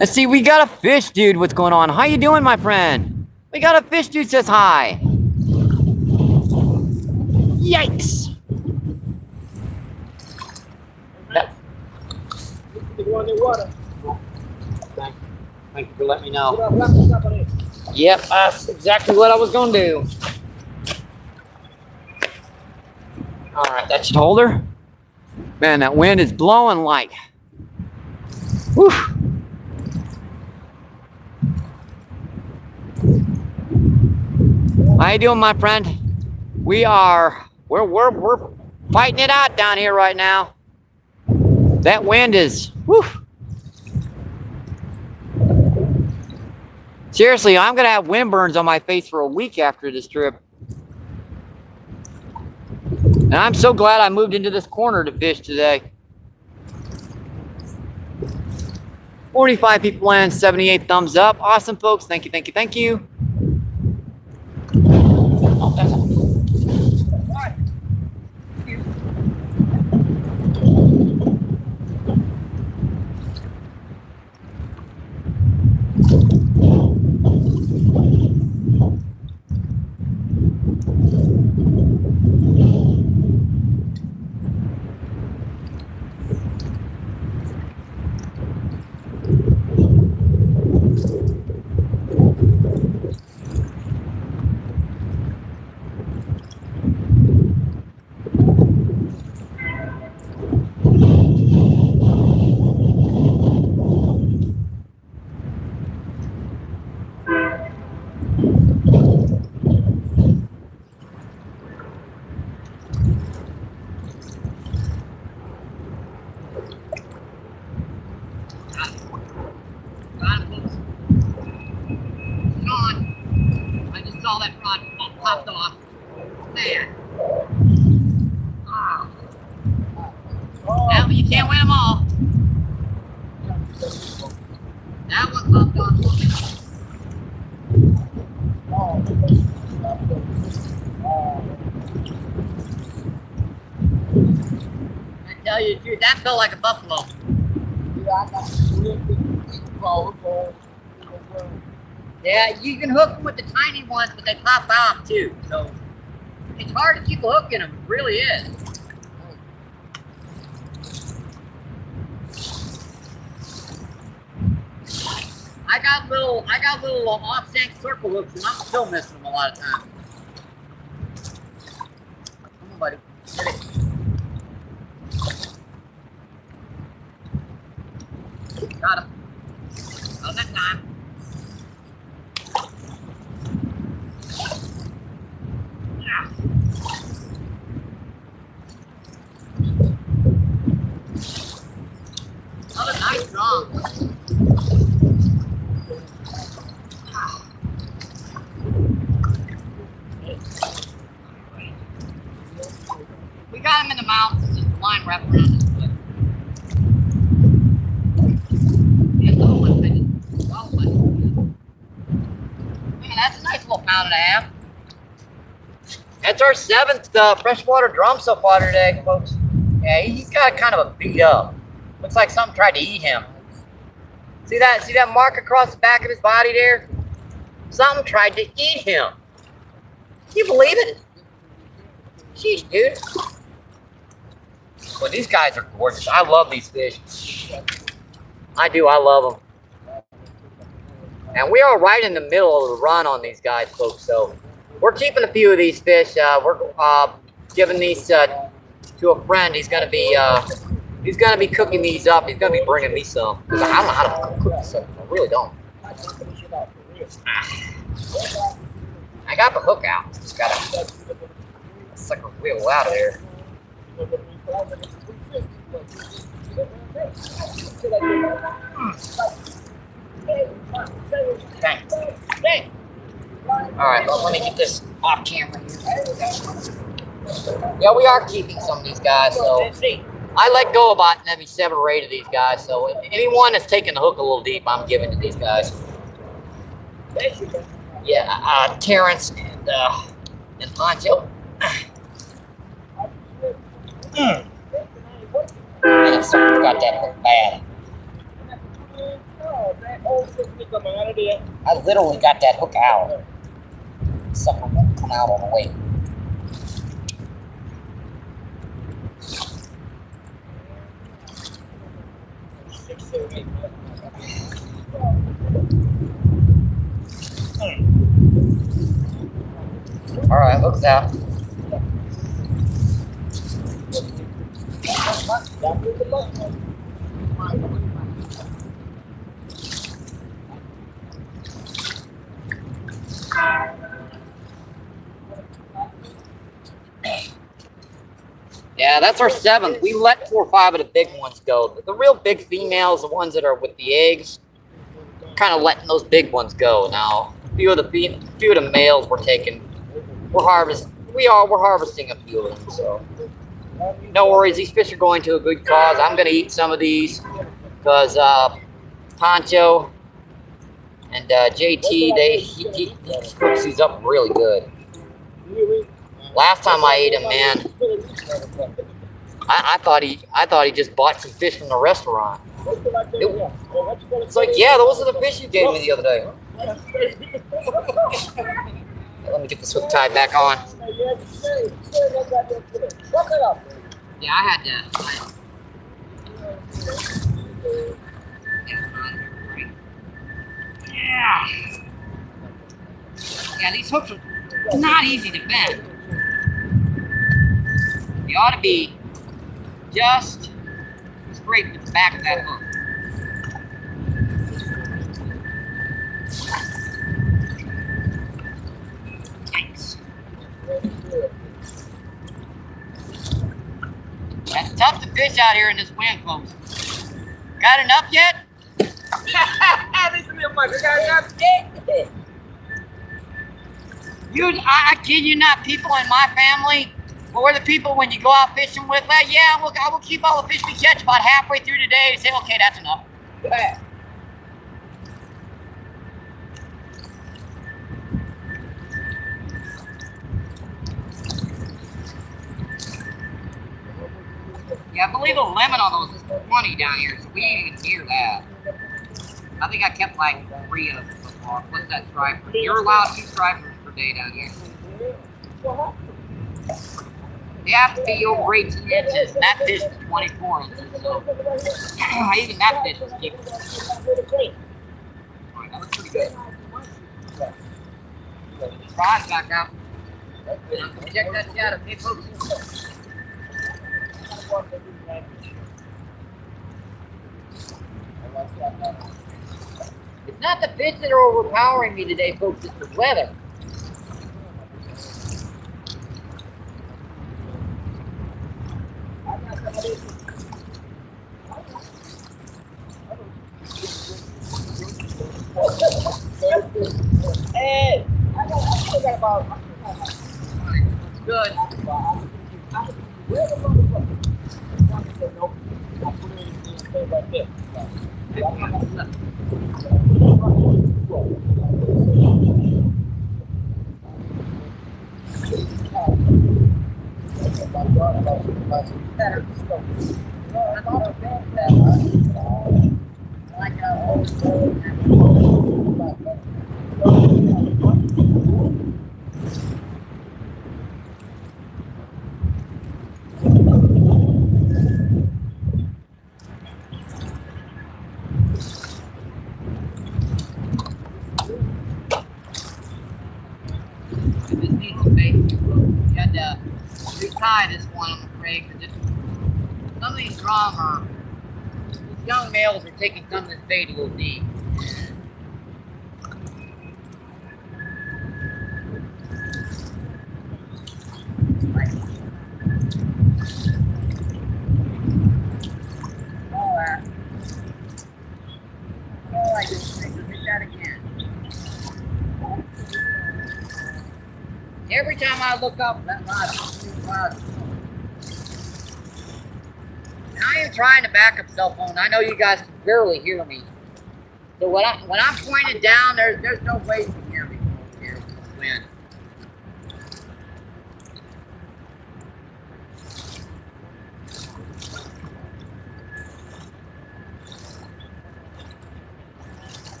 Let's see, we got a fish dude. What's going on? How you doing, my friend? We got a fish dude says hi. Yikes! Thank you for letting me know. Yep, that's exactly what I was gonna do. All right, that should hold her. Man, that wind is blowing like. Whew. How you doing, my friend? We're fighting it out down here right now. That wind is, whew. Seriously, I'm gonna have wind burns on my face for a week after this trip. And I'm so glad I moved into this corner to fish today. 45 people in, 78 thumbs up. Awesome, folks. Thank you, thank you, thank you. Oh, that's all. hooked off. Man. Ah. Well, you can't win them all. That one popped off. I tell you the truth, that felt like a buffalo. Yeah, you can hook them with the tiny ones, but they pop off too. So it's hard to keep a hook in them. It really is. I got little off-shank circle hooks, and I'm still missing them a lot of times. Come on, buddy. Get it. Got him. Not that time. Yeah. Another nice drum. We got him in the mouth. It's just the line wrapped around his foot. Yeah, little one, baby. Little one. Man, that's a nice little pound and a half. That's our 7th freshwater drum so far today, folks. Yeah, he's got kind of a beat up. Looks like something tried to eat him. See that? See that mark across the back of his body there? Something tried to eat him. Can you believe it? Jeez, dude. Well, these guys are gorgeous. I love these fish. I do. I love them. And we are right in the middle of the run on these guys, folks. So we're keeping a few of these fish. We're giving these to a friend. He's gonna be cooking these up. He's gonna be bringing me some because I don't know how to cook this stuff. I really don't. I got the hook out. Just gotta suck a wheel out of there. Thanks. Alright, well, let me get this off camera here. Yeah, we are keeping some of these guys, so I let go about maybe 7 or 8 of these guys, so anyone that's taking the hook a little deep, I'm giving to these guys. Yeah, Terrence and Poncho. Man, something's got that hook bad. I literally got that hook out. Sucker won't come out all the way. All right, hook's out. Yeah, that's our 7th. We let 4 or 5 of the big ones go. The real big females, the ones that are with the eggs, kind of letting those big ones go. Now, a few of the males we're taking. We're harvesting a few of them. So, no worries. These fish are going to a good cause. I'm going to eat some of these because Poncho and JT, he cooks these up really good. Last time I ate him, man, I thought he just bought some fish from the restaurant. It's like, yeah, those are the fish you gave me the other day. Let me get this hook tied back on. Yeah, I had to. Yeah, these hooks are not easy to bend. You ought to be just straight with the back of that hook. Thanks. That's tough to fish out here in this wind, folks. Got enough yet? Dude, I kid you not, people in my family, but we're the people when you go out fishing with, yeah, I will keep all the fish we catch about halfway through the day and say, okay, that's enough. Yeah. Yeah, I believe the limit on those is 20 down here, so we ain't even near that. I think I kept like 3 of them so far. Plus that striper. You're allowed 2 stripers per day down here. They have to be over 18 inches, and that fish is 24 inches, so even that fish is keeping. Alright, that was pretty good. Rod's back out. Check that shadow, okay, folks? It's not the fish that are overpowering me today, folks, it's the weather. Hey, I got about. That's good. This needs some bait. You had to retie this one, I'm afraid, because some of these these young males are taking some of this bait a little deep. Every time I look up, that rod. And I am trying to back up cell phone. I know you guys can barely hear me. So when I'm pointed down, there's no way you can hear me from here with the wind.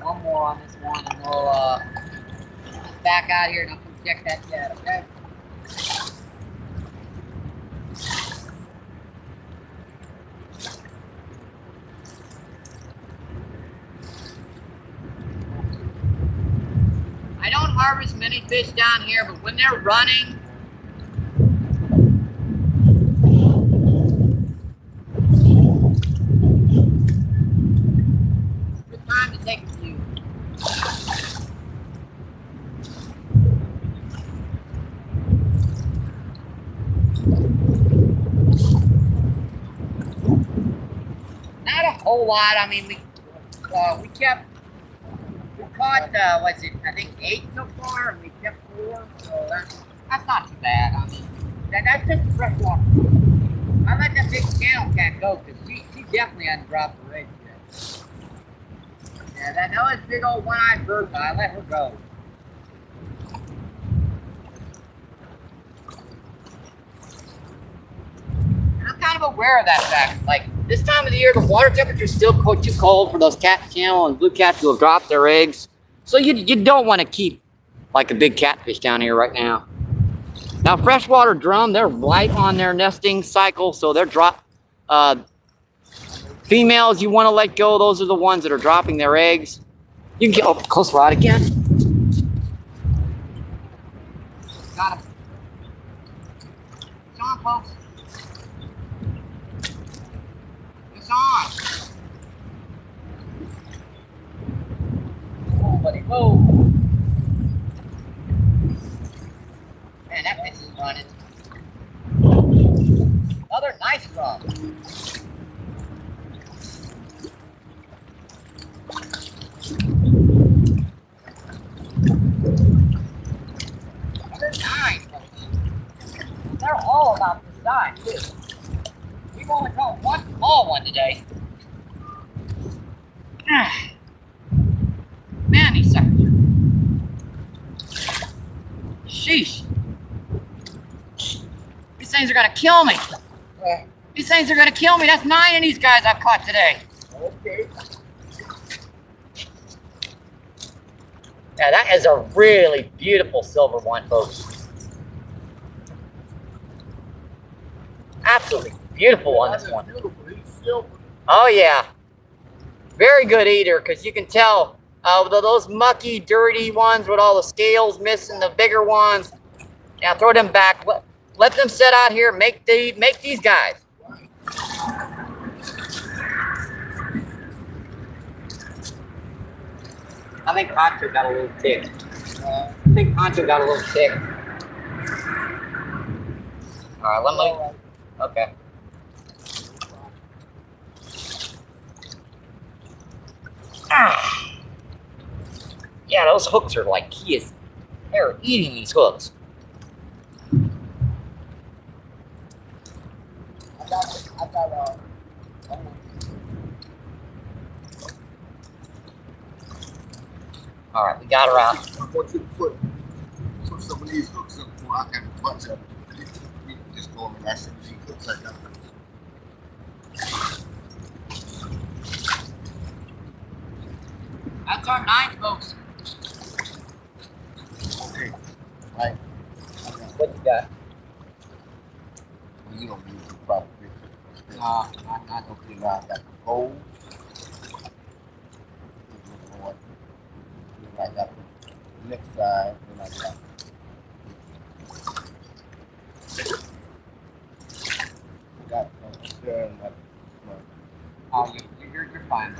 One more on this one, and we'll back out here and I'll come check that cat, okay? I don't harvest many fish down here, but when they're running, it's a good time to take a few. Not a whole lot. I mean, we caught I think 8 so far, and we kept 4, so that's not too bad. I mean, that's just fresh water. I let that big channel cat go because she definitely hadn't dropped the rig yet. Yeah, that was big old one-eyed bird, but I let her go. And I'm kind of aware of that fact. Like, this time of the year, the water temperature is still too cold for those cat channel and blue cats to have dropped their eggs. So you don't want to keep like a big catfish down here right now. Now, freshwater drum, they're right on their nesting cycle, so they're females you want to let go. Those are the ones that are dropping their eggs. You can get close rod again. Got him. It's on, folks. It's on. Whoa, buddy, whoa. Man, that fish is running. Another nice drum. 9. They're all about this size, too. We've only caught one small one today. Man, these suckers. Sheesh. These things are gonna kill me. These things are gonna kill me. That's 9 of these guys I've caught today. Okay. Yeah, that is a really beautiful silver one, folks. Absolutely beautiful on this one. Beautiful. He's silver. Oh yeah, very good eater, because you can tell those mucky, dirty ones with all the scales missing, the bigger ones. Now throw them back. Let them sit out here. Make these guys. I think Poncho got a little tick. All right, let me. Okay. Yeah, those hooks are like they're eating these hooks. I got All right, we got her out. I want you to put some of these hooks up before I can bunch up. You can just go on and ask these hooks I got. That's our 9, folks. Okay. Right. What you got? Well, you don't use the proper picture. Nah, not okay. Now I got the gold. I got the next side, and I got there and Oh, you're fine.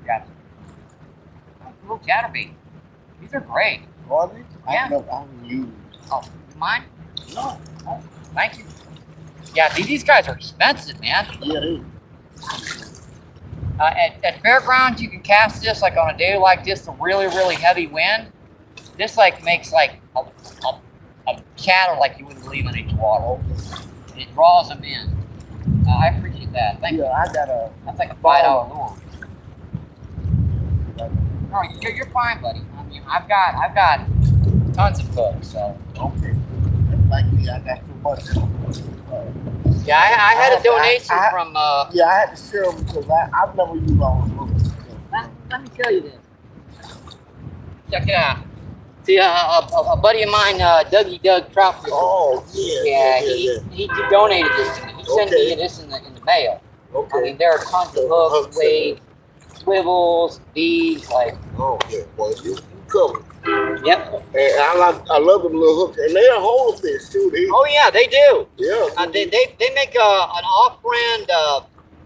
Gotcha. Little chatterbait. These are great. are they? Yeah. I don't use. Oh, mine? No. Thank you. Yeah, these guys are expensive, man. Yeah, they. At fairgrounds, you can cast this like on a day like this, a really, really heavy wind. This like makes like a chatter like you wouldn't believe in each water. And it draws them in. I appreciate that. Thank you. Yeah, I got a. That's like a $5 lure. No, you're fine, buddy. I mean, I've got tons of hooks, so. Okay. Like me, I got too much. Yeah, I had a donation from. Yeah, I had to share them because I've never used all the hooks. Let me show you this. Check it out. See, a buddy of mine, Dougie Doug Trout Fisher. Oh, yeah. He donated this to me. He sent me this in the mail. Okay. I mean, there are tons of hooks, weights, swivels, beads, like. Oh, yeah. Well, you covered. Yep. And I love them little hooks. And they're whole fish, too. Oh yeah, they do. Yeah. They make an off-brand.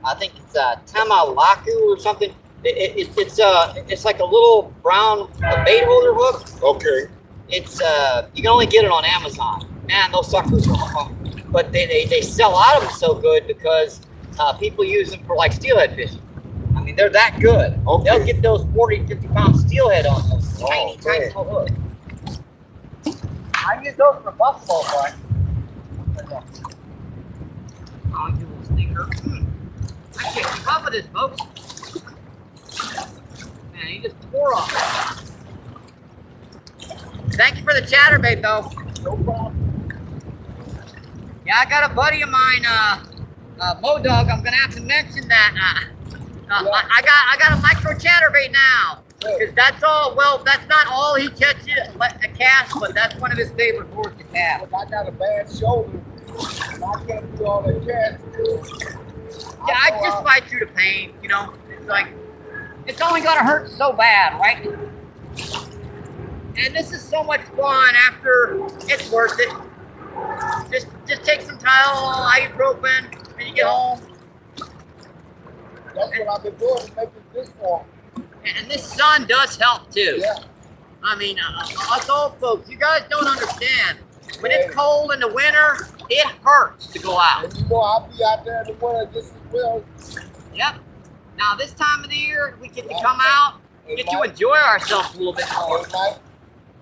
I think it's Tamalaku or something. It's like a little brown bait holder hook. Okay. It's you can only get it on Amazon. Man, those suckers are fun. But they sell out of them so good because people use them for like steelhead fishing. I mean, they're that good. Okay. They'll get those 40, 50-pound steelhead on those tiny little hooks. I use those for buffalo, boy. Oh, you little stinker. I can't keep up with this, folks. Man, he just tore off. Thank you for the chatterbait, though. No problem. Yeah, I got a buddy of mine, Modog. I'm gonna have to mention that. I got a micro chatterbait now. Because that's all. Well, that's not all he catches a cast, but that's one of his favorite lures to cast. If I got a bad shoulder, and I can't do all that casting. Yeah, I just fight through the pain. You know, it's like it's only gonna hurt so bad, right? And this is so much fun. After it's worth it. Just take some Tylenol, ibuprofen, when you get home. That's what I've been doing to make this for. And this sun does help too. Yeah. I mean, us old folks, you guys don't understand. When it's cold in the winter, it hurts to go out. And you know, I'll be out there in the winter just as well. Yep. Now this time of the year, we get to come out, get to enjoy ourselves a little bit more.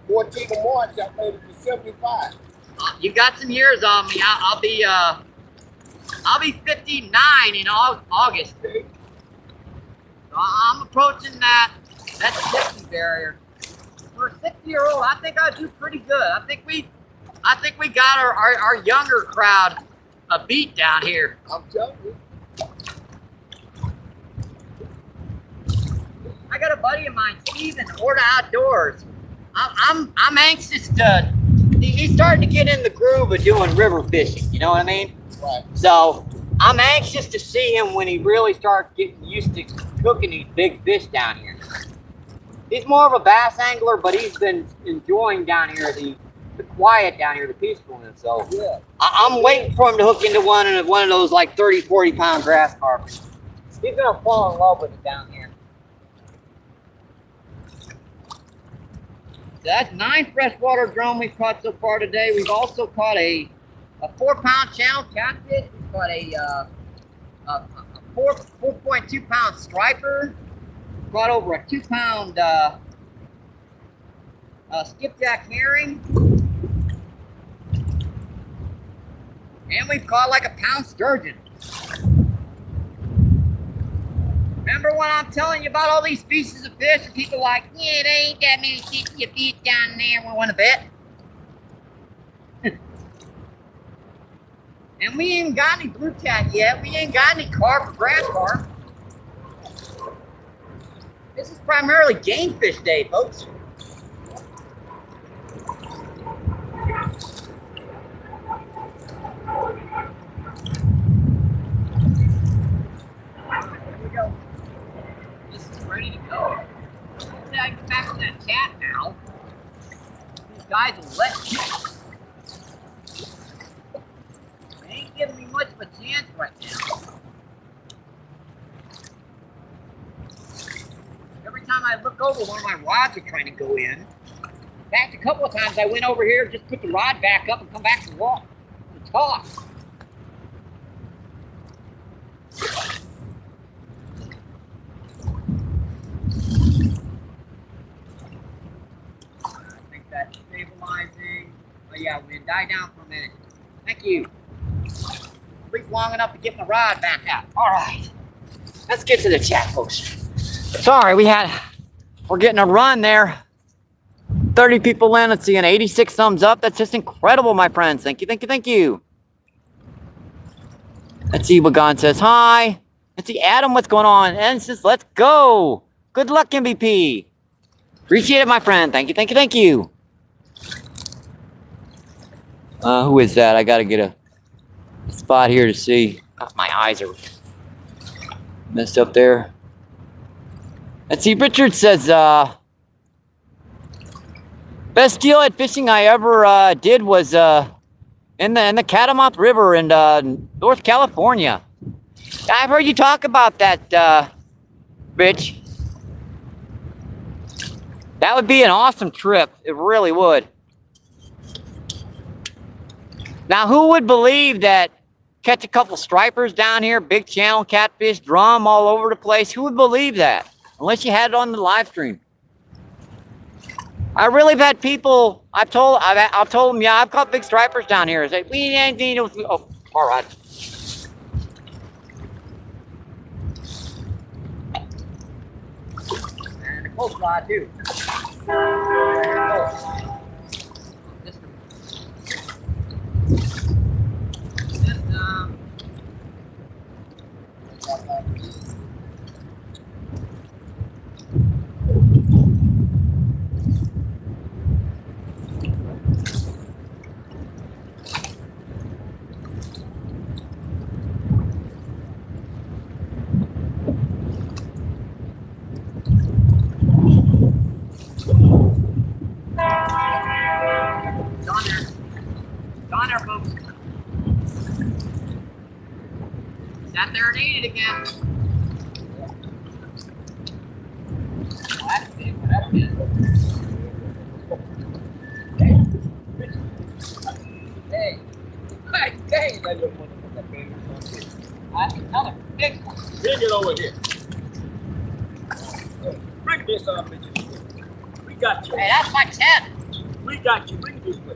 14th of March, I made it to 75. You got some years on me. I'll be 59 in August. So I'm approaching that 60 barrier. For a 60-year-old, I think I do pretty good. I think we got our younger crowd a beat down here. I'm telling you. I got a buddy of mine, Steve, in Orta Outdoors. I'm anxious to. He's starting to get in the groove of doing river fishing. You know what I mean? Right. So I'm anxious to see him when he really starts getting used to cooking these big fish down here. He's more of a bass angler, but he's been enjoying down here the quiet down here, the peacefulness. So Yeah. I'm waiting for him to hook into one of those like 30, 40 pound grass carp. He's gonna fall in love with it down here. So that's 9 freshwater drum we've caught so far today. We've also caught a 4-pound channel catfish. We've caught a 4.2 pound striper. Caught over a 2-pound skipjack herring. And we've caught like a pound sturgeon. Remember when I'm telling you about all these species of fish and people like, yeah, there ain't that many species of fish down there, we want to bet. And we ain't got any blue cat yet. We ain't got any carp or grass carp. This is primarily game fish day, folks. Here we go. This is ready to go. I get back to that cat now. These guys will let you. They ain't giving me much of a chance right now. Every time I look over, one of my rods are trying to go in. In fact, a couple of times I went over here, just put the rod back up and come back to walk, to talk. I think that's stabilizing. Oh yeah, we're gonna die down for a minute. Thank you. Breathe long enough to get my rod back out. All right, let's get to the chat, folks. Sorry, we're getting a run there. 30 people in, let's see, an 86 thumbs up. That's just incredible, my friends. Thank you, thank you, thank you. Let's see, Wagon says hi. Let's see, Adam, what's going on? And says, let's go. Good luck, MVP. Appreciate it, my friend. Thank you, thank you, thank you. Who is that? I gotta get a spot here to see. Oh, my eyes are messed up there. Let's see, Richard says, best steelhead fishing I ever did was in the Catamount River in North California. I've heard you talk about that, Rich. That would be an awesome trip. It really would. Now, who would believe that catch a couple stripers down here, big channel catfish, drum all over the place? Who would believe that? Unless you had it on the live stream. I really have had people, I've told them, yeah, I've caught big stripers down here. I say, we ain't need no, oh, all right. And a close rod too. Gone there, folks. Sat there and ate it again. Oh, that's big. That's good. Hey. Hey. That's another big one. Bring it over here. Bring this up, bitch. We got you. Hey, that's my 10. We got you. Bring this way.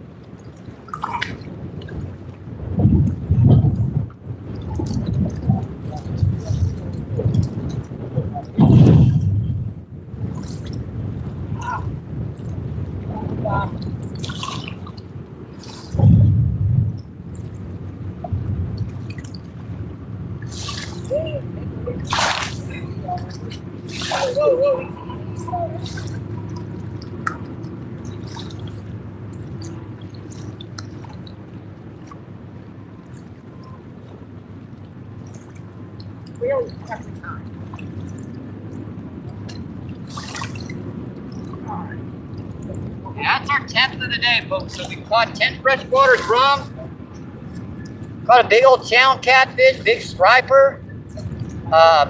Yeah, that's our 10th of the day, folks. So we caught 10 freshwater drum. Caught a big old channel catfish, big striper,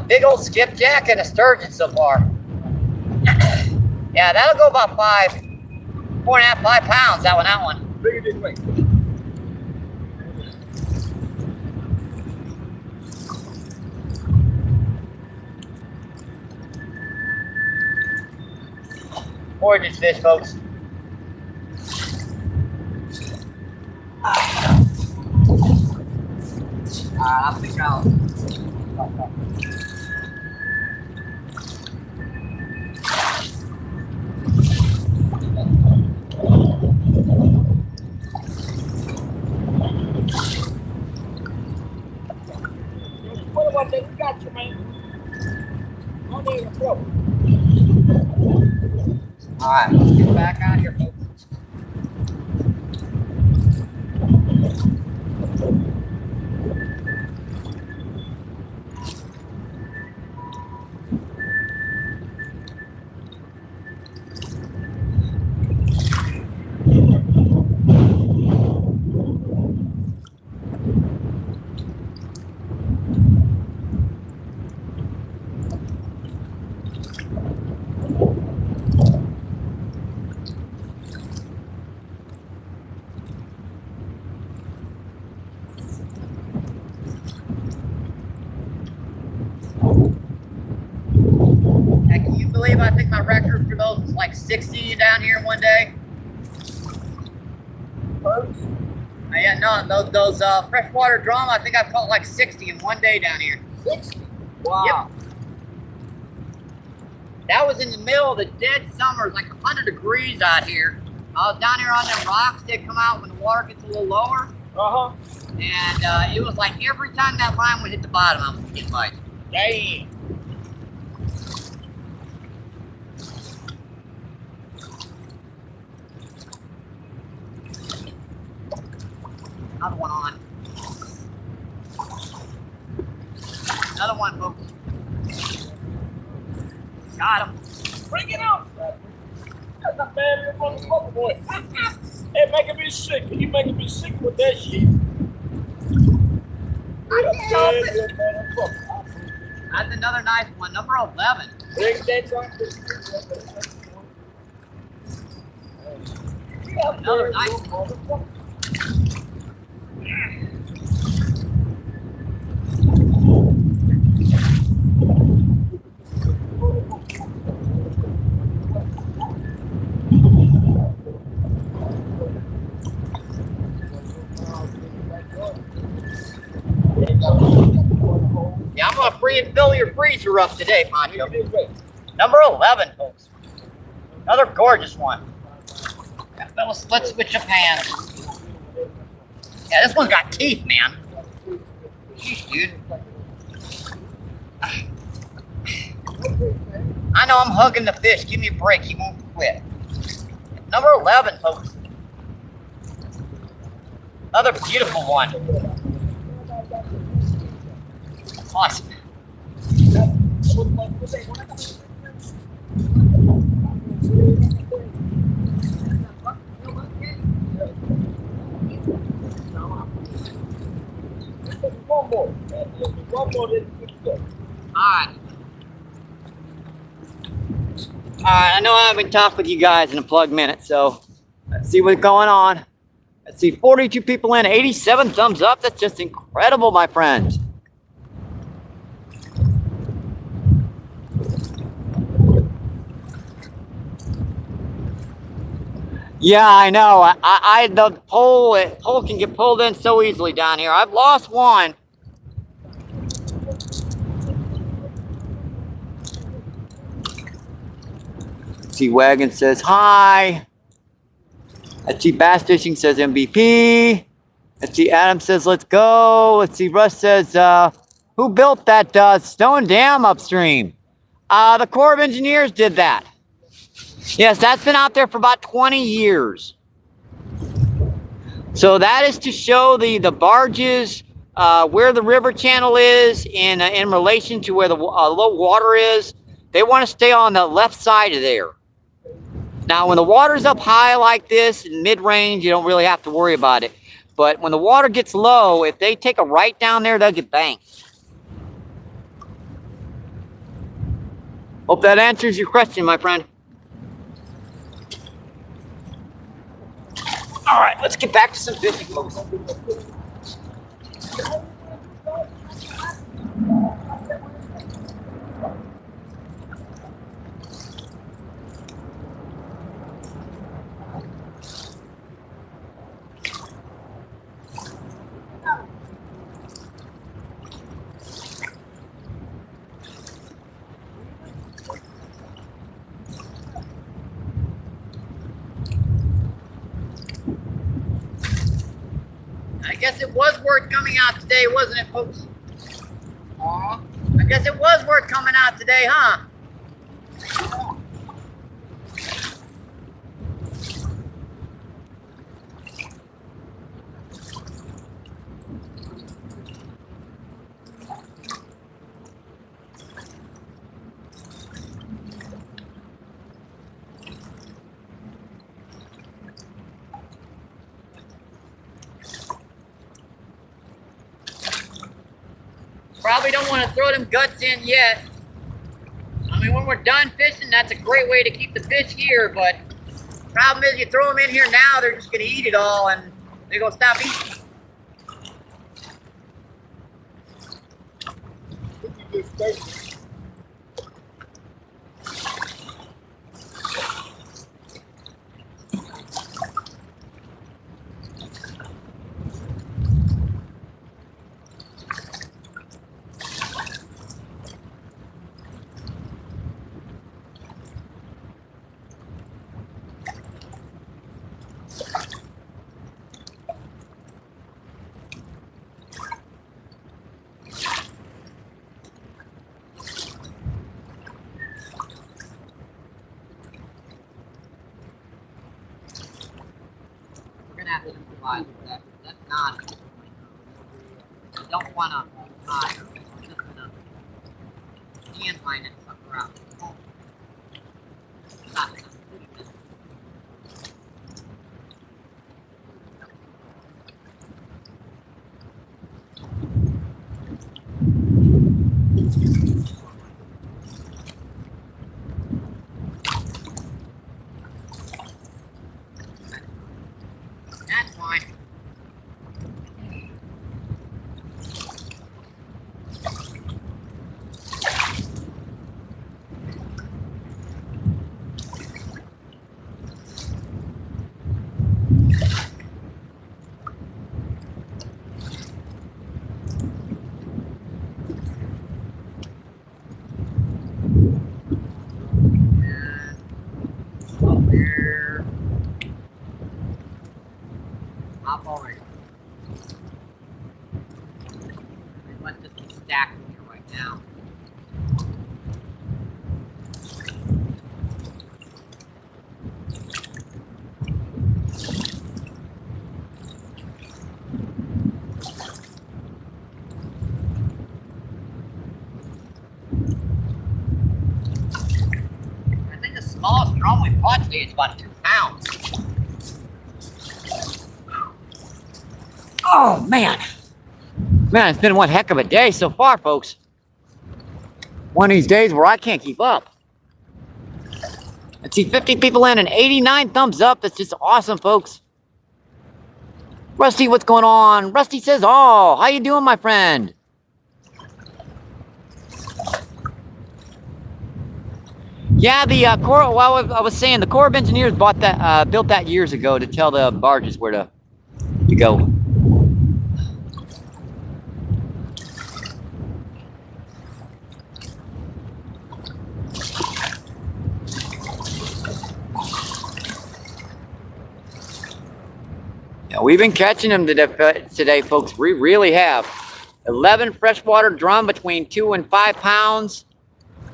big old skipjack, and a sturgeon so far. Yeah, that'll go about 4.5, 5 pounds, that one. Bring it this way. Gorgeous fish, folks. I think I'll. What about that? We got you, man. On there, bro. All right, let's get back out here, folks. Heck, can you believe I think my record for those was like 60 down here in one day? Yeah, no, those freshwater drum, I think I've caught like 60 in one day down here. 60. Wow. Yep. That was in the middle of the dead summer. It's like 100 degrees out here. I was down here on them rocks. They come out when the water gets a little lower. Uh-huh. And it was like every time that line would hit the bottom, I was getting bites. Damn. Another one on. Another one, folks. Got him. Bring it out. That's not bad. You're on the bubble, boy. Hey, making me sick. You making me sick with that shit. That's another nice one. Number 11. Bring that down. Another nice one. Yeah, I'm gonna free and fill your freezer up today, Pancho. Number 11, folks. Another gorgeous one. Yeah, let's switch up hands. Yeah, this one's got teeth, man. Jeez, dude. I know I'm hugging the fish. Give me a break. He won't quit. Number 11, folks. Another beautiful one. Awesome. Alright, I know I haven't talked with you guys in a plug minute, so let's see what's going on. Let's see, 42 people in, 87 thumbs up. That's just incredible, my friends. Yeah, I know. The pole can get pulled in so easily down here. I've lost one. Let's see, Wagon says hi. Let's see, Bass Fishing says MVP. Let's see, Adam says let's go. Let's see, Russ says, who built that stone dam upstream? The Corps of Engineers did that. Yes, that's been out there for about 20 years. So that is to show the barges where the river channel is in relation to where the low water is. They want to stay on the left side of there. Now, when the water's up high like this, in mid-range, you don't really have to worry about it. But when the water gets low, if they take a right down there, they'll get banked. Hope that answers your question, my friend. All right, let's get back to some fishing, folks. I guess it was worth coming out today, wasn't it, folks? Aw, I guess it was worth coming out today, huh? Probably don't want to throw them guts in yet. I mean, when we're done fishing, that's a great way to keep the fish here, but problem is you throw them in here now, they're just going to eat it all and they're going to stop eating. Have to improvise with that. That's not. I don't want to hide. I'm just gonna hand line it sucker out. Not enough. That's fine. And up here. Hop already. We must just be stacked in here right now. I think the smallest drum we caught today is about 2 pounds. Oh, man. Man, it's been one heck of a day so far, folks. One of these days where I can't keep up. Let's see, 50 people in and 89 thumbs up. That's just awesome, folks. Rusty, what's going on? Rusty says, oh, how you doing, my friend? Yeah, the Corps. Well, I was saying the Corps of Engineers bought that, built that years ago to tell the barges where to go. Yeah, we've been catching them today, folks. We really have. 11 freshwater drum between 2 and 5 pounds.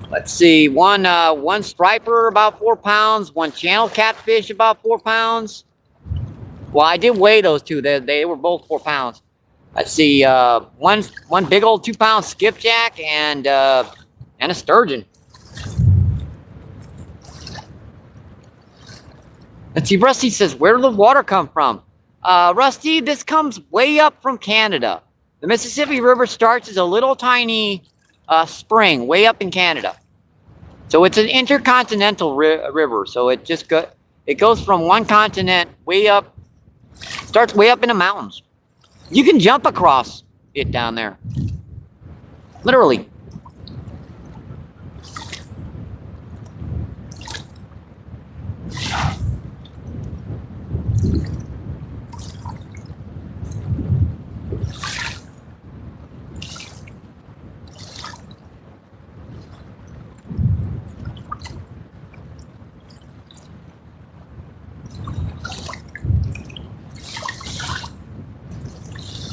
Let's see, one striper about 4 pounds, one channel catfish about 4 pounds. Well, I did weigh those two. They were both 4 pounds. Let's see, one big old 2-pound skipjack and a sturgeon. Let's see, Rusty says, where did the water come from? Rusty, this comes way up from Canada. The Mississippi River starts as a little tiny spring way up in Canada. So it's an intercontinental river. So it goes from one continent way up, starts way up in the mountains. You can jump across it down there. Literally.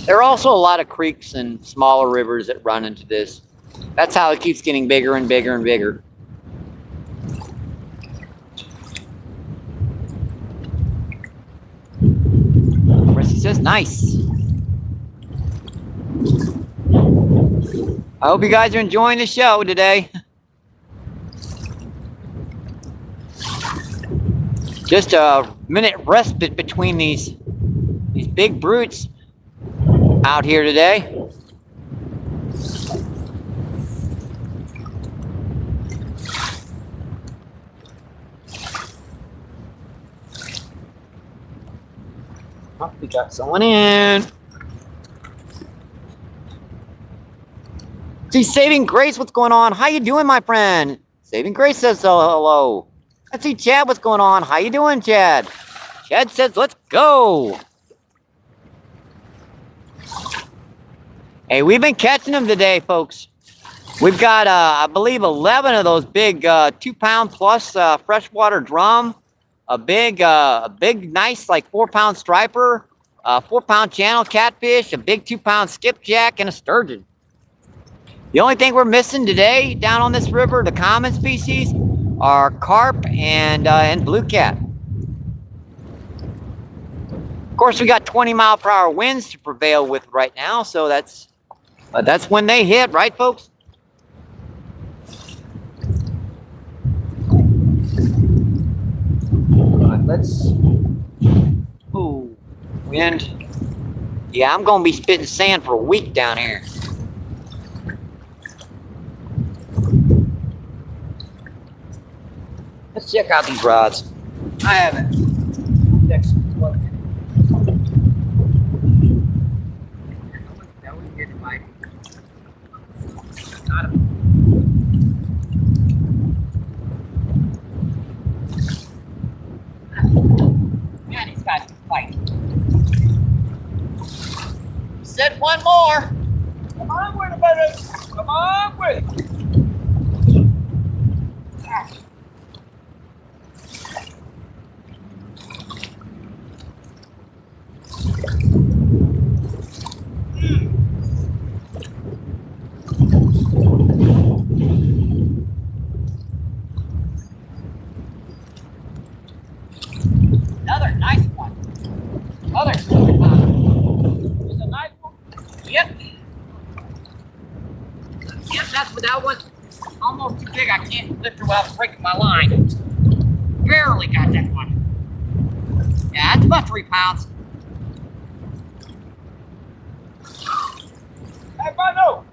There are also a lot of creeks and smaller rivers that run into this. That's how it keeps getting bigger and bigger and bigger. Rusty says, nice. I hope you guys are enjoying the show today. Just a minute respite between these big brutes out here today. Oh, we got someone in. See, Saving Grace, what's going on? How you doing, my friend? Saving Grace says hello. Let's see, Chad, what's going on? How you doing, Chad? Chad says, let's go. Hey, we've been catching them today, folks. We've got, I believe, 11 of those big 2-pound plus freshwater drum, a big, nice, like 4-pound striper, 4-pound channel catfish, a big 2-pound skipjack, and a sturgeon. The only thing we're missing today down on this river, the common species, are carp and blue cat. Of course, we got 20-mile-per-hour winds to prevail with right now, so that's when they hit, right, folks? All right, let's. Ooh, wind. Yeah, I'm gonna be spitting sand for a week down here. Let's check out these rods. I haven't. Next one. That was good, Mike. Got him. Man, these guys can fight. Said one more. Come on with it, baby. Come on with it. Another nice one. Other. It's a nice one. Yep. Yep, that's what that one's almost too big. I can't lift her without breaking my line. Barely got that one. Yeah, that's about 3 pounds. Hey, Bano.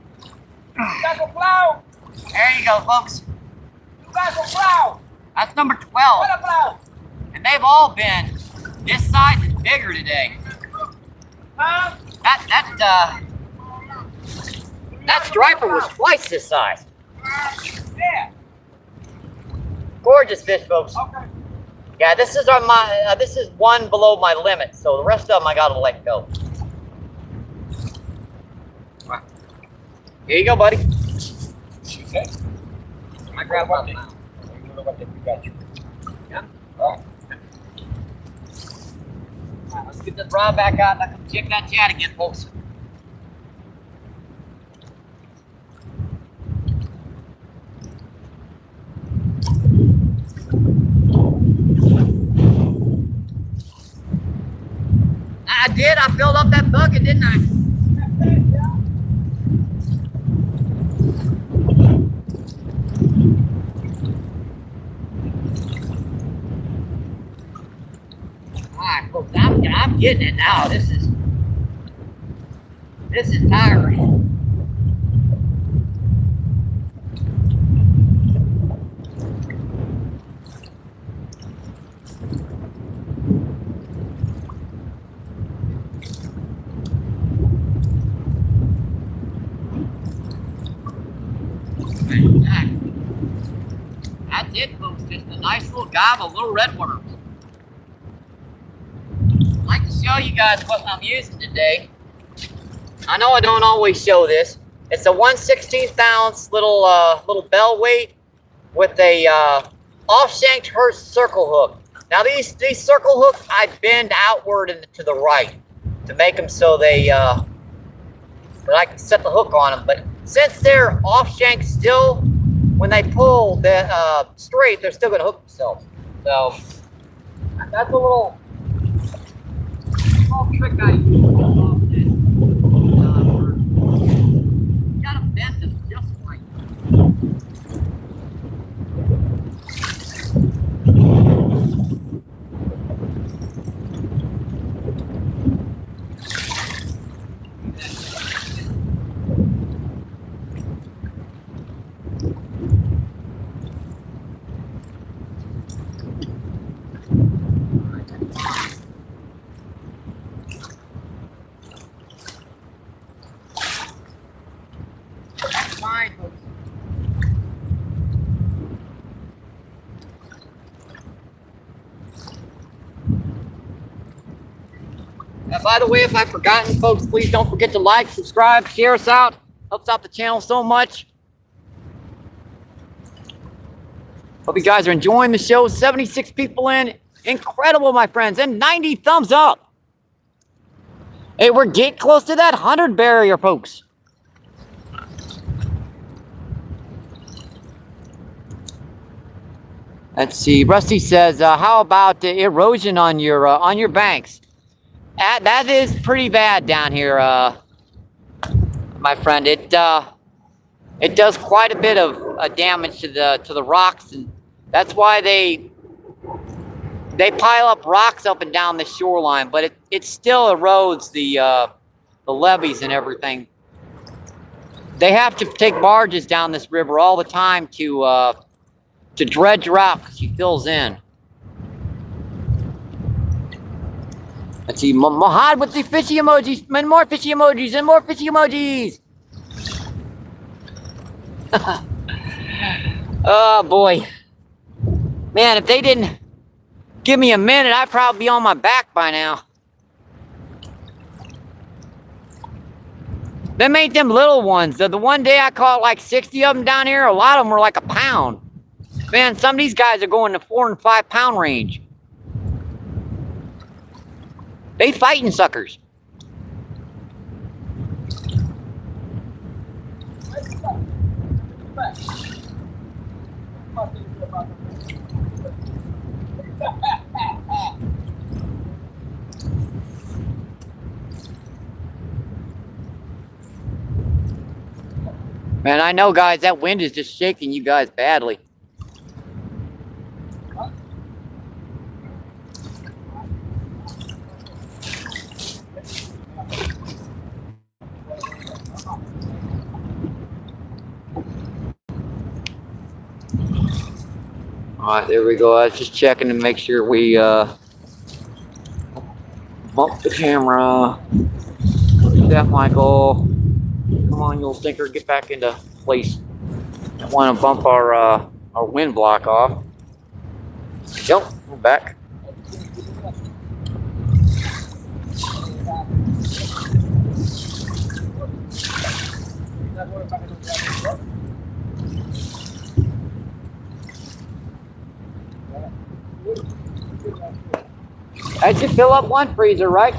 You got some plow? There you go, folks. You got some plow? That's number 12. What a plow? And they've all been this size and bigger today. Huh? That striper was twice this size. Yeah. Gorgeous fish, folks. Okay. Yeah, this is this is one below my limit, so the rest of them I gotta let go. Right. Here you go, buddy. Okay. I grab one now. You know what we got you. Yeah. All right. All right, let's get this rod back out and I can check that chat again, folks. I did. I filled up that bucket, didn't I? All right, folks. I'm getting it now. This is tiring. That's it, folks. Just a nice little gob of little red worms. I'd like to show you guys what I'm using today. I know I don't always show this. It's a 1/16 ounce little bell weight with a off-shanked Hurst circle hook. Now these circle hooks I bend outward and to the right to make them so that I can set the hook on them. But since they're off-shanked still, when they pull the straight, they're still going to hook themselves. So that's a little trick I use. You gotta bend them just right. Fine, folks. By the way, if I've forgotten, folks, please don't forget to like, subscribe, share us out. Helps out the channel so much. Hope you guys are enjoying the show. 76 people in. Incredible, my friends. And 90 thumbs up. Hey, we're getting close to that 100 barrier, folks. Let's see. Rusty says, how about the erosion on your banks? That is pretty bad down here, my friend. It does quite a bit of damage to the rocks, and that's why they pile up rocks up and down the shoreline. But it still erodes the levees and everything. They have to take barges down this river all the time to dredge rock because she fills in. Let's see, Mahad with the fishy emojis, and more fishy emojis, and more fishy emojis. Oh boy, man! If they didn't give me a minute, I'd probably be on my back by now. Them ain't them little ones. The one day I caught like 60 of them down here. A lot of them were like a pound. Man, some of these guys are going to 4 and 5 pound range. They fighting suckers. Man, I know, guys, that wind is just shaking you guys badly. All right, there we go. I was just checking to make sure we bump the camera. Look at that, Michael. Come on, you little stinker, get back into place. Don't want to bump our wind block off. Yep, we're back. That should fill up one freezer, right?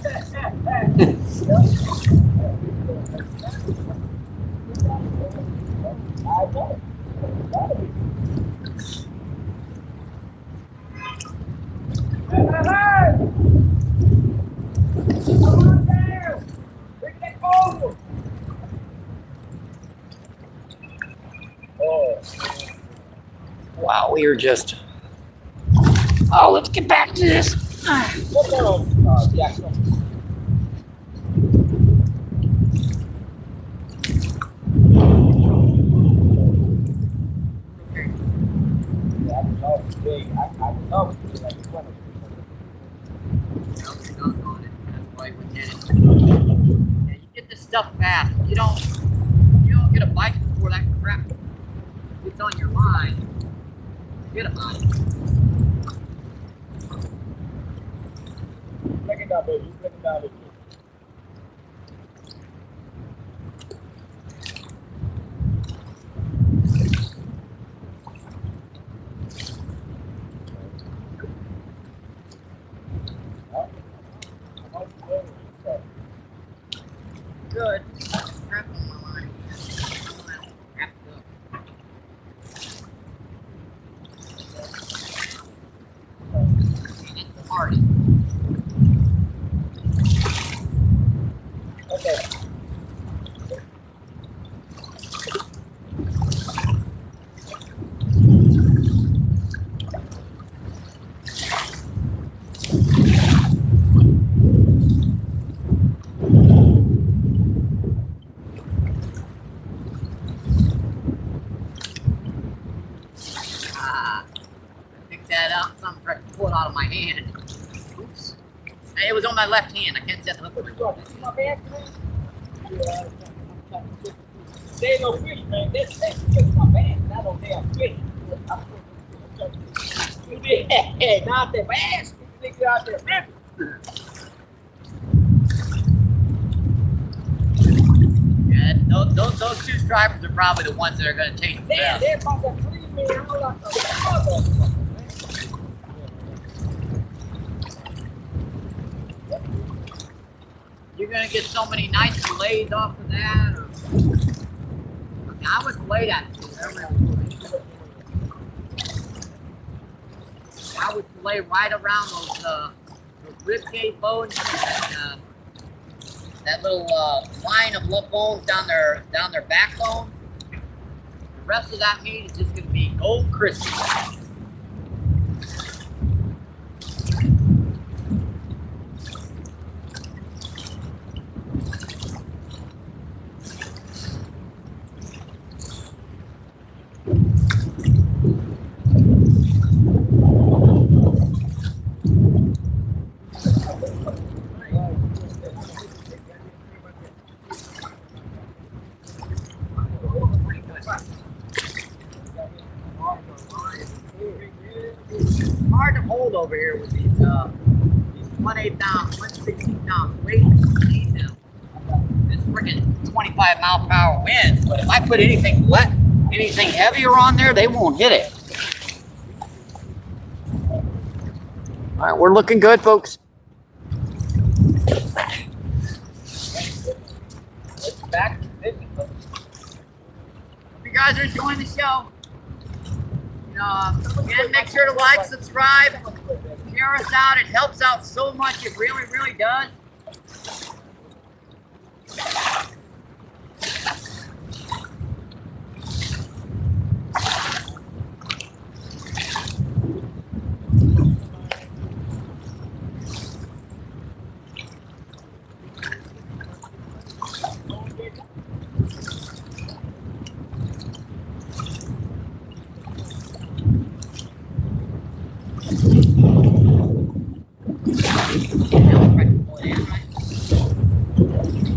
Wow, we are just. Oh, let's get back to this. Yeah, you get this stuff fast. You don't get a bite before that crap gets on your line. Forget about it. Break it down, baby. Break it down, baby. Good. Crap on my line. Wrapped up. It's the party. Okay. Pick that up. Something tried to pull it out of my hand. Oops. Hey, it was on my left hand. I can't set the hook. There ain't no fish, man. That's just my bad. Not no damn fish. Yeah, not the bass. You niggas out there ripping. Yeah, those two stripers are probably the ones that are going to change the Damn, best. they're about to clean me out like a motherfucker, man. You're going to get so many nice fillets off of that. Or, I mean, I was late at it. I would fillet right around those ribcage bones and that little line of lip bones down their backbone. The rest of that meat is just going to be gold crispy. Hard to hold over here with these 1/8 ounce, 1/16 ounce weights. This freaking 25-mile-per-hour wind. But if I put anything heavier on there, they won't hit it. All right, we're looking good, folks. Back to business. Hope you guys are enjoying the show. Again, make sure to like, subscribe, share us out. It helps out so much. It really, really does.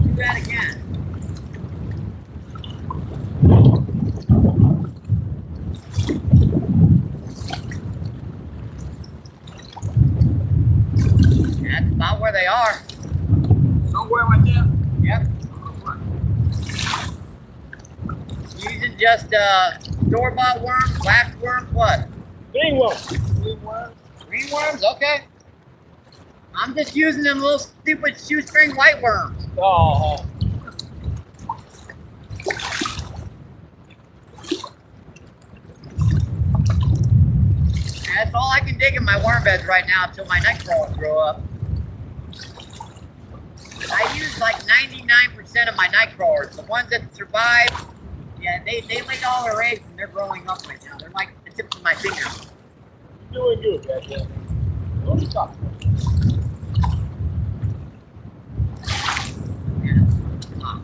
Do that again. Yep. Using just store-bought worms, wax worms, what? Green one. Green worms? Okay. I'm just using them little stupid shoestring white worms. Oh. That's all I can dig in my worm beds right now until my night crawlers grow up. I use like 99% of my night crawlers. The ones that survive, yeah, they laid all their eggs and they're growing up right now. They're like the tips of my fingers. You're doing good, goddamn. Don't stop. Yeah. Come on.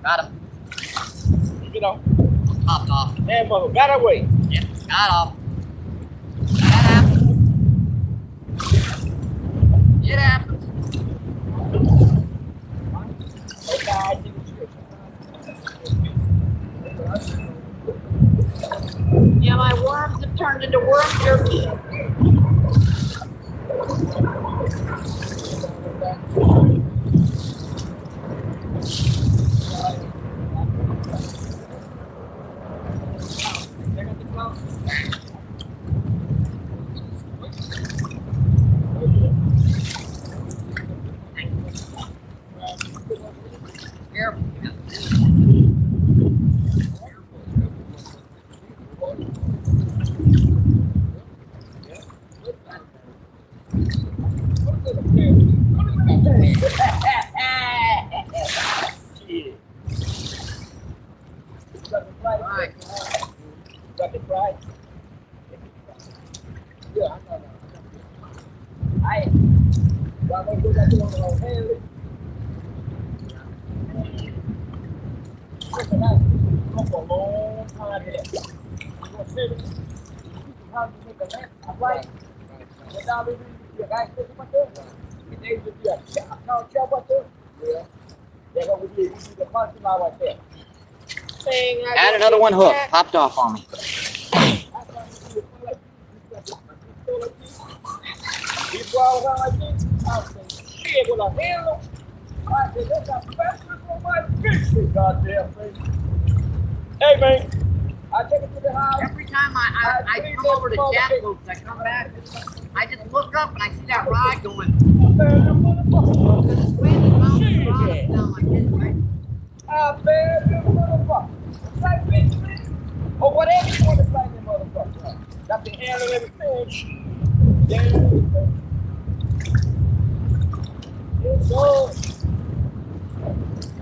Got him. Get off. Popped off. Damn mother, got away. Yep, got off. That happens. It happens. Yeah, my worms have turned into worm jerky. Careful. Shit. Right. Got the fry? Yeah, I know. Aye. Why don't you got the one on hand? Listen, I come for a long time here. You gonna sit it? You can probably make a left, a right. And now we do a guy sitting right there. And they just do a count shop right there. Yeah. They're gonna do the parking lot right there. Saying I Had another one hooked. Popped off on me. He brought around like this. I said, shit, with a handle. I said, that's a fastest for my fish, this goddamn thing. Hey, man, I take it to the house. Every time I come over to Catfish, I come back, I just look up and I see that rod going. Man, them motherfuckers. Wind and bounce the rod down like this, right? I bet them motherfuckers. Like fish, man. Or whatever you want to say, them motherfuckers. Got the handle and everything. Yeah. Yes, sir.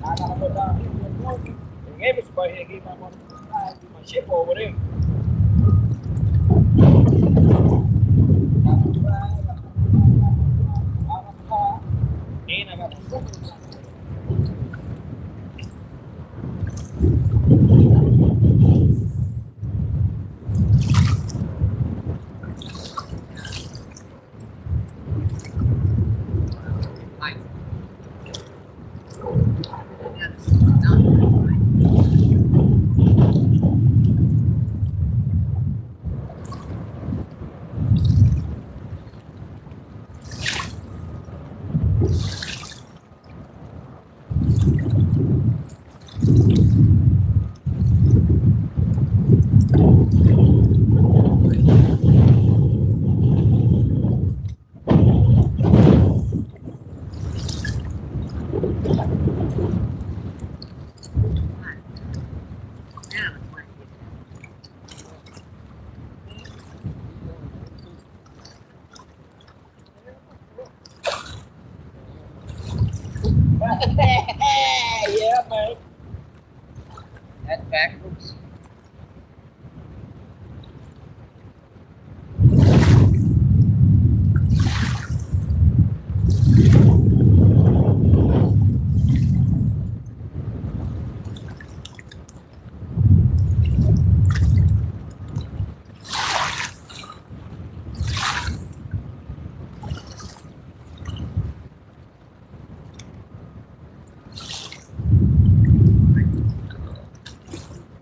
I gotta go down here with the monkey. And everybody here get my motherfucking get my ship over there. And I got the Nice. Yeah, this is done, right? Yeah, that's right. back. Oops.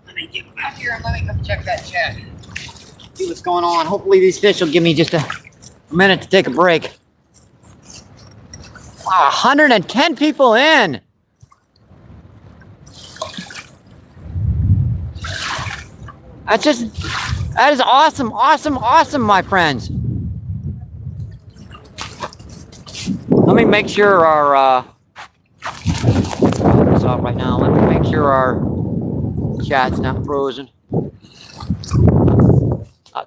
Let me get back here and let me come check that chat. See what's going on. Hopefully these fish will give me just a minute to take a break. Wow, 110 people in. That is awesome, awesome, awesome, my friends. Let me make sure our, this off right now. Let me make sure our chat's not frozen.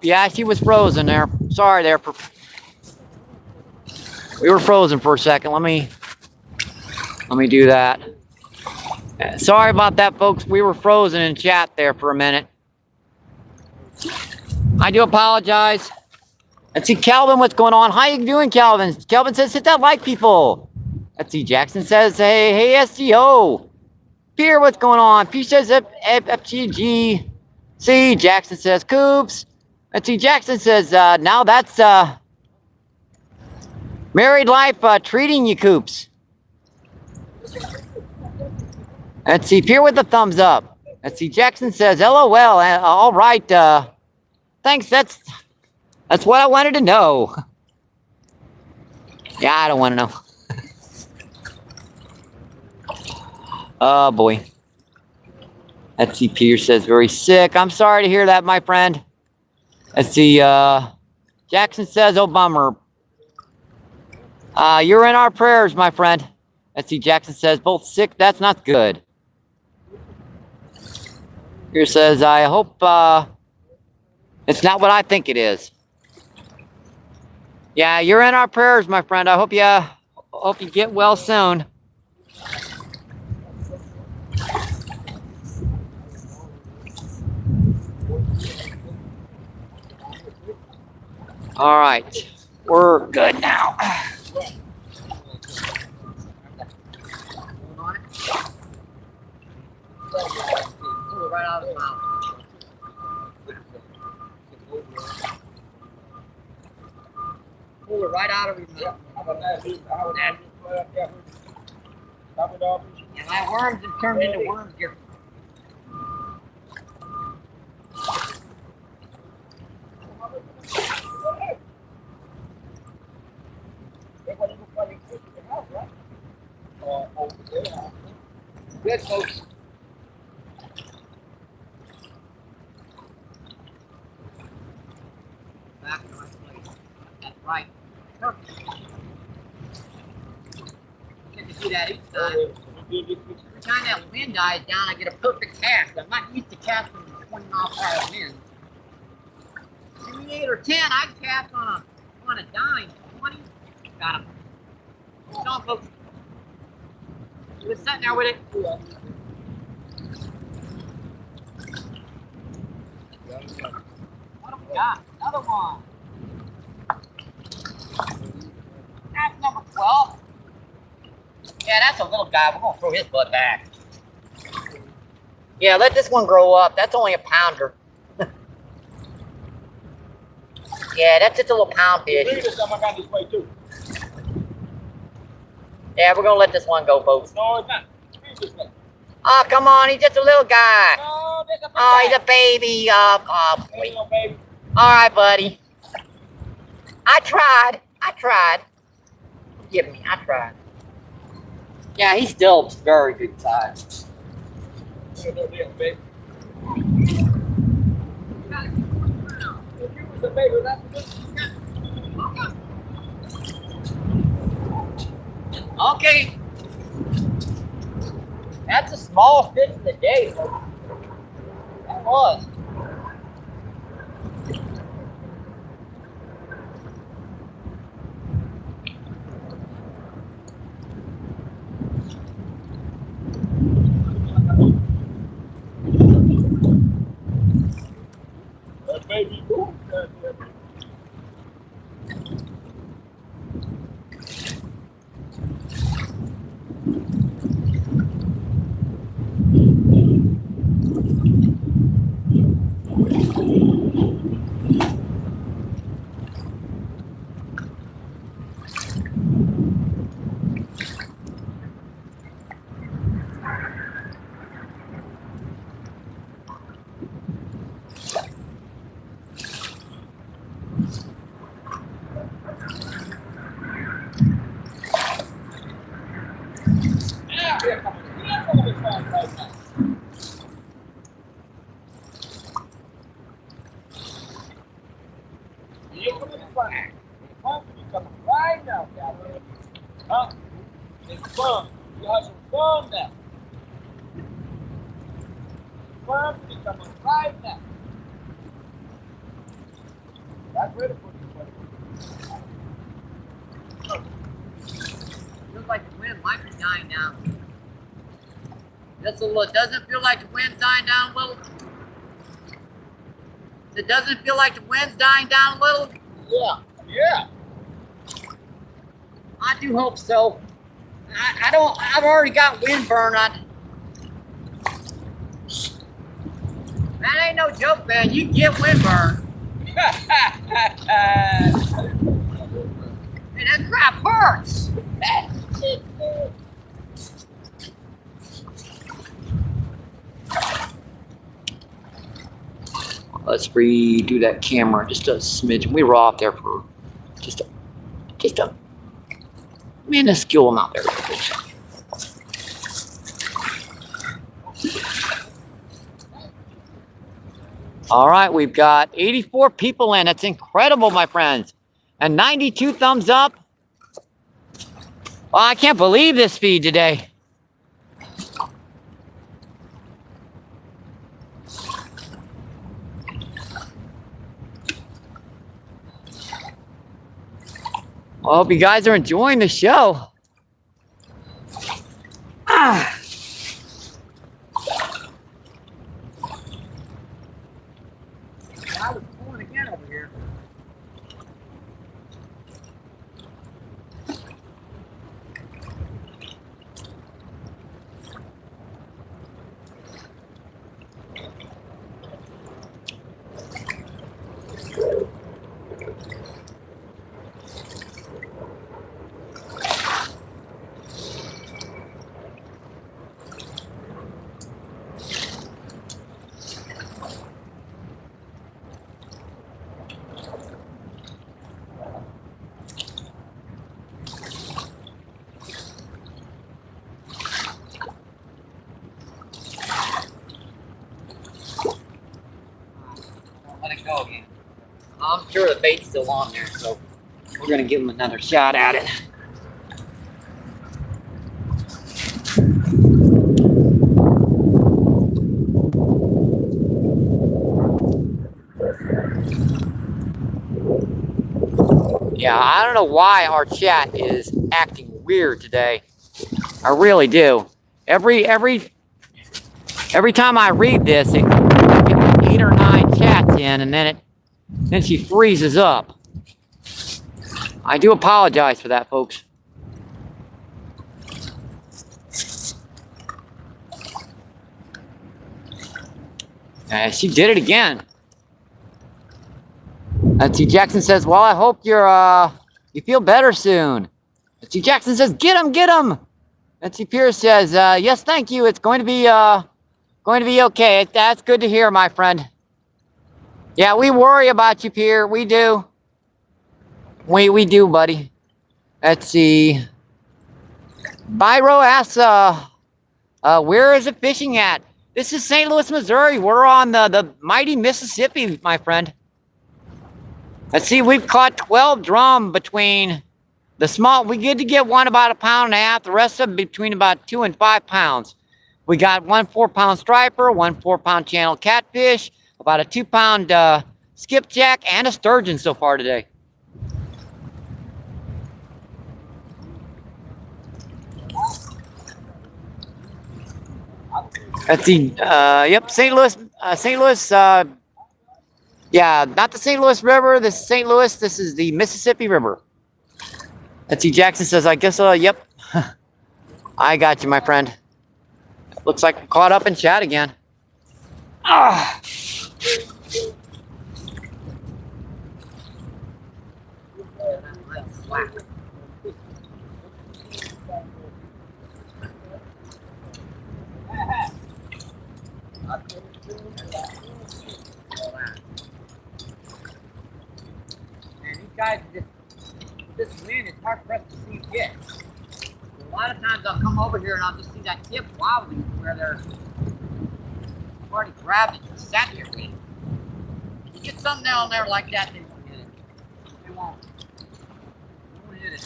Yeah, she was frozen there. Sorry there. We were frozen for a second. Let me do that. Sorry about that, folks. We were frozen in chat there for a minute. I do apologize. Let's see, Calvin, what's going on? How you doing, Calvin? Calvin says, hit that like, people. Let's see, Jackson says, hey, SCO. Pierre, what's going on? P says, FGG. See, Jackson says, Coops. Let's see, Jackson says, now that's married life treating you, Coops. Let's see, Pierre with the thumbs up. Let's see, Jackson says, LOL, all right, thanks, that's what I wanted to know. Yeah, I don't want to know. Oh, boy. Let's see, Peter says, very sick. I'm sorry to hear that, my friend. Let's see, Jackson says, oh, bummer. You're in our prayers, my friend. Let's see, Jackson says, both sick. That's not good. Here says, I hope it's not what I think it is. Yeah, you're in our prayers, my friend. I hope you get well soon. All right, we're good now. Pull it right out of his mouth. Pull it right out of his mouth. And my worms have turned into worms here. Good, folks. Back in the right place. That's right. Perfect. Get to see that each time. Every time that wind dies down, I get a perfect cast. I'm not used to casting 20 mile per hour wind. Maybe 8 or 10, I'd cast on a dime. 20, got him. Come on, folks. He was sitting there with it. What have we got? Another one. That's number 12. Yeah, that's a little guy. We're going to throw his butt back. Yeah, let this one grow up. That's only a pounder. Yeah, that's just a little pound fish. Yeah, we're going to let this one go, folks. No, it's not. Oh, come on. He's just a little guy. No, that's a big Oh, he's guy. a baby. Oh, boy. Ain't no baby. All right, buddy. I tried. Forgive me. I tried. Yeah, he's still very good size. Ain't no damn baby. If you was a baby, that's good. Okay. That's the smallest fish of the day, folks. That was. You're gonna be fine. The fun will be coming right now, guys. Huh? It's fun. You have some fun now. Fun will be coming right now. That's ready for you. Feels like the wind might be dying down. Just a little. Doesn't feel like the wind's dying down a little. It doesn't feel like the wind's dying down a little. Yeah. Yeah. I do hope so. I don't. I've already got wind burn on. That ain't no joke, man. You get wind burn. And that crap hurts. Let's redo that camera just a smidge. We were off there for just a minuscule amount there. All right, we've got 84 people in. That's incredible, my friends. And 92 thumbs up. Well, I can't believe this feed today. I hope you guys are enjoying the show. Ah. I was pulling again over here. Let it go again. I'm sure the bait's still on there, so we're gonna give him another shot at it. Yeah, I don't know why our chat is acting weird today. I really do. Every time I read this, I get like 8 or 9 chats in, and then she freezes up. I do apologize for that, folks. She did it again. Let's see, Jackson says, well, I hope you feel better soon. Let's see, Jackson says, get him. Let's see, Pierce says, yes, thank you. It's going to be okay. That's good to hear, my friend. Yeah, we worry about you, Pierre. We do. We do, buddy. Let's see. Byro asks, where is it fishing at? This is St. Louis, Missouri. We're on the mighty Mississippi, my friend. Let's see, we've caught 12 drum between the small. We get to get one about 1.5 pounds. The rest of them between about 2 and 5 pounds. We got 1 4-pound striper, 1 4-pound channel catfish, about a 2-pound skipjack, and a sturgeon so far today. Let's see. Yep, St. Louis. Yeah, not the St. Louis River. This is St. Louis. This is the Mississippi River. Let's see. Jackson says, I guess, yep. I got you, my friend. Looks like we're caught up in chat again. Ah. Man, these guys just this wind is hard for us to see yet. A lot of times I'll come over here and I'll just see that tip wobbling where they're already grabbed it and sat here with it. You get something down there like that, they won't hit it. They won't. They won't hit it.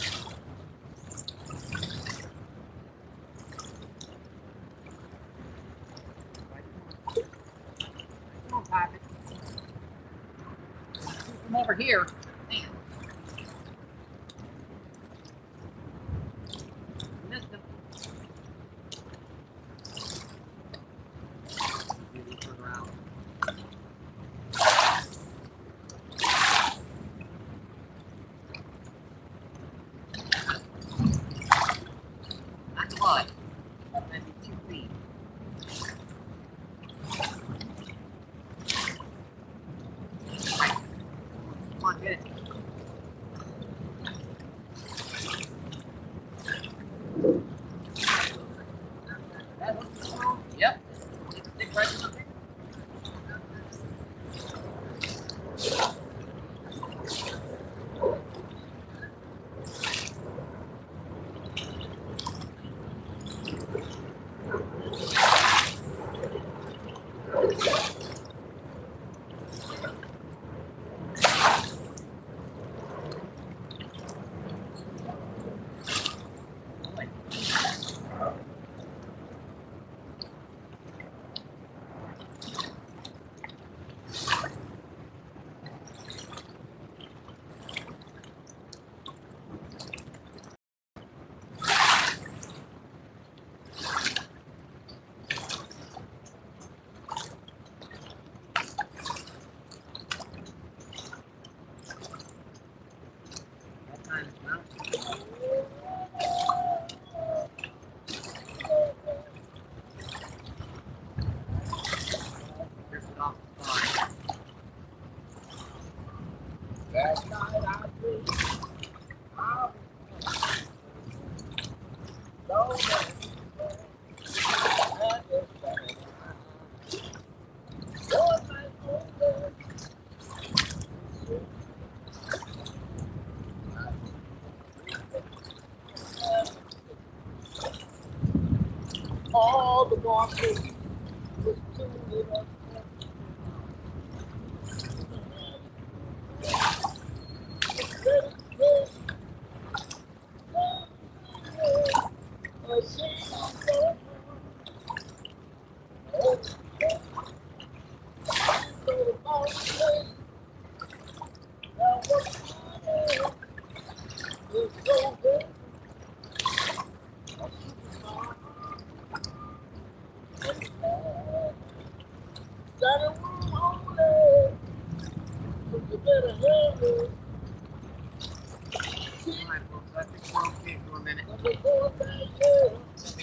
Come on, Patrick. Come over here. Man. Missed him. Maybe turn around. Not mud. That'd be too clean. Come on, get it. That looks cool. Yep. Stick right in the thing. Last night I dreamed I was all the bosses was tuned up.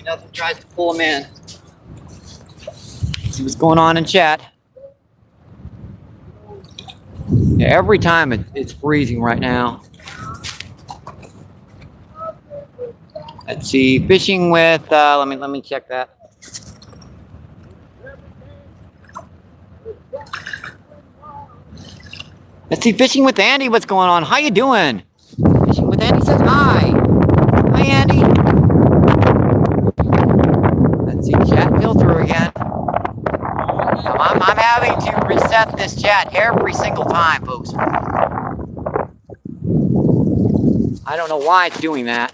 Nothing tries to pull him in. See what's going on in chat. Yeah, every time it's freezing right now. Let's see, fishing with. Let me check that. Let's see, fishing with Andy. What's going on? How you doing? Fishing with Andy says hi. Hi, Andy. Let's see, chat filter again. I'm having to reset this chat every single time, folks. I don't know why it's doing that.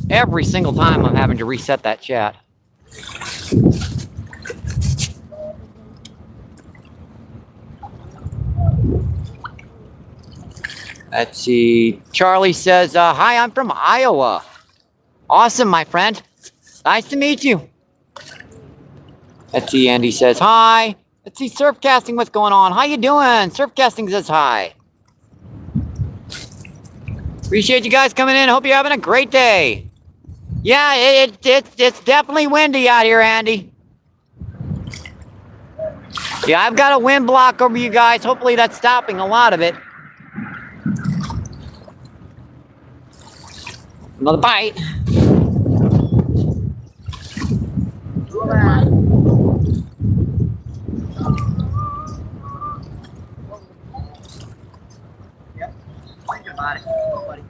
Every single time I'm having to reset that chat. Let's see. Charlie says, hi, I'm from Iowa. Awesome, my friend. Nice to meet you. Let's see, Andy says hi. Let's see, Surfcasting, what's going on? How you doing? Surfcasting says hi. Appreciate you guys coming in. Hope you're having a great day. Yeah, it's definitely windy out here, Andy. Yeah, I've got a wind block over you guys. Hopefully that's stopping a lot of it. Another bite. Yep. Think about it. Buddy.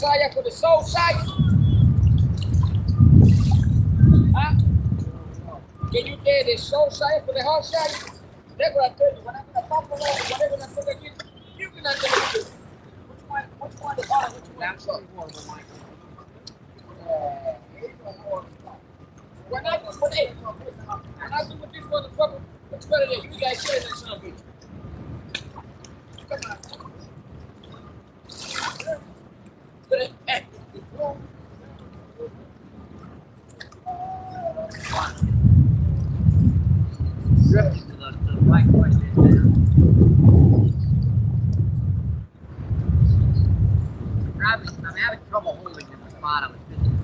saya for the soul saya? Huh? Can you tell the soul saya for the heart saya? That's what I tell you. When I'm gonna bump along, whatever I'm gonna get, you cannot tell me. Which one is hard? Which one? That's what we want to mind. When I do with this motherfucker, it's better than you guys say that son of a bitch. Come on. Drifting to the right question there. I'm having trouble holding in the spot I was fishing.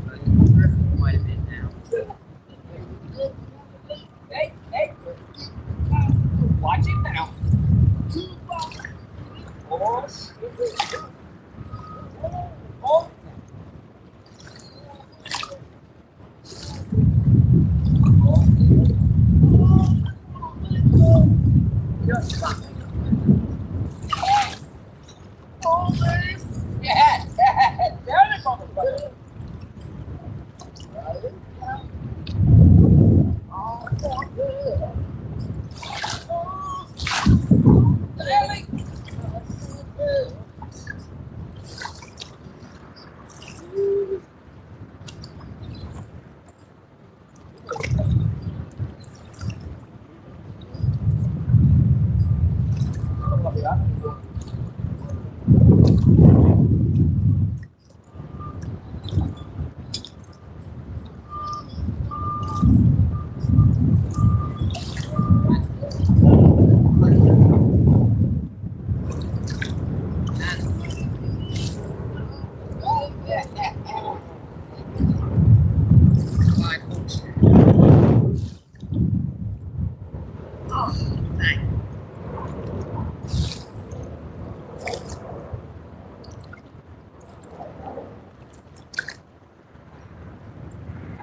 But drifting quite a bit now. Hey, watch it now. Oh, oh. Just stop. Yeah. There it motherfucker.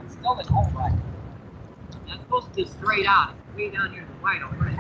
Still at home, right? That's supposed to be straight out. It's way down here to the right already.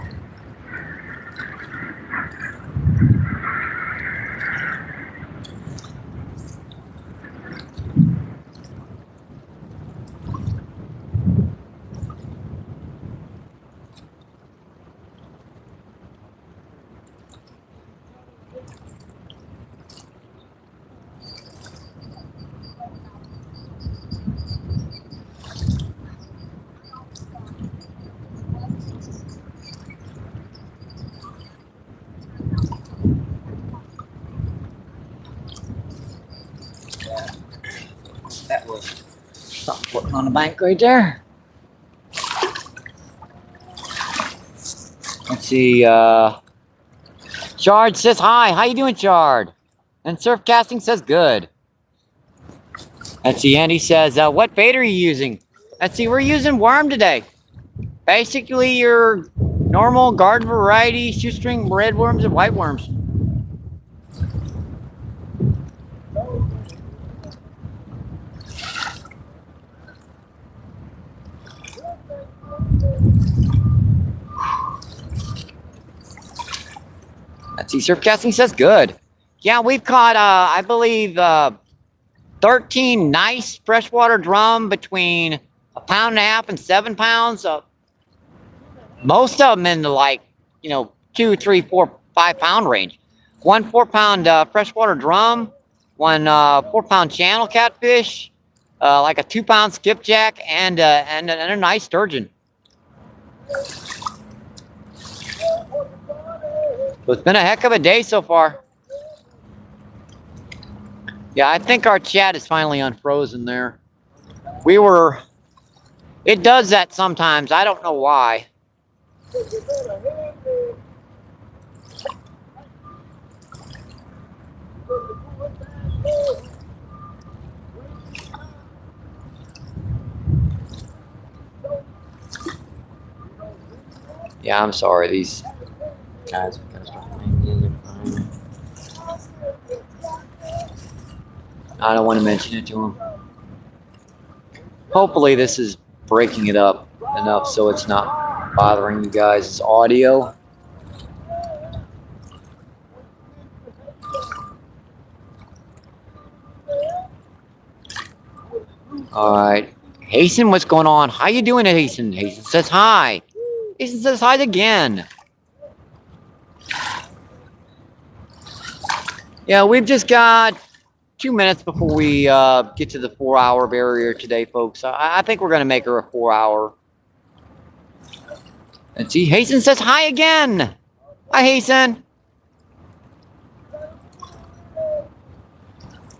That was something floating on the bank right there. Let's see. Chard says hi. How you doing, Chard? And Surf Casting says good. Let's see. Andy says, what bait are you using? Let's see. We're using worm today. Basically, your normal garden variety shoestring red worms and white worms. Let's see. Surf Casting says good. Yeah, we've caught, I believe, 13 nice freshwater drum between 1.5 pounds and 7 pounds. Most of them in the 2, 3, 4, 5 pound range. 1 4-pound freshwater drum, 1 4-pound channel catfish, like a 2-pound skipjack, and a nice sturgeon. So it's been a heck of a day so far. Yeah, I think our chat is finally unfrozen there. It does that sometimes. I don't know why. Yeah, I'm sorry. These guys are gonna start playing music. I don't want to mention it to them. Hopefully this is breaking it up enough so it's not bothering you guys' audio. All right. Hasten, what's going on? How you doing, Hasten? Hasten says hi. Hasten says hi again. Yeah, we've just got 2 minutes before we get to the 4-hour barrier today, folks. I think we're going to make her a 4-hour. And see, Hasten says hi again. Hi, Hasten.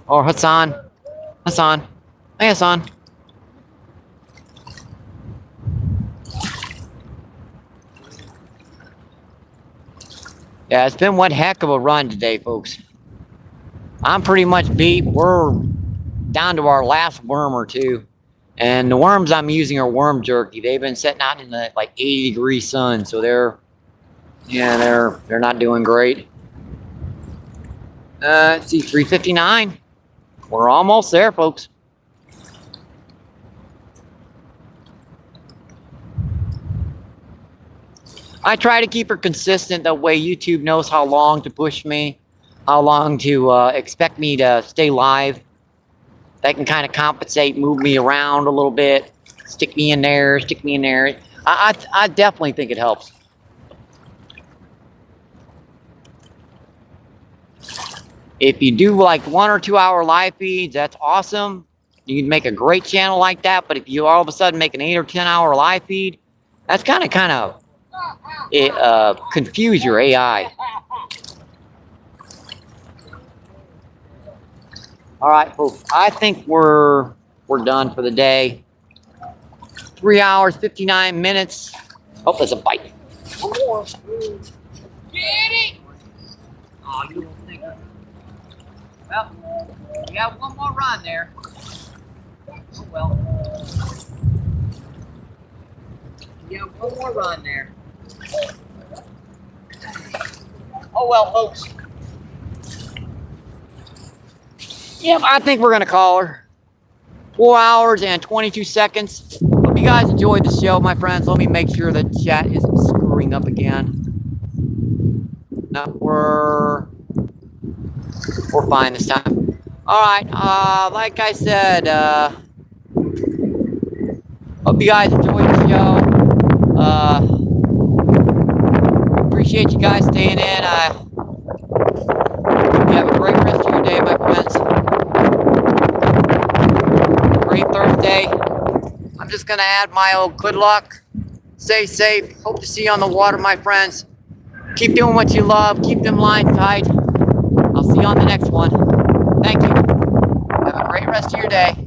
Or Hassan. Hassan. Hey, Hassan. Yeah, it's been one heck of a run today, folks. I'm pretty much beat. We're down to our last worm or two. And the worms I'm using are worm jerky. They've been sitting out in the like 80-degree sun, so they're not doing great. Let's see, 3:59. We're almost there, folks. I try to keep her consistent. That way YouTube knows how long to push me, how long to expect me to stay live. They can kind of compensate, move me around a little bit, stick me in there, stick me in there. I definitely think it helps. If you do like 1 or 2 hour live feeds, that's awesome. You can make a great channel like that. But if you all of a sudden make an 8 or 10 hour live feed, that's kind of confuse your AI. All right, folks. I think we're done for the day. 3 hours, 59 minutes. Oh, there's a bite. One more. Get it! Oh, you little thinker. Well, we have one more run there. Oh well. We have one more run there. Oh well, folks. Yep, I think we're gonna call her. 4 hours and 22 seconds. Hope you guys enjoyed the show, my friends. Let me make sure the chat isn't screwing up again. No, we're fine this time. All right, like I said, hope you guys enjoyed the show. Appreciate you guys staying in. You have a great rest of your day, my friends. Great Thursday. I'm just gonna add my old good luck. Stay safe. Hope to see you on the water, my friends. Keep doing what you love. Keep them lines tight. I'll see you on the next one. Thank you. Have a great rest of your day.